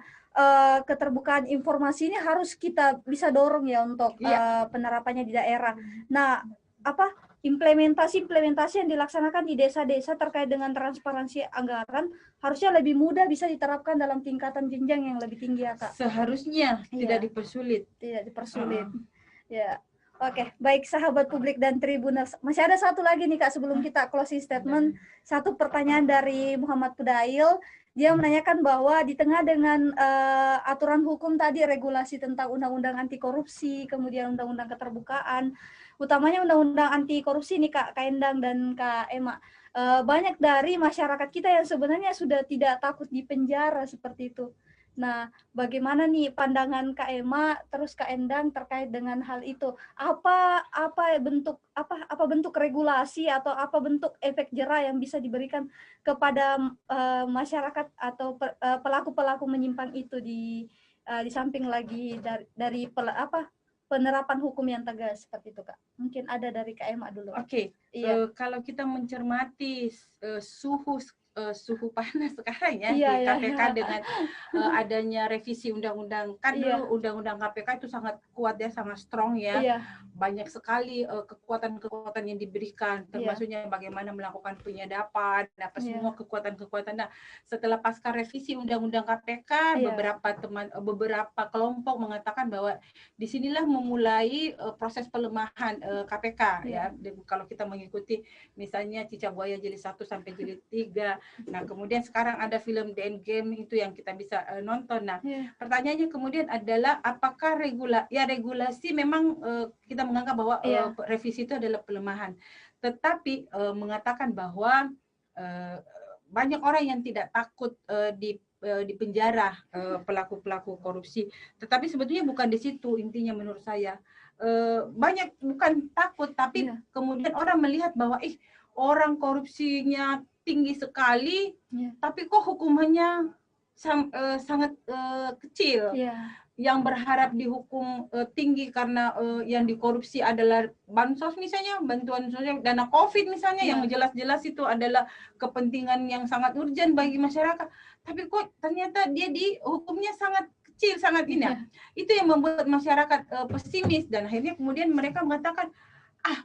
keterbukaan informasi ini harus kita bisa dorong ya untuk penerapannya di daerah. Nah, implementasi yang dilaksanakan di desa-desa terkait dengan transparansi anggaran harusnya lebih mudah bisa diterapkan dalam tingkatan jenjang yang lebih tinggi ya Kak. Seharusnya tidak dipersulit. Tidak dipersulit. Ya. Oke, baik sahabat publik dan Tribuners. Masih ada satu lagi nih Kak sebelum kita closing statement. Satu pertanyaan dari Muhammad Pudail. Dia menanyakan bahwa di tengah dengan aturan hukum tadi, regulasi tentang undang-undang anti korupsi, kemudian undang-undang keterbukaan, utamanya undang-undang anti korupsi nih Kak Endang dan Kak Emma. Banyak dari masyarakat kita yang sebenarnya sudah tidak takut di penjara seperti itu. Nah, bagaimana nih pandangan Kak Emma terus Kak Endang terkait dengan hal itu? Apa bentuk regulasi atau apa bentuk efek jera yang bisa diberikan kepada masyarakat atau pelaku-pelaku menyimpang itu di samping lagi dari penerapan hukum yang tegas seperti itu Kak? Mungkin ada dari Kak Emma dulu. Oke. Kalau kita mencermati suhu panas sekarang ya di KPK dengan adanya revisi undang-undang, kan dulu undang-undang KPK itu sangat kuat ya, sangat strong ya. Banyak sekali kekuatan-kekuatan yang diberikan, termasuknya bagaimana melakukan penyadapan, semua kekuatan-kekuatan. Nah, setelah pasca revisi undang-undang KPK, beberapa kelompok mengatakan bahwa disinilah memulai proses pelemahan KPK ya. Kalau kita mengikuti misalnya Cicak Buaya jilid 1 sampai jilid 3. Nah, kemudian sekarang ada film The Endgame itu yang kita bisa nonton. Nah, pertanyaannya kemudian adalah apakah regulasi memang kita menganggap bahwa revisi itu adalah pelemahan. Tetapi mengatakan bahwa banyak orang yang tidak takut di penjara pelaku-pelaku korupsi. Tetapi sebetulnya bukan di situ intinya menurut saya. Banyak bukan takut, tapi kemudian orang melihat bahwa orang korupsinya tinggi sekali, Ya. tapi kok hukumannya sangat kecil. Ya. Yang berharap dihukum tinggi karena yang dikorupsi adalah bansos misalnya, bantuan sosial, dana COVID misalnya, yang jelas-jelas itu adalah kepentingan yang sangat urgent bagi masyarakat. Tapi kok ternyata dia dihukumnya sangat kecil, sangat ini. Itu yang membuat masyarakat pesimis, dan akhirnya kemudian mereka mengatakan,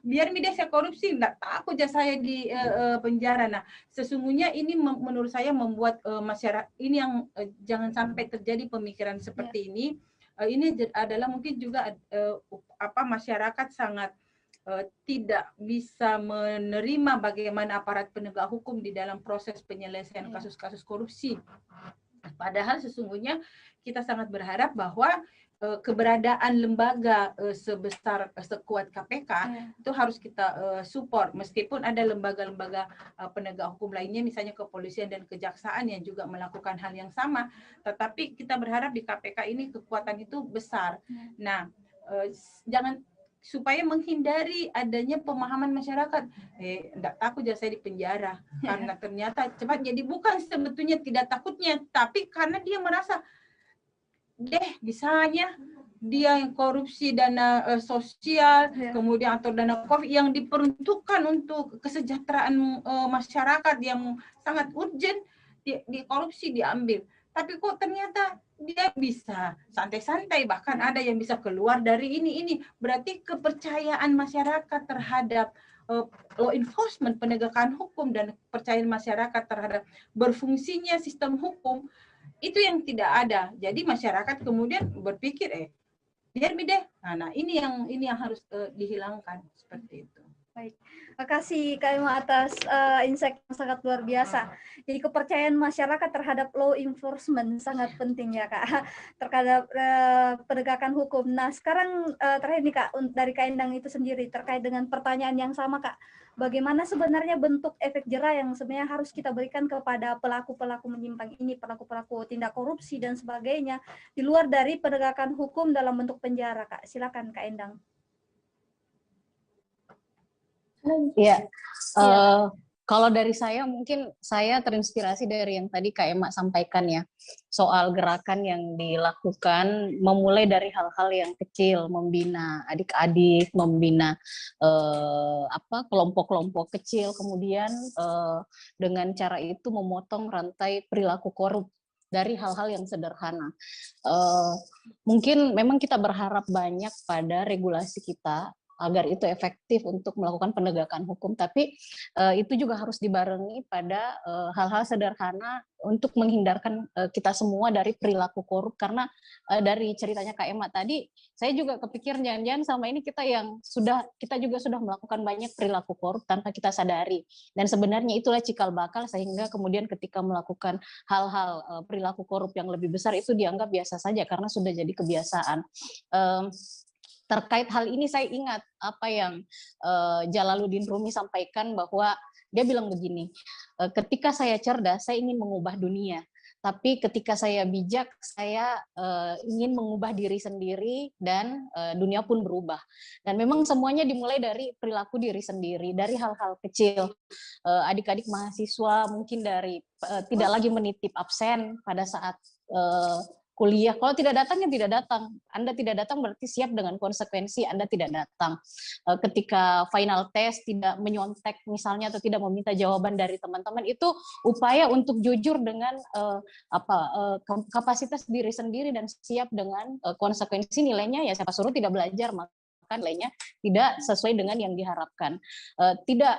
biar media saya korupsi, enggak takut aja saya di penjara. Nah, sesungguhnya ini menurut saya membuat masyarakat ini yang jangan sampai terjadi pemikiran seperti ini. Ini adalah mungkin juga masyarakat sangat tidak bisa menerima bagaimana aparat penegak hukum di dalam proses penyelesaian kasus-kasus korupsi. Padahal sesungguhnya kita sangat berharap bahwa keberadaan lembaga sekuat KPK itu harus kita support, meskipun ada lembaga-lembaga penegak hukum lainnya, misalnya kepolisian dan kejaksaan yang juga melakukan hal yang sama, tetapi kita berharap di KPK ini kekuatan itu besar. Nah, jangan, supaya menghindari adanya pemahaman masyarakat, enggak takut ya saya di penjara, karena ternyata cepat. Jadi bukan sebetulnya tidak takutnya, tapi karena dia merasa bisanya dia yang korupsi dana sosial, kemudian atau dana COVID yang diperuntukkan untuk kesejahteraan masyarakat yang sangat urgent, dikorupsi, diambil. Tapi kok ternyata dia bisa santai-santai, bahkan ada yang bisa keluar dari ini. Berarti kepercayaan masyarakat terhadap law enforcement, penegakan hukum, dan kepercayaan masyarakat terhadap berfungsinya sistem hukum itu yang tidak ada. Jadi masyarakat kemudian berpikir biar deh. Nah, ini yang harus dihilangkan, seperti itu. Baik, terima kasih Kak Emma atas insight yang sangat luar biasa. Jadi kepercayaan masyarakat terhadap law enforcement sangat penting ya Kak, terhadap penegakan hukum. Nah sekarang terakhir nih Kak, dari Kak Endang itu sendiri terkait dengan pertanyaan yang sama Kak. Bagaimana sebenarnya bentuk efek jera yang sebenarnya harus kita berikan kepada pelaku-pelaku menyimpang ini, pelaku-pelaku tindak korupsi dan sebagainya, di luar dari penegakan hukum dalam bentuk penjara Kak. Silakan Kak Endang. Ya, kalau dari saya mungkin saya terinspirasi dari yang tadi Kak Emma sampaikan ya, soal gerakan yang dilakukan memulai dari hal-hal yang kecil, membina adik-adik, membina kelompok-kelompok kecil, kemudian dengan cara itu memotong rantai perilaku korup dari hal-hal yang sederhana. Mungkin memang kita berharap banyak pada regulasi kita agar itu efektif untuk melakukan penegakan hukum, tapi itu juga harus dibarengi pada hal-hal sederhana untuk menghindarkan kita semua dari perilaku korup. Karena dari ceritanya Kak Emma tadi, saya juga kepikir jangan-jangan selama ini kita juga sudah melakukan banyak perilaku korup tanpa kita sadari, dan sebenarnya itulah cikal bakal sehingga kemudian ketika melakukan hal-hal perilaku korup yang lebih besar itu dianggap biasa saja karena sudah jadi kebiasaan. Terkait hal ini saya ingat apa yang Jalaluddin Rumi sampaikan, bahwa dia bilang begini, ketika saya cerdas saya ingin mengubah dunia, tapi ketika saya bijak saya ingin mengubah diri sendiri dan dunia pun berubah. Dan memang semuanya dimulai dari perilaku diri sendiri, dari hal-hal kecil. Adik-adik mahasiswa mungkin dari tidak lagi menitip absen pada saat kuliah. Kalau tidak datang, ya tidak datang. Anda tidak datang berarti siap dengan konsekuensi Anda tidak datang. Ketika final test tidak menyontek misalnya atau tidak meminta jawaban dari teman-teman, itu upaya untuk jujur dengan kapasitas diri sendiri dan siap dengan konsekuensi nilainya. Ya siapa suruh tidak belajar, maka nilainya tidak sesuai dengan yang diharapkan. Tidak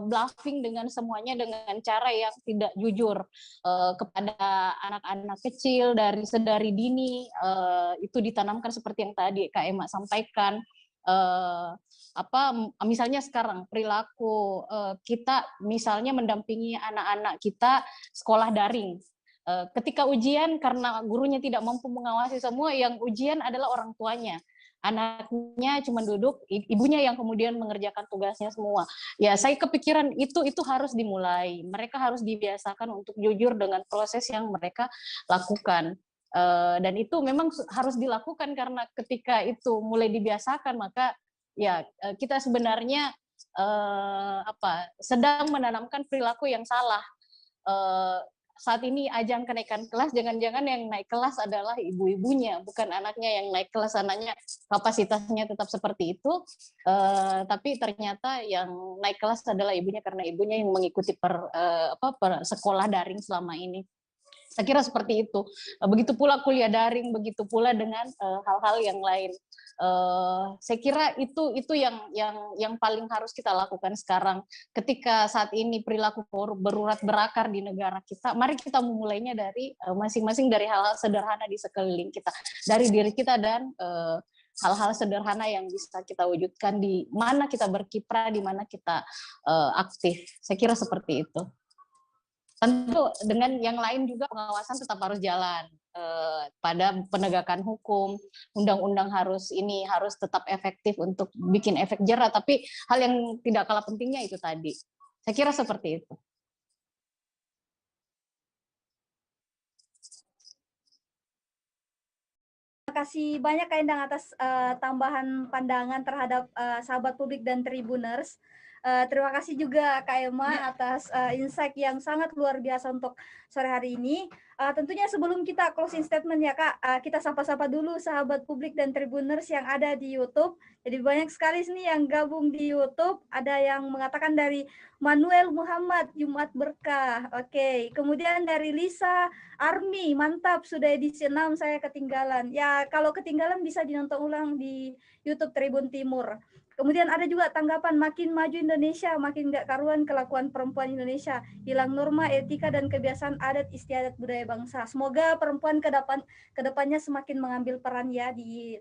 bluffing dengan semuanya dengan cara yang tidak jujur kepada anak-anak kecil sedari dini, itu ditanamkan seperti yang tadi Kak Emma sampaikan. Misalnya sekarang perilaku kita misalnya mendampingi anak-anak kita sekolah daring. Ketika ujian, karena gurunya tidak mampu mengawasi semua, yang ujian adalah orang tuanya. Anaknya cuma duduk, ibunya yang kemudian mengerjakan tugasnya semua. Ya, saya kepikiran itu harus dimulai. Mereka harus dibiasakan untuk jujur dengan proses yang mereka lakukan. Dan itu memang harus dilakukan karena ketika itu mulai dibiasakan, maka ya kita sebenarnya sedang menanamkan perilaku yang salah. Saat ini ajang kenaikan kelas, jangan-jangan yang naik kelas adalah ibu-ibunya, bukan anaknya yang naik kelas. Anaknya kapasitasnya tetap seperti itu, tapi ternyata yang naik kelas adalah ibunya karena ibunya yang mengikuti sekolah daring selama ini. Saya kira seperti itu. Begitu pula kuliah daring, begitu pula dengan hal-hal yang lain. Saya kira itu yang paling harus kita lakukan sekarang. Ketika saat ini perilaku berurat berakar di negara kita, mari kita memulainya dari masing-masing dari hal-hal sederhana di sekeliling kita, dari diri kita dan hal-hal sederhana yang bisa kita wujudkan di mana kita berkiprah, di mana kita aktif. Saya kira seperti itu. Tentu dengan yang lain juga pengawasan tetap harus jalan pada penegakan hukum, undang-undang harus tetap efektif untuk bikin efek jerah, tapi hal yang tidak kalah pentingnya itu tadi. Saya kira seperti itu. Terima kasih banyak Kak Endang atas tambahan pandangan terhadap sahabat publik dan Tribuners. Terima kasih juga Kak Emma atas insight yang sangat luar biasa untuk sore hari ini. Tentunya sebelum kita closing statement ya Kak, kita sapa-sapa dulu sahabat publik dan Tribuners yang ada di YouTube. Jadi banyak sekali nih yang gabung di YouTube. Ada yang mengatakan dari Manuel Muhammad, Jumat Berkah. Oke, kemudian dari Lisa Army, mantap, sudah edisi 6 saya ketinggalan. Ya, kalau ketinggalan bisa dinonton ulang di YouTube Tribun Timur. Kemudian ada juga tanggapan makin maju Indonesia, makin gak karuan kelakuan perempuan Indonesia, hilang norma, etika, dan kebiasaan adat istiadat budaya bangsa. Semoga perempuan kedepannya semakin mengambil peran ya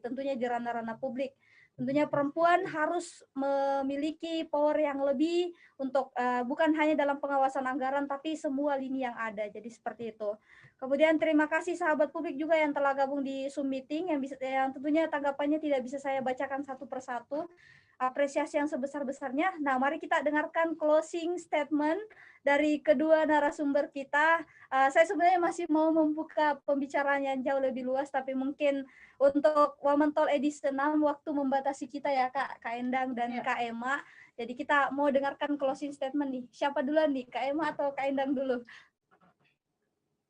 tentunya di ranah-ranah publik. Tentunya perempuan harus memiliki power yang lebih untuk bukan hanya dalam pengawasan anggaran, tapi semua lini yang ada. Jadi seperti itu. Kemudian terima kasih sahabat publik juga yang telah gabung di Zoom meeting yang tentunya tanggapannya tidak bisa saya bacakan satu persatu. Apresiasi yang sebesar-besarnya. Nah, mari kita dengarkan closing statement dari kedua narasumber kita. Saya sebenarnya masih mau membuka pembicaraan yang jauh lebih luas, tapi mungkin untuk Women Talk edisi 6 waktu membatasi kita ya Kak Endang dan Kak Emma. Jadi kita mau dengarkan closing statement nih. Siapa duluan nih, Kak Emma atau Kak Endang dulu?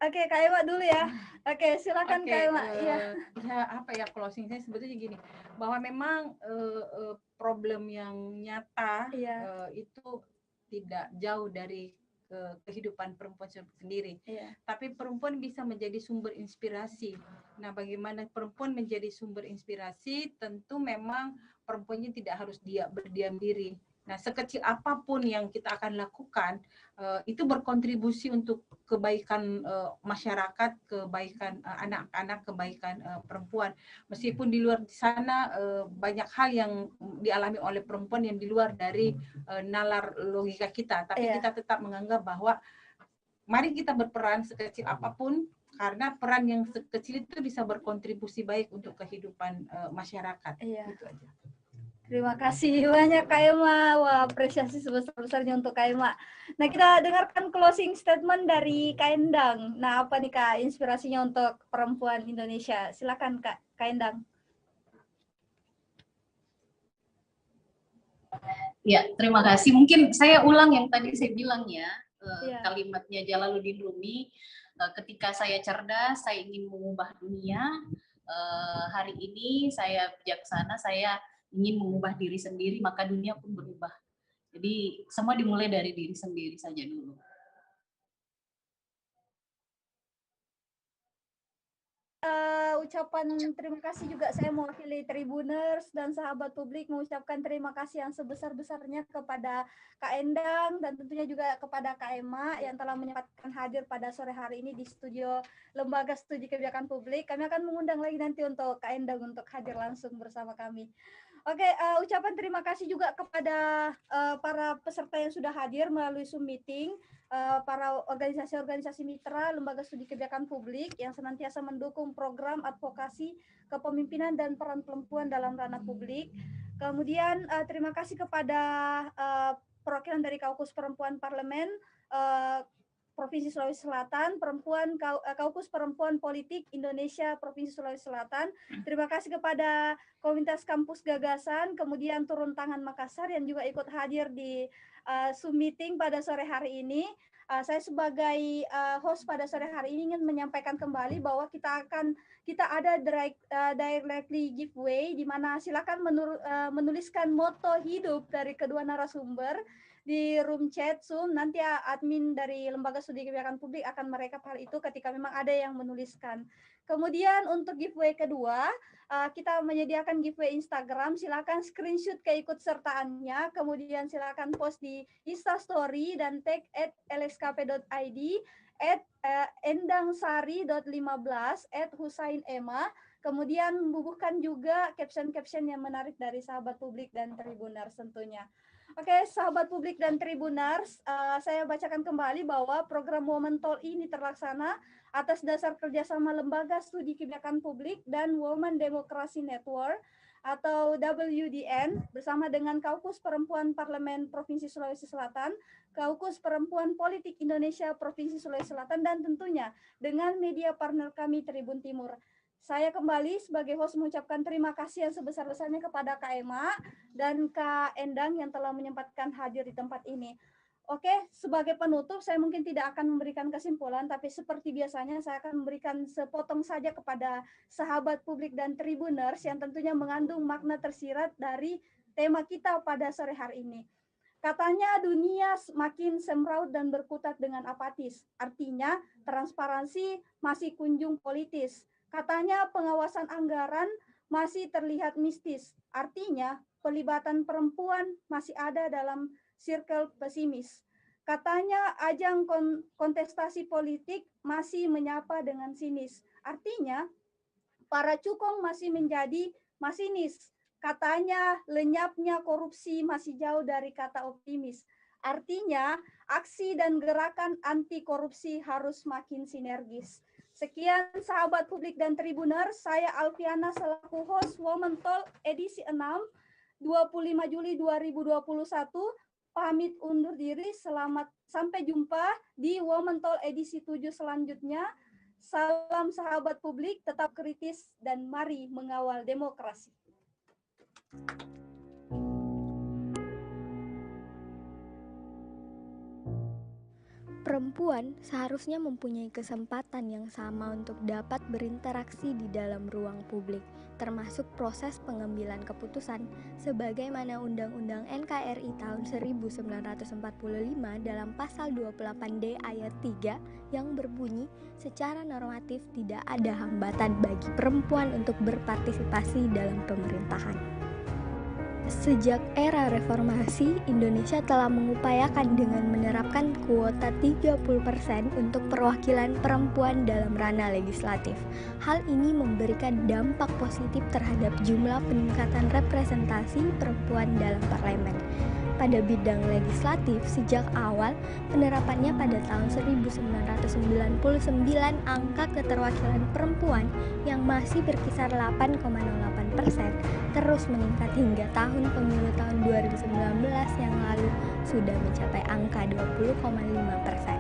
Oke, Kak Emma dulu ya. Oke, silakan Kak Emma. Ya apa ya closing saya sebetulnya gini, bahwa memang problem yang nyata itu tidak jauh dari kehidupan perempuan sendiri. Tapi perempuan bisa menjadi sumber inspirasi. Nah, bagaimana perempuan menjadi sumber inspirasi? Tentu memang perempuannya tidak harus berdiam diri. Nah, sekecil apapun yang kita akan lakukan, itu berkontribusi untuk kebaikan masyarakat, kebaikan anak-anak, kebaikan perempuan. Meskipun di luar sana banyak hal yang dialami oleh perempuan yang di luar dari nalar logika kita, tapi kita tetap menganggap bahwa mari kita berperan sekecil apapun, karena peran yang sekecil itu bisa berkontribusi baik untuk kehidupan masyarakat. Itu aja. Terima kasih banyak Kak Emma. Wah, apresiasi sebesar-besarnya untuk Kak Emma. Nah, kita dengarkan closing statement dari Kak Endang. Nah, apa nih Kak inspirasinya untuk perempuan Indonesia? Silakan Kak Endang. Ya, terima kasih. Mungkin saya ulang yang tadi saya bilang ya, kalimatnya Jalaluddin Rumi, ketika saya cerdas, saya ingin mengubah dunia. Hari ini saya bijaksana, saya ingin mengubah diri sendiri, maka dunia pun berubah. Jadi semua dimulai dari diri sendiri saja dulu. Ucapan terima kasih juga saya mewakili Tribuners dan sahabat publik mengucapkan terima kasih yang sebesar-besarnya kepada Kak Endang dan tentunya juga kepada Kak Emma yang telah menyempatkan hadir pada sore hari ini di studio Lembaga Studi Kebijakan Publik. Kami akan mengundang lagi nanti untuk Kak Endang untuk hadir langsung bersama kami. Oke, ucapan terima kasih juga kepada para peserta yang sudah hadir melalui Zoom meeting, para organisasi-organisasi mitra Lembaga Studi Kebijakan Publik yang senantiasa mendukung program advokasi kepemimpinan dan peran perempuan dalam ranah publik. Kemudian terima kasih kepada perwakilan dari Kaukus Perempuan Parlemen, Provinsi Sulawesi Selatan, Kaukus Perempuan Politik Indonesia Provinsi Sulawesi Selatan. Terima kasih kepada Komunitas Kampus Gagasan, kemudian Turun Tangan Makassar yang juga ikut hadir di Zoom meeting pada sore hari ini. Saya sebagai host pada sore hari ini ingin menyampaikan kembali bahwa kita ada directly giveaway, di mana silakan menuliskan moto hidup dari kedua narasumber di room chat Zoom. Nanti admin dari Lembaga Studi Kebijakan Publik akan merekap hal itu ketika memang ada yang menuliskan. Kemudian untuk giveaway kedua, kita menyediakan giveaway Instagram. Silakan screenshot keikutsertaannya, kemudian silakan post di Instastory dan tag @lskp.id, @endangsari.15, @husainema. Kemudian membubuhkan juga caption-caption yang menarik dari sahabat publik dan Tribuners tentunya. Oke, sahabat publik dan Tribuners, saya bacakan kembali bahwa program Women Talk ini terlaksana atas dasar kerjasama Lembaga Studi Kebijakan Publik dan Women Democracy Network atau WDN bersama dengan Kaukus Perempuan Parlemen Provinsi Sulawesi Selatan, Kaukus Perempuan Politik Indonesia Provinsi Sulawesi Selatan, dan tentunya dengan media partner kami Tribun Timur. Saya kembali sebagai host mengucapkan terima kasih yang sebesar-besarnya kepada Kak Emma dan Kak Endang yang telah menyempatkan hadir di tempat ini. Oke, sebagai penutup saya mungkin tidak akan memberikan kesimpulan, tapi seperti biasanya saya akan memberikan sepotong saja kepada sahabat publik dan Tribuners yang tentunya mengandung makna tersirat dari tema kita pada sore hari ini. Katanya dunia semakin semraut dan berkutat dengan apatis. Artinya transparansi masih kunjung politis. Katanya pengawasan anggaran masih terlihat mistis. Artinya pelibatan perempuan masih ada dalam circle pesimis. Katanya ajang kontestasi politik masih menyapa dengan sinis. Artinya para cukong masih menjadi masinis. Katanya lenyapnya korupsi masih jauh dari kata optimis. Artinya aksi dan gerakan anti korupsi harus makin sinergis. Sekian sahabat publik dan Tribuners, saya Alfiana selaku host Women Talk edisi 6, 25 Juli 2021, pamit undur diri, sampai jumpa di Women Talk edisi 7 selanjutnya. Salam sahabat publik, tetap kritis dan mari mengawal demokrasi. Perempuan seharusnya mempunyai kesempatan yang sama untuk dapat berinteraksi di dalam ruang publik, termasuk proses pengambilan keputusan, sebagaimana Undang-Undang NKRI tahun 1945 dalam pasal 28D ayat 3 yang berbunyi, secara normatif tidak ada hambatan bagi perempuan untuk berpartisipasi dalam pemerintahan. Sejak era reformasi, Indonesia telah mengupayakan dengan menerapkan kuota 30% untuk perwakilan perempuan dalam ranah legislatif. Hal ini memberikan dampak positif terhadap jumlah peningkatan representasi perempuan dalam parlemen. Pada bidang legislatif, sejak awal penerapannya pada tahun 1999, angka keterwakilan perempuan yang masih berkisar 8,08% terus meningkat hingga tahun pemilu tahun 2019 yang lalu sudah mencapai angka 20,5%.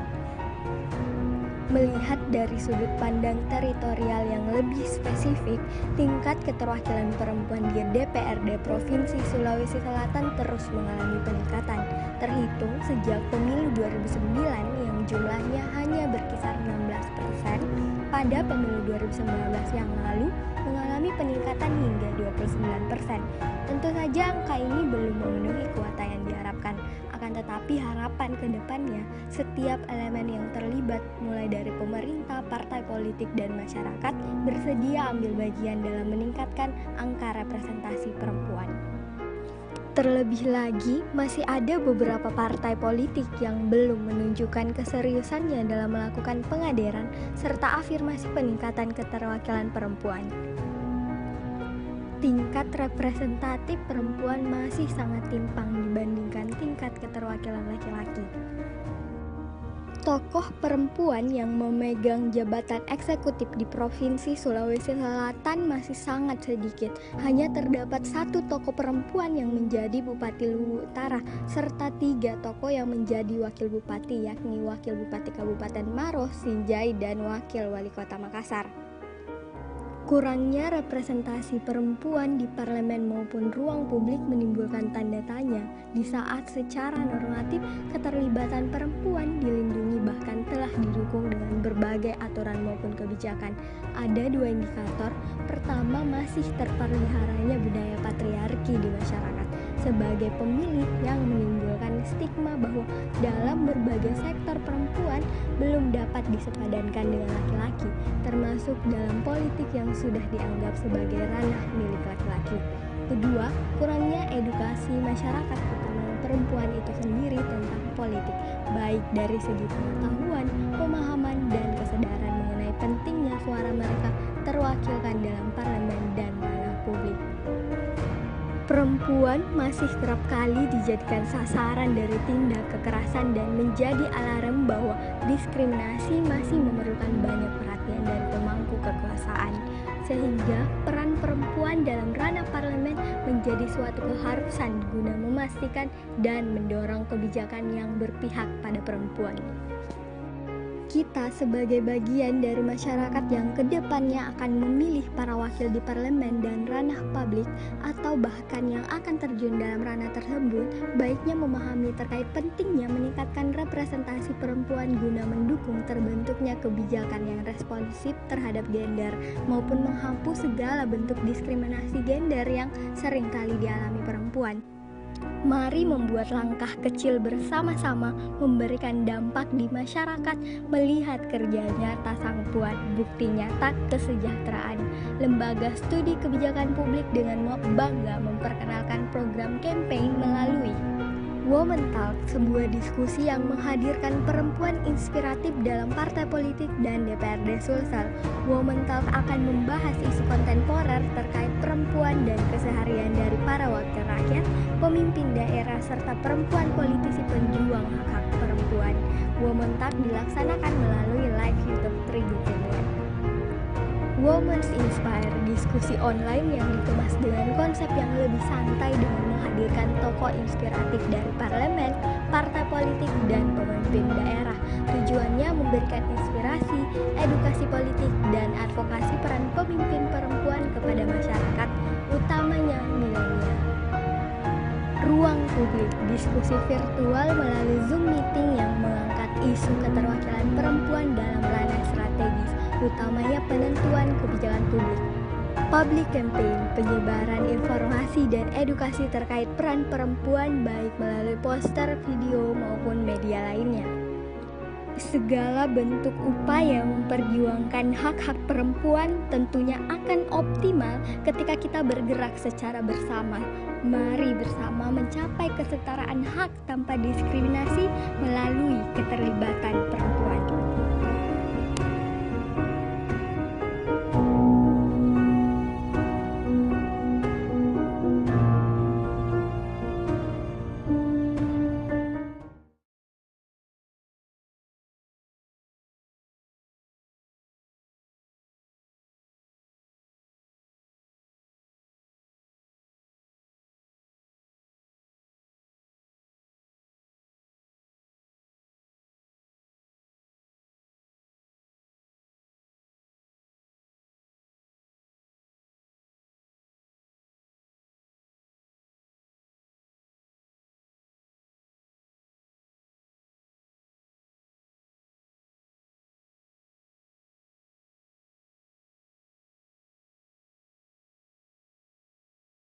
Melihat dari sudut pandang teritorial yang lebih spesifik, tingkat keterwakilan perempuan di DPRD Provinsi Sulawesi Selatan terus mengalami peningkatan. Terhitung sejak pemilu 2009 yang jumlahnya hanya berkisar 16%, pada pemilu 2019 yang lalu mengalami peningkatan hingga 29%. Tentu saja angka ini belum memenuhi kuota yang diharapkan. Akan tetapi harapan ke depannya, setiap elemen yang terlibat mulai dari pemerintah, partai politik, dan masyarakat bersedia ambil bagian dalam meningkatkan angka representasi perempuan. Terlebih lagi, masih ada beberapa partai politik yang belum menunjukkan keseriusannya dalam melakukan pengaderan serta afirmasi peningkatan keterwakilan perempuan. Tingkat representatif perempuan masih sangat timpang dibandingkan tingkat keterwakilan laki-laki. Tokoh perempuan yang memegang jabatan eksekutif di Provinsi Sulawesi Selatan masih sangat sedikit. Hanya terdapat 1 tokoh perempuan yang menjadi Bupati Luwu Utara, serta 3 tokoh yang menjadi Wakil Bupati, yakni Wakil Bupati Kabupaten Maros, Sinjai, dan Wakil Wali Kota Makassar. Kurangnya representasi perempuan di parlemen maupun ruang publik menimbulkan tanda tanya di saat secara normatif keterlibatan perempuan dilindungi bahkan telah didukung dengan berbagai aturan maupun kebijakan. Ada 2 indikator. Pertama, masih terpeliharanya budaya patriarki di masyarakat sebagai pemilih yang menimbulkan stigma bahwa dalam berbagai sektor perempuan belum dapat disepadankan dengan laki-laki, termasuk dalam politik yang sudah dianggap sebagai ranah milik laki-laki. Kedua, kurangnya edukasi masyarakat terutama perempuan itu sendiri tentang politik, baik dari segi pengetahuan, pemahaman, dan kesadaran mengenai pentingnya suara mereka terwakilkan dalam parlemen dan ranah publik. Perempuan masih kerap kali dijadikan sasaran dari tindak kekerasan dan menjadi alarm bahwa diskriminasi masih memerlukan banyak perhatian dari pemangku kekuasaan, sehingga peran perempuan dalam ranah parlemen menjadi suatu keharusan guna memastikan dan mendorong kebijakan yang berpihak pada perempuan. Kita sebagai bagian dari masyarakat yang kedepannya akan memilih para wakil di parlemen dan ranah publik atau bahkan yang akan terjun dalam ranah tersebut, baiknya memahami terkait pentingnya meningkatkan representasi perempuan guna mendukung terbentuknya kebijakan yang responsif terhadap gender maupun menghapus segala bentuk diskriminasi gender yang seringkali dialami perempuan. Mari membuat langkah kecil bersama-sama memberikan dampak di masyarakat melihat kerja nyata sang puan, bukti nyata kesejahteraan. Lembaga Studi Kebijakan Publik dengan bangga memperkenalkan program campaign melalui Women Talk, sebuah diskusi yang menghadirkan perempuan inspiratif dalam partai politik dan DPRD Sulsel. Women Talk akan membahas isu kontemporer terkait perempuan dan keseharian dari para wakil rakyat, pemimpin daerah, serta perempuan politisi penjuang hak-hak perempuan. Women Talk dilaksanakan melalui live YouTube Trigu Kemuan. Women's Inspire, diskusi online yang dikemas dengan konsep yang lebih santai dengan menghadirkan tokoh inspiratif dari parlemen, partai politik, dan pemimpin daerah. Tujuannya memberikan inspirasi, edukasi politik, dan advokasi peran pemimpin perempuan kepada masyarakat, utamanya milenial. Ruang publik, diskusi virtual melalui Zoom meeting yang mengangkat isu keterwakilan perempuan dalam ranah strategis, utamanya penentuan kebijakan publik. Public campaign, penyebaran informasi dan edukasi terkait peran perempuan baik melalui poster, video, maupun media lainnya. Segala bentuk upaya memperjuangkan hak-hak perempuan tentunya akan optimal ketika kita bergerak secara bersama. Mari bersama mencapai kesetaraan hak tanpa diskriminasi melalui keterlibatan perempuan.